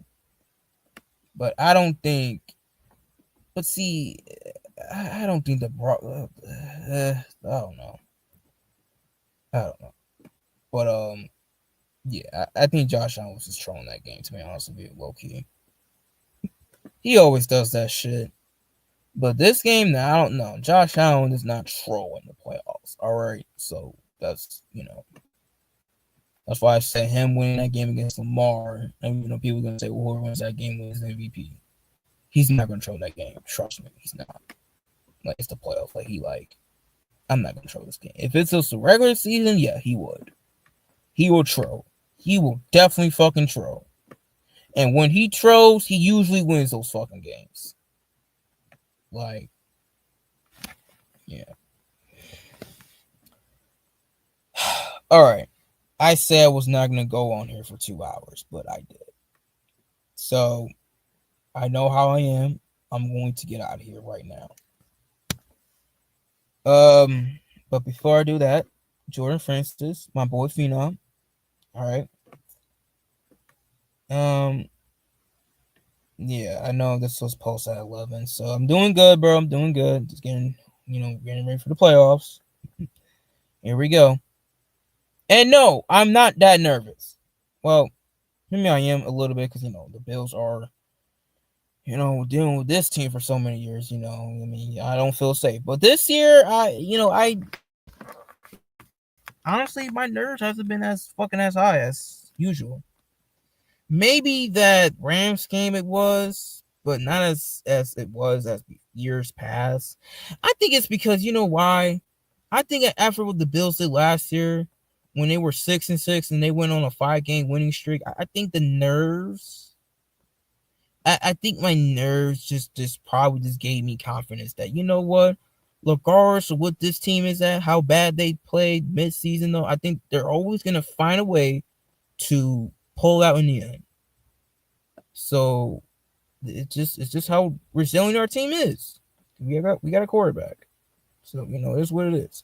But I don't think, I don't think I don't know. But, yeah, I think Josh Allen was just trolling that game, to be honest with you, low-key. He always does that shit. But this game, I don't know. Josh Allen is not trolling the playoffs, all right? So, that's, that's why I say him winning that game against Lamar, and, people are going to say, well, whoever wins that game wins the MVP. He's not going to troll that game. Trust me, he's not. Like, it's the playoffs. I'm not going to troll this game. If it's just a regular season, yeah, he would. He will troll. He will definitely fucking troll. And when he trolls, he usually wins those fucking games. Like, yeah. All right. I said I was not going to go on here for 2 hours, but I did. So, I know how I am. I'm going to get out of here right now. But before I do that, Jordan Francis, my boy Phenom. All right. Yeah, I know this was posted at 11, so I'm doing good, bro. I'm doing good. Just getting ready for the playoffs. Here we go. And no, I'm not that nervous. Well, maybe I am a little bit because, the Bills are, dealing with this team for so many years, I don't feel safe. But this year, I honestly, my nerves hasn't been as fucking as high as usual. Maybe that Rams game it was, but not as it was as years past. I think it's because, why? I think after what the Bills did last year, when they were 6-6 and they went on a 5-game winning streak, I think the nerves, I think my nerves just probably just gave me confidence that, what? Regardless of what this team is at, how bad they played mid-season, though, I think they're always going to find a way to pull out in the end. So it's just how resilient our team is. We got a quarterback. So, it's what it is.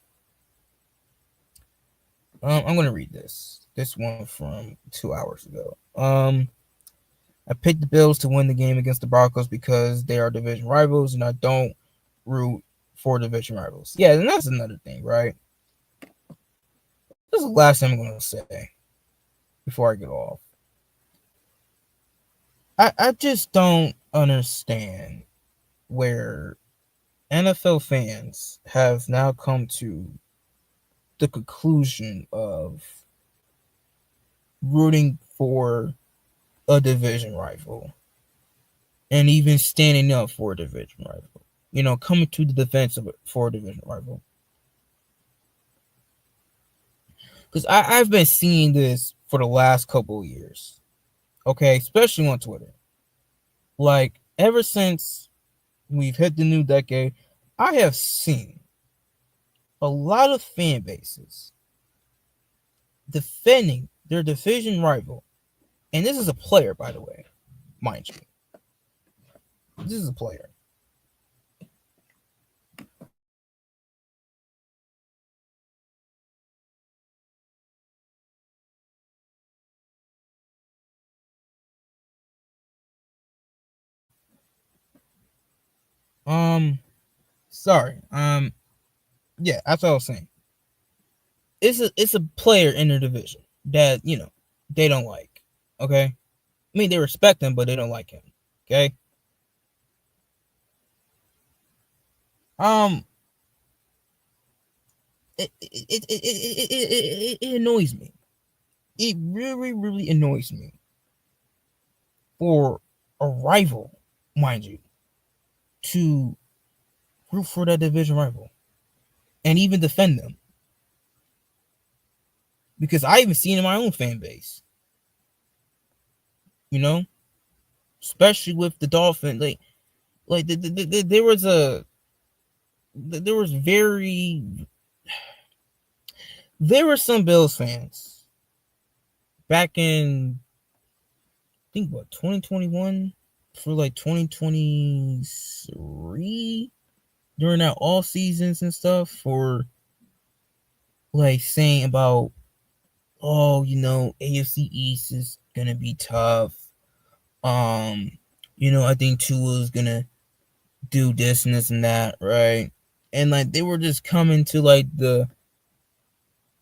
I'm gonna read this one from 2 hours ago. I picked the Bills to win the game against the Broncos because they are division rivals, and I don't root for division rivals. Yeah, and that's another thing, right? This is the last thing I'm gonna say before I get off. I just don't understand where NFL fans have now come to the conclusion of rooting for a division rival and even standing up for a division rival. Coming to the defense for a division rival. Because I've been seeing this for the last couple of years. Okay, especially on Twitter. Like, ever since we've hit the new decade, I have seen a lot of fan bases defending their division rival. And this is a player, by the way, mind you. This is a player. Sorry. Yeah, that's what I was saying. It's a player in the division that, they don't like. Okay? I mean, they respect him, but they don't like him. Okay? Um, it annoys me. It really, really annoys me for a rival, mind you, to root for that division rival and even defend them. Because I even seen in my own fan base, especially with the Dolphins, there was some Bills fans back in, I think, 2021 for 2023 during that all seasons and stuff, for saying about, AFC East is gonna be tough. I think Tua's gonna do this and this and that, right? And they were just coming to the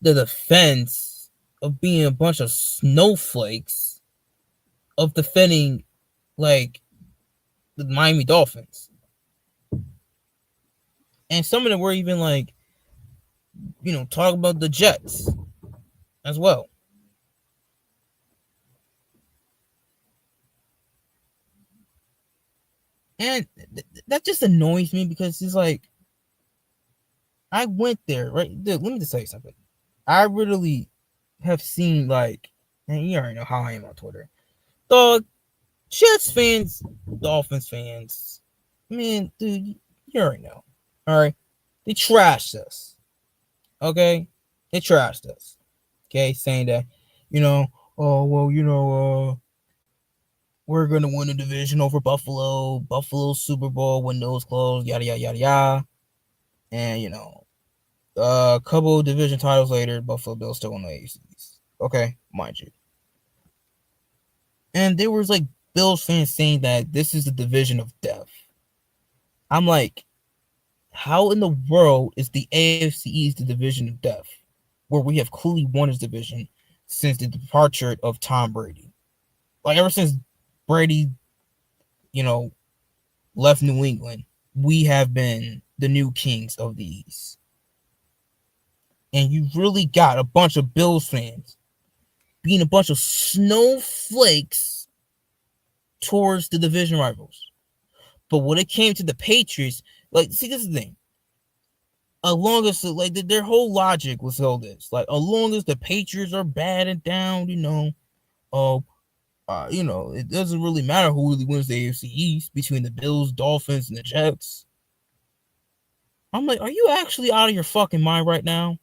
defense of being a bunch of snowflakes of defending the Miami Dolphins. And some of them were even talk about the Jets as well. And that just annoys me, because it's I went there, right? Dude, let me just tell you something. I really have seen and you already know how I am on Twitter. Dog, Jets fans, Dolphins fans, man, dude, you already know. Alright? They trashed us. Okay? They trashed us. Okay? Saying that, we're gonna win the division over Buffalo. Buffalo Super Bowl, windows closed, yada yada yada yada. And a couple division titles later, Buffalo Bills still won the AFC East. Okay, mind you. And there was Bills fans saying that this is the division of death. I'm like, how in the world is the AFC East the division of death, where we have clearly won this division since the departure of Tom Brady? Ever since Brady, left New England, we have been the new kings of the East. And you really got a bunch of Bills fans being a bunch of snowflakes towards the division rivals. But when it came to the Patriots, see, this is the thing. As long as their whole logic was all this, as long as the Patriots are bad and down, it doesn't really matter who really wins the AFC East between the Bills, Dolphins, and the Jets. I'm like, are you actually out of your fucking mind right now?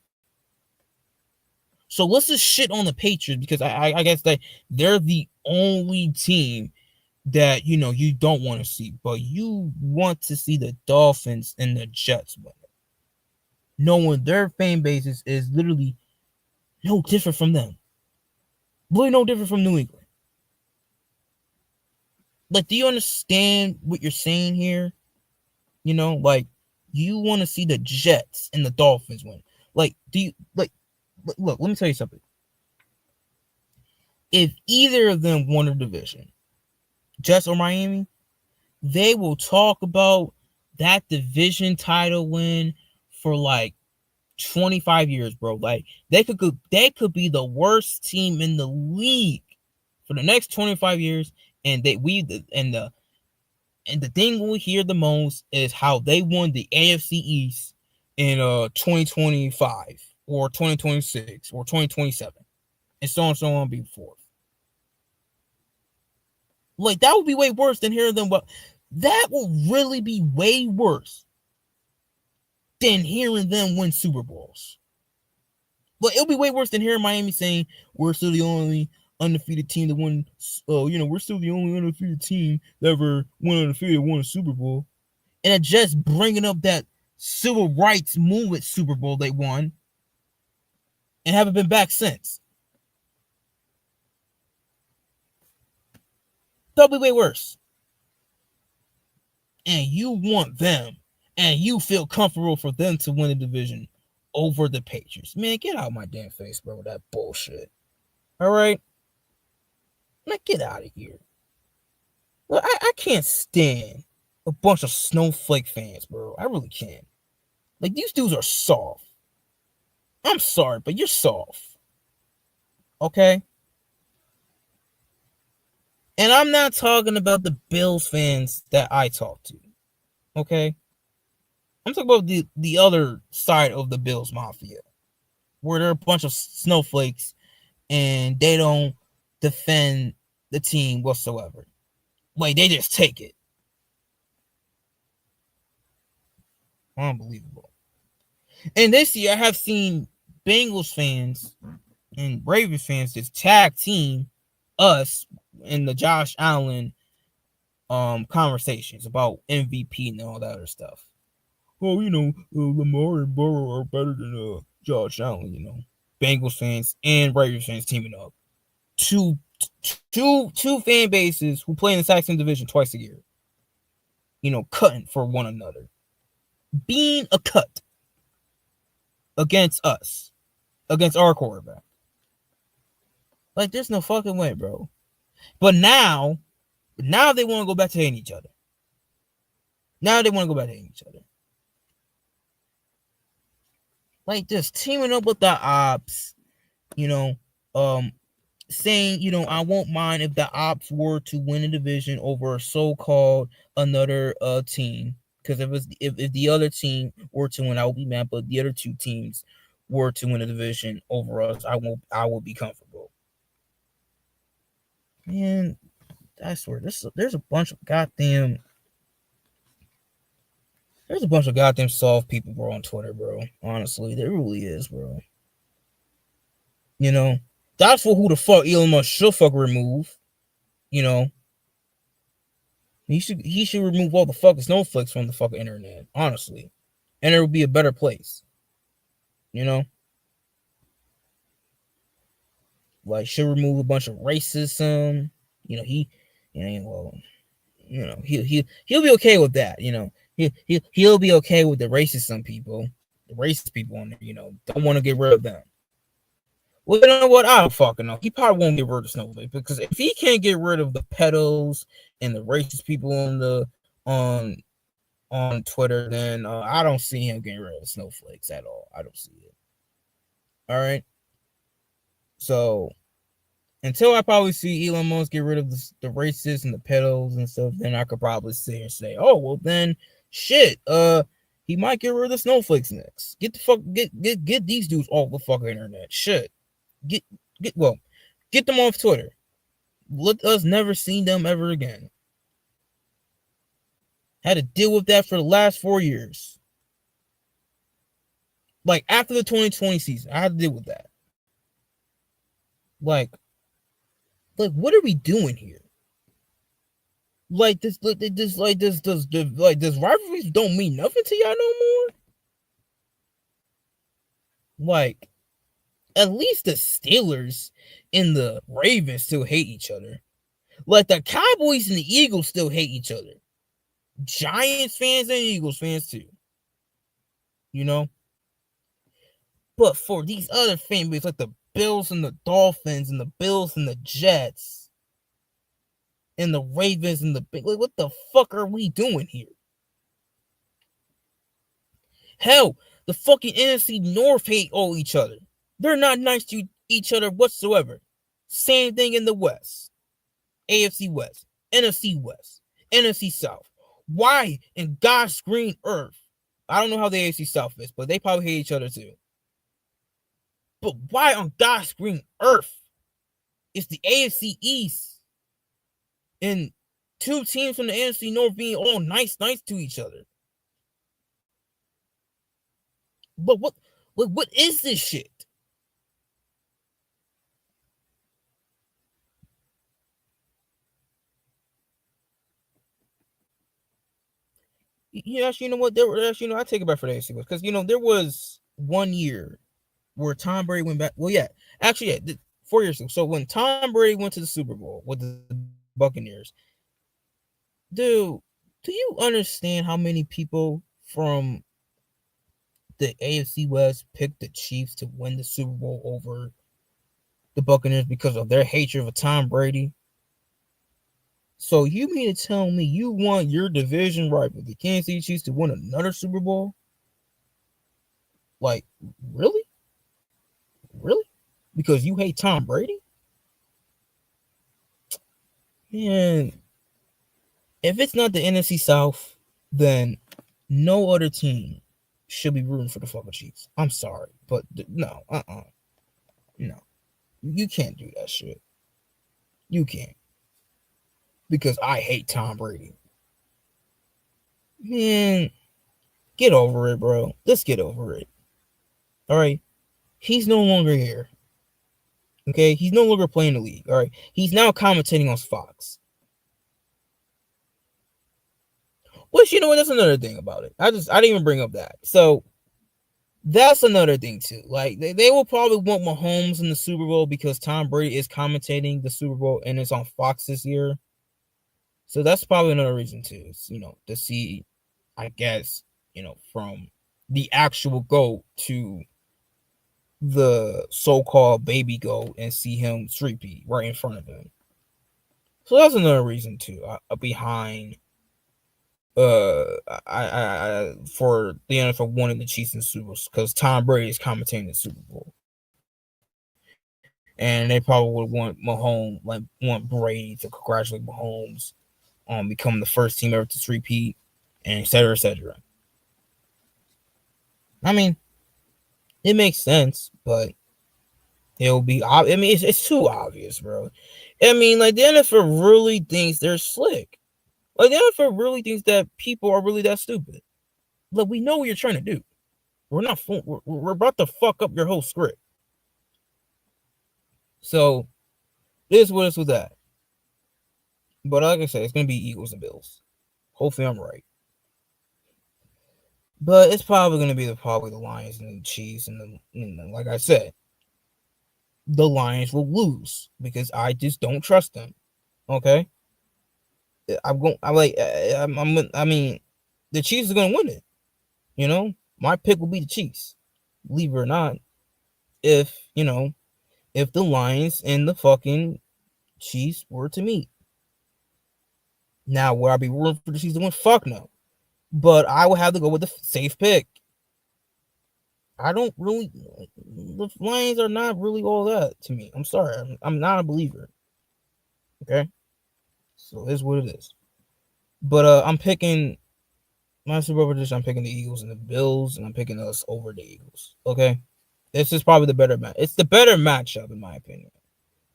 So let's just shit on the Patriots, because I guess that they're the only team that you don't want to see, but you want to see the Dolphins and the Jets win, knowing their fan bases is literally no different from them, really no different from New England. Do you understand what you're saying here? You want to see the Jets and the Dolphins win. Do you look, let me tell you something. If either of them won a division, Jets or Miami, they will talk about that division title win for 25 years, bro. They could be the worst team in the league for the next 25 years, and the thing we hear the most is how they won the AFC East in 2025 or 2026 or 2027, and so on and so on, be forth. Like, that would be way worse than hearing them. That will really be way worse than hearing them win Super Bowls. But it'll be way worse than hearing Miami saying, we're still the only undefeated team that won. We're still the only undefeated team that ever won undefeated, won a Super Bowl. And it just bringing up that civil rights movement Super Bowl they won and haven't been back since. That'll be way worse. And you want them, and you feel comfortable for them to win the division over the Patriots. Man, get out of my damn face, bro, with that bullshit. All right? Now get out of here. Well, I can't stand a bunch of snowflake fans, bro. I really can't. Like, these dudes are soft. I'm sorry, but you're soft. Okay? And I'm not talking about the Bills fans that I talk to. Okay? I'm talking about the other side of the Bills Mafia, where they're a bunch of snowflakes and they don't defend the team whatsoever. Like, they just take it. Unbelievable. And this year, I have seen Bengals fans and Ravens fans just tag team us in the Josh Allen conversations about MVP and all that other stuff. Well, Lamar and Burrow are better than Josh Allen. Bengals fans and Ravens fans teaming up. Two fan bases who play in the exact same division twice a year. Cutting for one another. Being a cut against us. Against our quarterback. Like, there's no fucking way, bro. But now they want to go back to hating each other. Like, just teaming up with the ops, saying, I won't mind if the ops were to win a division over so-called another team. Because if the other team were to win, I would be mad. But the other two teams were to win a division over us, I will be comfortable. Man, I swear, there's a bunch of goddamn soft people, bro, on Twitter, bro. Honestly, there really is, bro. That's for who the fuck Elon Musk should fuck remove. He should remove all the fucking snowflakes from the fucking internet, honestly. And it would be a better place. Like, should remove a bunch of racism. He'll be okay with that. He'll be okay with the racism people, the racist people on there. Don't want to get rid of them. Well, you know what? I don't fucking know. He probably won't get rid of snowflakes, because if he can't get rid of the pedos and the racist people on Twitter, then I don't see him getting rid of snowflakes at all. I don't see it. All right. So until I probably see Elon Musk get rid of the racists and the pedos and stuff, then I could probably sit here and say, oh, well, then shit, he might get rid of the snowflakes next. Get these dudes off the fucking internet. Shit. Get them off Twitter. Let us never see them ever again. Had to deal with that for the last 4 years. Like, after the 2020 season, I had to deal with that. Like, what are we doing here? Does rivalries don't mean nothing to y'all no more? Like, at least the Steelers and the Ravens still hate each other. Like, the Cowboys and the Eagles still hate each other. Giants fans and Eagles fans too. But for these other fan bases, like the Bills and the Dolphins and the Bills and the Jets and the Ravens and the like, what the fuck are we doing here? Hell, the fucking NFC North hate all each other. They're not nice to each other whatsoever. Same thing in the West. AFC West, NFC West, NFC South. Why in God's green earth? I don't know how the AFC South is, but they probably hate each other too. But why on God's green earth is the AFC East and two teams from the NFC North being all nice to each other. But what is this shit? You know what? There were actually, I take it back for the AFC West, because there was 1 year where Tom Brady went back. Well, yeah, actually, yeah, 4 years ago. So when Tom Brady went to the Super Bowl with the Buccaneers, dude, do you understand how many people from the AFC West picked the Chiefs to win the Super Bowl over the Buccaneers because of their hatred of Tom Brady? So you mean to tell me you want your division rival, the Kansas City Chiefs, to win another Super Bowl? Like, really? Really? Because you hate Tom Brady? Man, if it's not the NFC South, then no other team should be rooting for the fucking Chiefs. I'm sorry, but no, no. You can't do that shit. You can't. Because I hate Tom Brady. Man, get over it, bro. Let's get over it. All right? He's no longer here. Okay? He's no longer playing the league. All right? He's now commentating on Fox. Which, you know what? That's another thing about it. I didn't even bring up that. So, that's another thing, too. Like, they will probably want Mahomes in the Super Bowl because Tom Brady is commentating the Super Bowl and it's on Fox this year. So that's probably another reason too, to see, I guess, from the actual GOAT to the so-called baby GOAT and see him street right in front of him. So that's another reason too, behind for the NFL wanting the Chiefs in the Super Bowl, because Tom Brady is commentating the Super Bowl. And they probably would want Brady to congratulate Mahomes on becoming the first team ever to repeat, and et cetera, et cetera. I mean, it makes sense, but it'll be. I mean, it's too obvious, bro. I mean, like, the NFL really thinks they're slick. Like, the NFL really thinks that people are really that stupid. Look, we know what you're trying to do. We're about to fuck up your whole script. So, this is what it's with that. But like I said, it's going to be Eagles and Bills. Hopefully I'm right. But it's probably going to be probably the Lions and the Chiefs. And like I said, the Lions will lose because I just don't trust them. Okay? I mean, the Chiefs are going to win it. My pick will be the Chiefs. Believe it or not. If the Lions and the fucking Chiefs were to meet. Now, would I be rooting for the Chiefs to win? Fuck no. But I would have to go with the safe pick. I don't really... The Lions are not really all that to me. I'm sorry. I'm not a believer. Okay? So, it's what it is. But I'm picking... My Super Bowl prediction, I'm picking the Eagles and the Bills, and I'm picking us over the Eagles. Okay? This is probably the better match. It's the better matchup, in my opinion,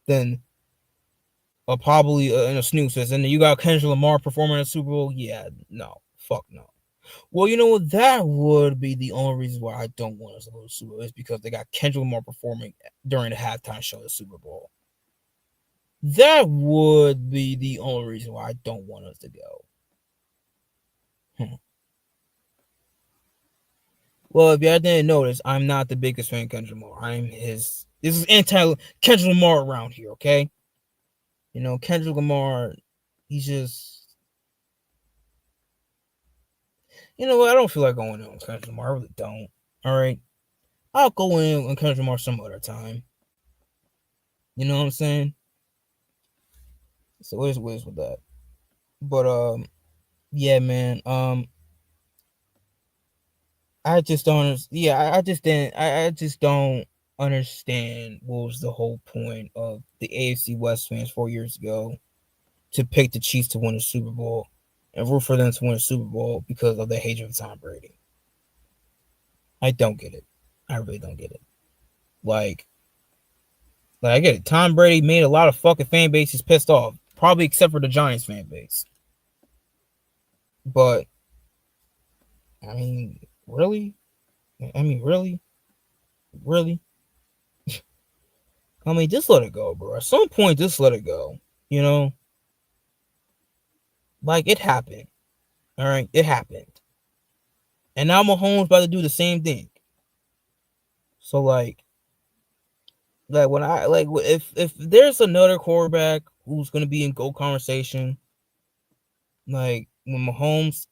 than... probably in a snooze fest. And then you got Kendrick Lamar performing in the Super Bowl. Yeah, no. Fuck no. Well, you know what? That would be the only reason why I don't want us to go to the Super Bowl, is because they got Kendrick Lamar performing during the halftime show of the Super Bowl. That would be the only reason why I don't want us to go. Well, if y'all didn't notice, I'm not the biggest fan of Kendrick Lamar. This is anti-Kendrick Lamar around here, okay? Kendrick Lamar, he's just... You know what? I don't feel like going in with Kendrick Lamar. I really don't. All right? I'll go in with Kendrick Lamar some other time. You know what I'm saying? So it's with that. But, yeah, man. I just don't... Yeah, I just don't understand what was the whole point of the AFC West fans 4 years ago to pick the Chiefs to win the Super Bowl and root for them to win the Super Bowl because of the hatred of Tom Brady. I don't get it. I really don't get it. Like I get it. Tom Brady made a lot of fucking fan bases pissed off. probably except for the Giants fan base. But I mean, really? Really? I mean, just let it go, bro. At some point, just let it go. You know, like it happened. All right, it happened, and now Mahomes about to do the same thing. So like when I like if there's another quarterback who's gonna be in GOAT conversation, like when Mahomes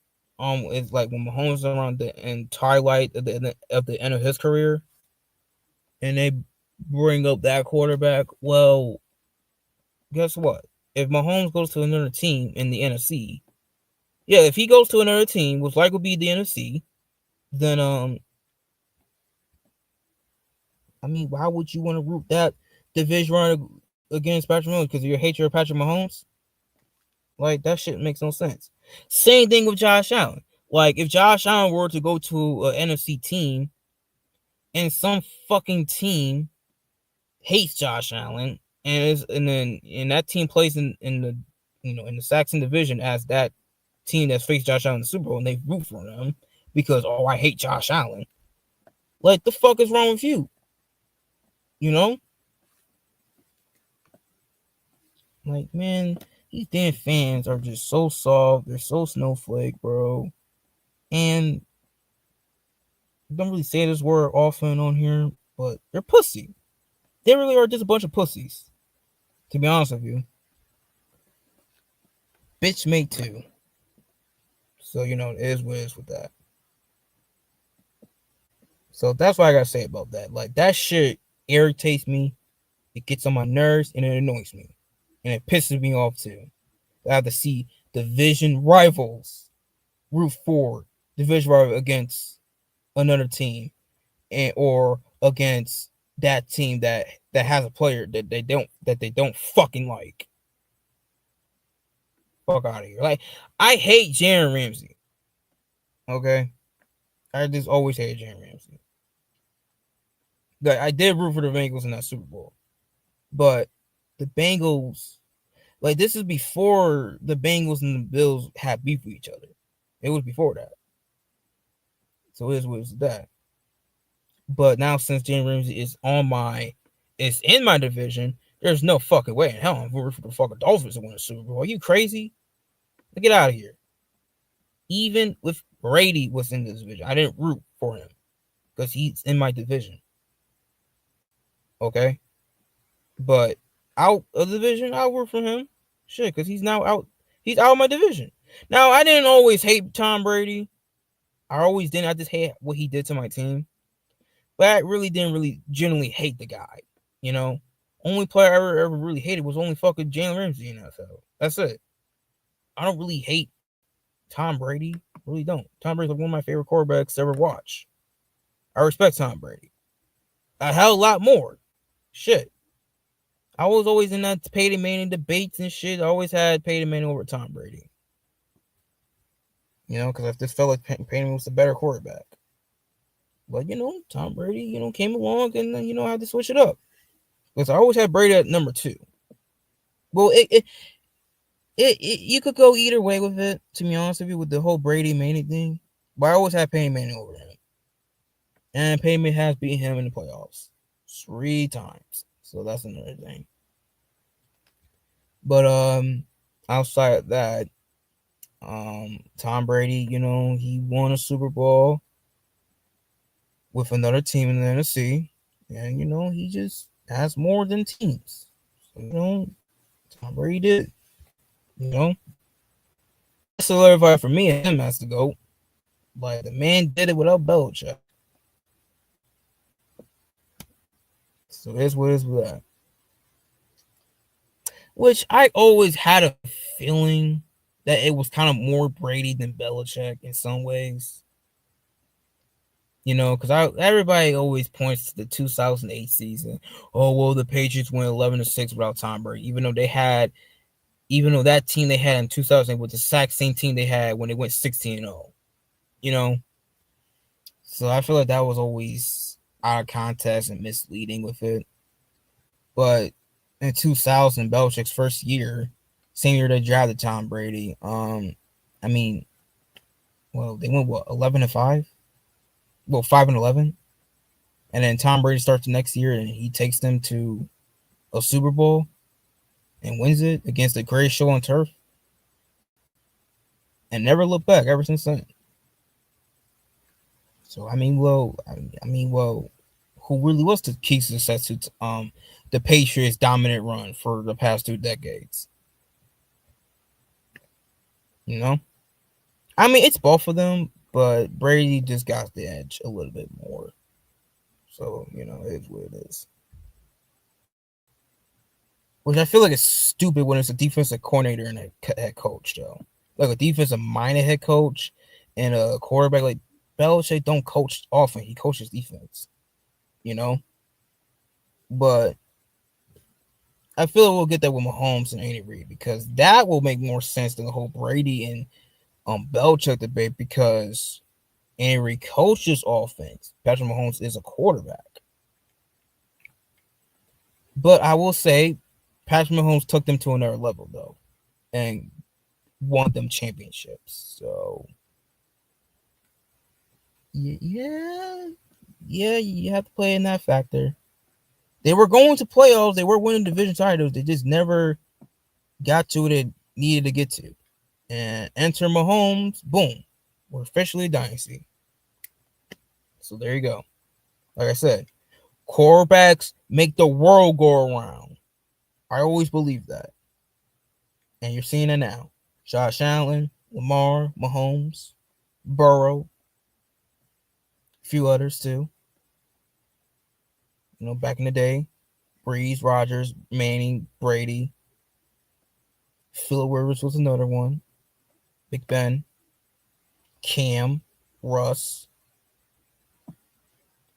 is like when Mahomes is around the twilight of the end of his career, and they bring up that quarterback, well, guess what? If Mahomes goes to another team in the NFC, yeah, if he goes to another team, which likely will be the NFC, then I mean, why would you want to root that division round against Patrick Mahomes? Because of your hatred of Patrick Mahomes? Like, that shit makes no sense. Same thing with Josh Allen. Like, if Josh Allen were to go to an NFC team and some fucking team hates Josh Allen and then that team plays in the in the Saxon division as that team that's faced Josh Allen in the Super Bowl and they root for them because I hate Josh Allen. Like, the fuck is wrong with you? You know? Like, man, these damn fans are just so soft. They're so snowflake, bro. And I don't really say this word often on here, but they're pussy. They really are just a bunch of pussies. To be honest with you. Bitch made too. So, it is what it is with that. So that's what I gotta say about that. Like, that shit irritates me. It gets on my nerves and it annoys me. And it pisses me off too. I have to see division rivals root for division rival against another team or against that team that has a player that they don't fucking like. Fuck out of here. Like, I hate Jalen Ramsey. Okay? I just always hated Jalen Ramsey. Like, I did root for the Bengals in that Super Bowl. But the Bengals, like, this is before the Bengals and the Bills had beef with each other. It was before that. So it was that. But now since Jalen Ramsey is in my division, there's no fucking way in hell I'm rooting for the fucking Dolphins to win a Super Bowl. Are you crazy? Get out of here. Even if Brady was in this division, I didn't root for him because he's in my division. Okay? But out of the division, I'll root for him. Shit, because he's now out. He's out of my division. Now, I didn't always hate Tom Brady. I always didn't. I just hate what he did to my team. But I really didn't genuinely hate the guy. Only player I ever really hated was only fucking Jalen Ramsey in the NFL. That's it. I don't really hate Tom Brady. I really don't. Tom Brady's like one of my favorite quarterbacks to ever watch. I respect Tom Brady a hell of a lot more. Shit. I was always in that Peyton Manning debates and shit. I always had Peyton Manning over Tom Brady. Because I just felt like Peyton Manning was the better quarterback. But, Tom Brady, came along and, I had to switch it up. Because I always had Brady at number 2. Well, you could go either way with it, to be honest with you, with the whole Brady Manning thing. But I always had Peyton Manning over him. And Peyton Manning has beaten him in the playoffs 3 times. So that's another thing. But outside of that, Tom Brady, he won a Super Bowl with another team in the NFC. And, he just has more than teams. So, Tom Brady did. Solidified for me and him as the GOAT. Like, the man did it without Belichick. So that's what it is with that. Which I always had a feeling that it was kind of more Brady than Belichick in some ways. Because everybody always points to the 2008 season. Oh, well, the Patriots went 11-6 without Tom Brady, even though that team they had in 2000 was the exact same team they had when they went 16-0. So I feel like that was always out of context and misleading with it. But in 2000, Belichick's first year, Same year they drafted Tom Brady. I mean, well, they went what 11-5, well 5-11, and then Tom Brady starts the next year and he takes them to a Super Bowl and wins it against the greatest show on turf, and never looked back ever since then. So well, who really was the key success to the Patriots' dominant run for the past 2 decades? You know, I mean, it's both of them, but Brady just got the edge a little bit more. So it's what it is. Which I feel like is stupid when it's a defensive coordinator and a head coach, though. Like a defensive minded head coach and a quarterback. Like Belichick don't coach offense; he coaches defense. But I feel like we'll get that with Mahomes and Andy Reid, because that will make more sense than the whole Brady and Belichick debate, because Andy Reid coaches offense. Patrick Mahomes is a quarterback. But I will say, Patrick Mahomes took them to another level, though, and won them championships. So, yeah, you have to play in that factor. They were going to playoffs. They were winning division titles. They just never got to what it needed to get to. And enter Mahomes, boom, we're officially a dynasty. So there you go. Like I said, quarterbacks make the world go around. I always believe that. And you're seeing it now. Josh Allen, Lamar, Mahomes, Burrow, a few others too. Back in the day, Breeze, Rodgers, Manning, Brady. Phillip Rivers was another one. Big Ben, Cam, Russ,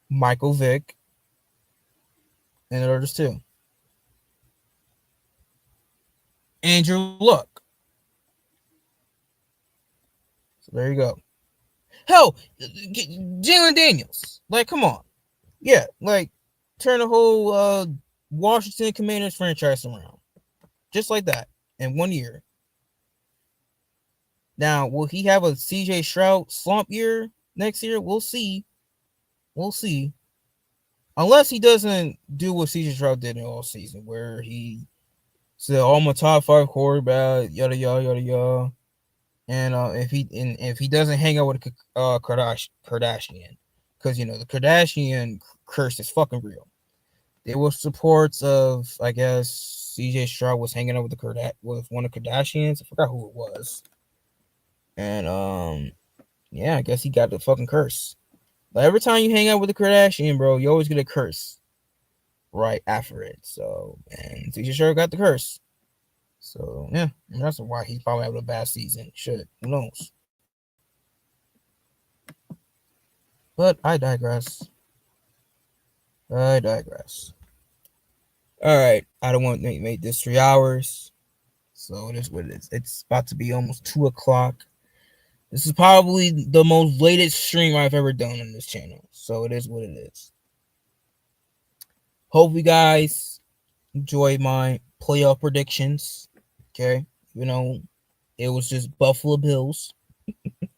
Michael Vick, and others too. Andrew Luck. So there you go. Hell, Jalen Daniels. Like, come on. Yeah, like, turn the whole Washington Commanders franchise around. Just like that in 1 year. Now, will he have a CJ Stroud slump year next year? We'll see. We'll see. Unless he doesn't do what CJ Stroud did in all season, where he said, "Oh, I'm a top 5 quarterback, yada yada yada yada." And if he doesn't hang out with Kardashian, because the Kardashian curse is fucking real. There were reports of, I guess, CJ Stroud was hanging out with one of the Kardashians. I forgot who it was. And yeah, I guess he got the fucking curse. But every time you hang out with a Kardashian, bro, you always get a curse right after it. So, and CJ Stroud got the curse. So yeah, that's why he's probably having a bad season. Shit, who knows? But I digress. All right, I don't want to make this 3 hours, so it is what it is. It's about to be almost 2 o'clock. This is probably the most latest stream I've ever done on this channel, so it is what it is. Hope you guys enjoyed my playoff predictions. Okay, it was just Buffalo Bills,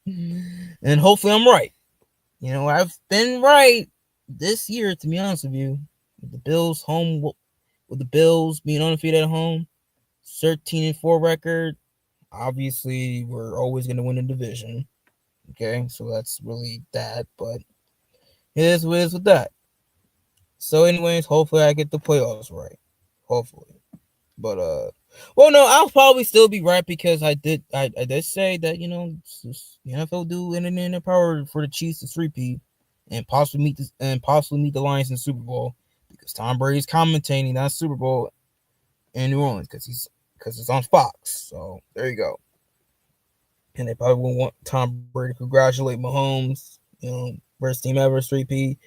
and hopefully I'm right. I've been right this year, to be honest with you. With the Bills with the Bills being undefeated at home, 13-4 record. Obviously, we're always going to win the division. Okay, so that's really that, but it is what it is with that. So, anyways, hopefully I get the playoffs right. Hopefully. But well, no, I'll probably still be right, because I did say that the NFL do in their power for the Chiefs to 3-peat and possibly meet the Lions in the Super Bowl, because Tom Brady's commentating that Super Bowl in New Orleans because it's on Fox. So there you go. And they probably will want Tom Brady to congratulate Mahomes, first team ever 3-peat,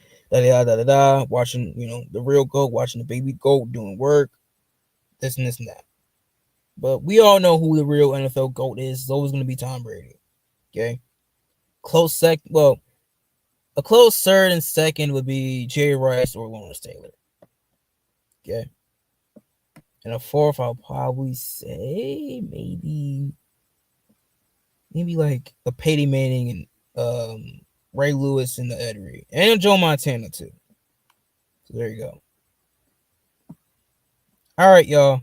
watching the real GOAT, watching the baby GOAT doing work, this and this and that. But we all know who the real NFL GOAT is. It's always going to be Tom Brady. Okay? A close third and second would be Jerry Rice or Lawrence Taylor. Okay? And a fourth, I'll probably say maybe like a Peyton Manning and Ray Lewis and the Ed Reed. And Joe Montana, too. So there you go. All right, y'all.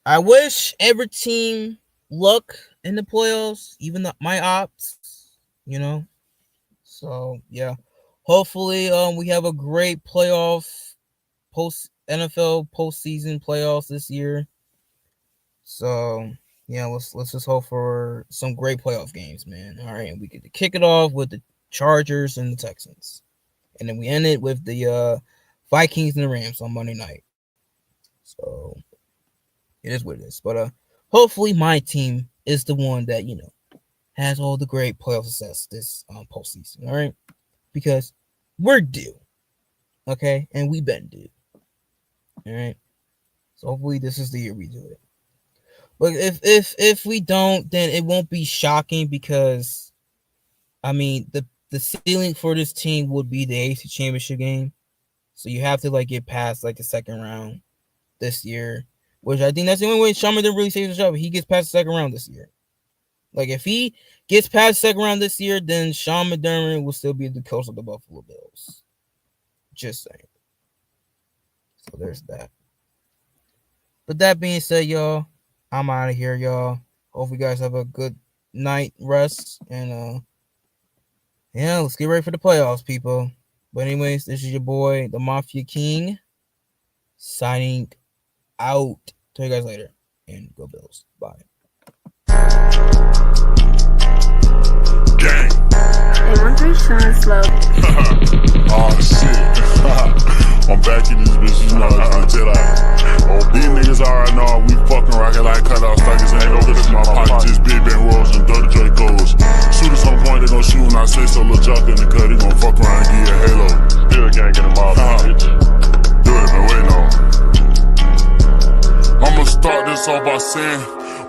I wish every team luck in the playoffs, even my ops, you know. So yeah, hopefully we have a great NFL postseason playoffs this year. So yeah, let's just hope for some great playoff games, man. All right, and we get to kick it off with the Chargers and the Texans, and then we end it with the Vikings and the Rams on Monday night. So it is what it is. But hopefully my team is the one that, you know, has all the great playoff success this postseason. All right, because we're due. Okay, and we've been due. All right, so hopefully this is the year we do it. But if we don't, then it won't be shocking because, I mean, the ceiling for this team would be the AFC Championship game. So you have to like get past like the second round this year, which I think that's the only way Sean McDermott really saves his job. He gets past the second round this year. Like if he gets past the second round this year, then Sean McDermott will still be the coach of the Buffalo Bills. Just saying. So there's that. But that being said, y'all, I'm out of here, y'all. Hope you guys have a good night rest. And yeah, let's get ready for the playoffs, people. But anyways, this is your boy, the Mafia King, signing out. Tell you guys later. And go Bills. Bye. Gang. They want three shots slow. Oh shit. I'm back in this bitch, you know, it's legit like these niggas already know we fucking rockin' like cut-off stockings. Ain't no bitch in my pocket, just big bang rolls and dirty Dracos. Shooters on point, they gon' shoot when I say so. Lil' Jock in the cut, he gon' fuck around and give you a halo. Still can't get him off, bitch. Do it, man, wait on. I'ma start this off by saying,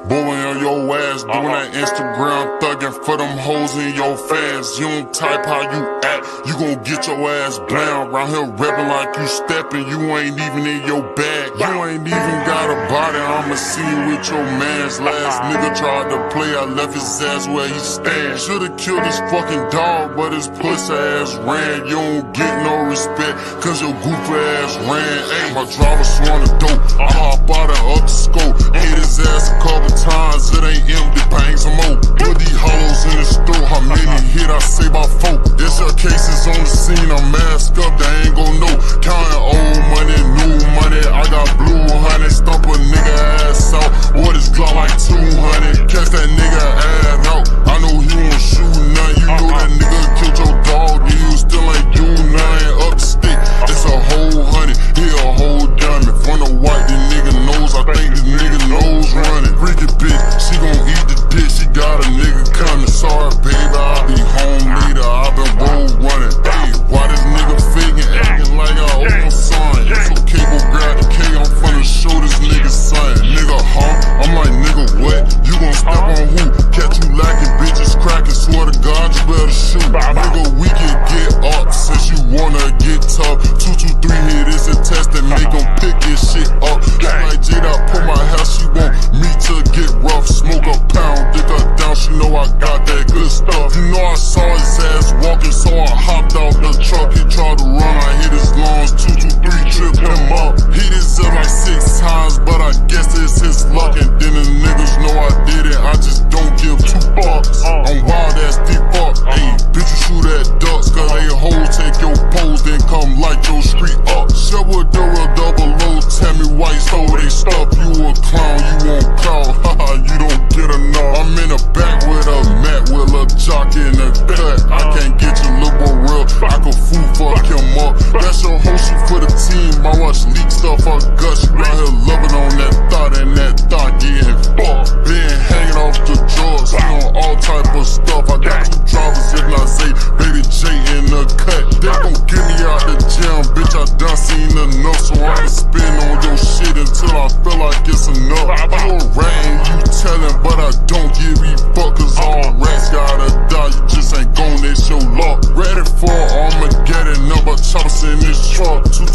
boy on your ass, doing that Instagram thuggin' for them hoes in your fans. You don't type how you act, you gon' get your ass blam. Round here rapping like you steppin', you ain't even in your bag. You ain't even got a body, I'ma see you with your mans. Last nigga tried to play, I left his ass where he stand. Should've killed his fucking dog, but his pussy ass ran. You don't get no respect, cause your goofy ass ran. Ayy, my driver swung the dope, I hop out and up the scope. Hit his ass a couple times, it ain't empty, bang some more. Put these hollows in his throat, how many hit I say by 4. It's your cases on the scene, I'm masked up, they ain't gon' know. Counting old money, new money, I got blue honey. Stump a nigga ass out, what is Glock like 200. Catch that nigga ass out, I know he won't shoot none. You know that nigga killed your dog, and you still ain't do nothing. Up the stick, it's a whole honey, he a whole diamond. From the white, the nigga knows, I think this nigga knows running. Freaky bitch, she gon' eat the dick, she got a nigga coming. Sorry baby, I'll be home later, I've been road running. Hey, why this nigga faking, acting like I owe him son? It's okay, go grab the K, I'm finna show this nigga son. Nigga, huh? I'm like, nigga, what? You gon' step on who? Catch you lacking, bitches cracking, swear to God, you better shoot. Nigga, we can get up since you wanna get tough. 2, 2, 3, here, this a test and make them pick this shit up. Like Jada, put my house, she want me to get rough. Smoke a pound, dick her down, she know I got that good stuff. You know I saw his ass walking, so I hopped out the truck. He tried to run, I hit his lungs, 2, 2, 3, tripped him up. Hit his up like 6 times, but I guess it's his luck. And then the niggas know I did it, I just don't give 2 fucks. I'm wild ass default, ayy, bitch you shoot at ducks, cause they hoes take your pose, then come light your street up. Shovel double low, tell me why you stole they stuff. You a clown, you won't clown, haha, you don't get enough. I'm in the back with a mat, with a jock in the cut. I can't get you look more real, I can fool fuck him up. That's your whole shit for the team, I watch leak stuff, her guts. You out here loving on that thought, and that thought getting fucked. Been hanging off the drugs, he on all type of stuff. I got 2 drivers, if not say, baby J in the cut. They gon' get me out the gym, bitch, I done seen enough. So I can spin on your shit until I feel like it's enough. You a rat and you tellin', but I don't give a fuck, cause all rats gotta die, you just ain't gon' let your luck. Ready for Armageddon, number choppers in this truck. 2,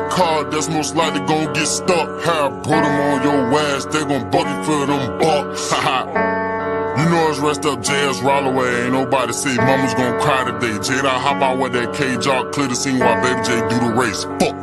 that car, that's most likely gon' get stuck. How I put them on your ass, they gon' buck you for them bucks. You know it's rest up JS Rollaway. Ain't nobody say mama's gon' cry today. Jada hop out with that K-Jock, clear the scene while Baby J do the race. Fuck.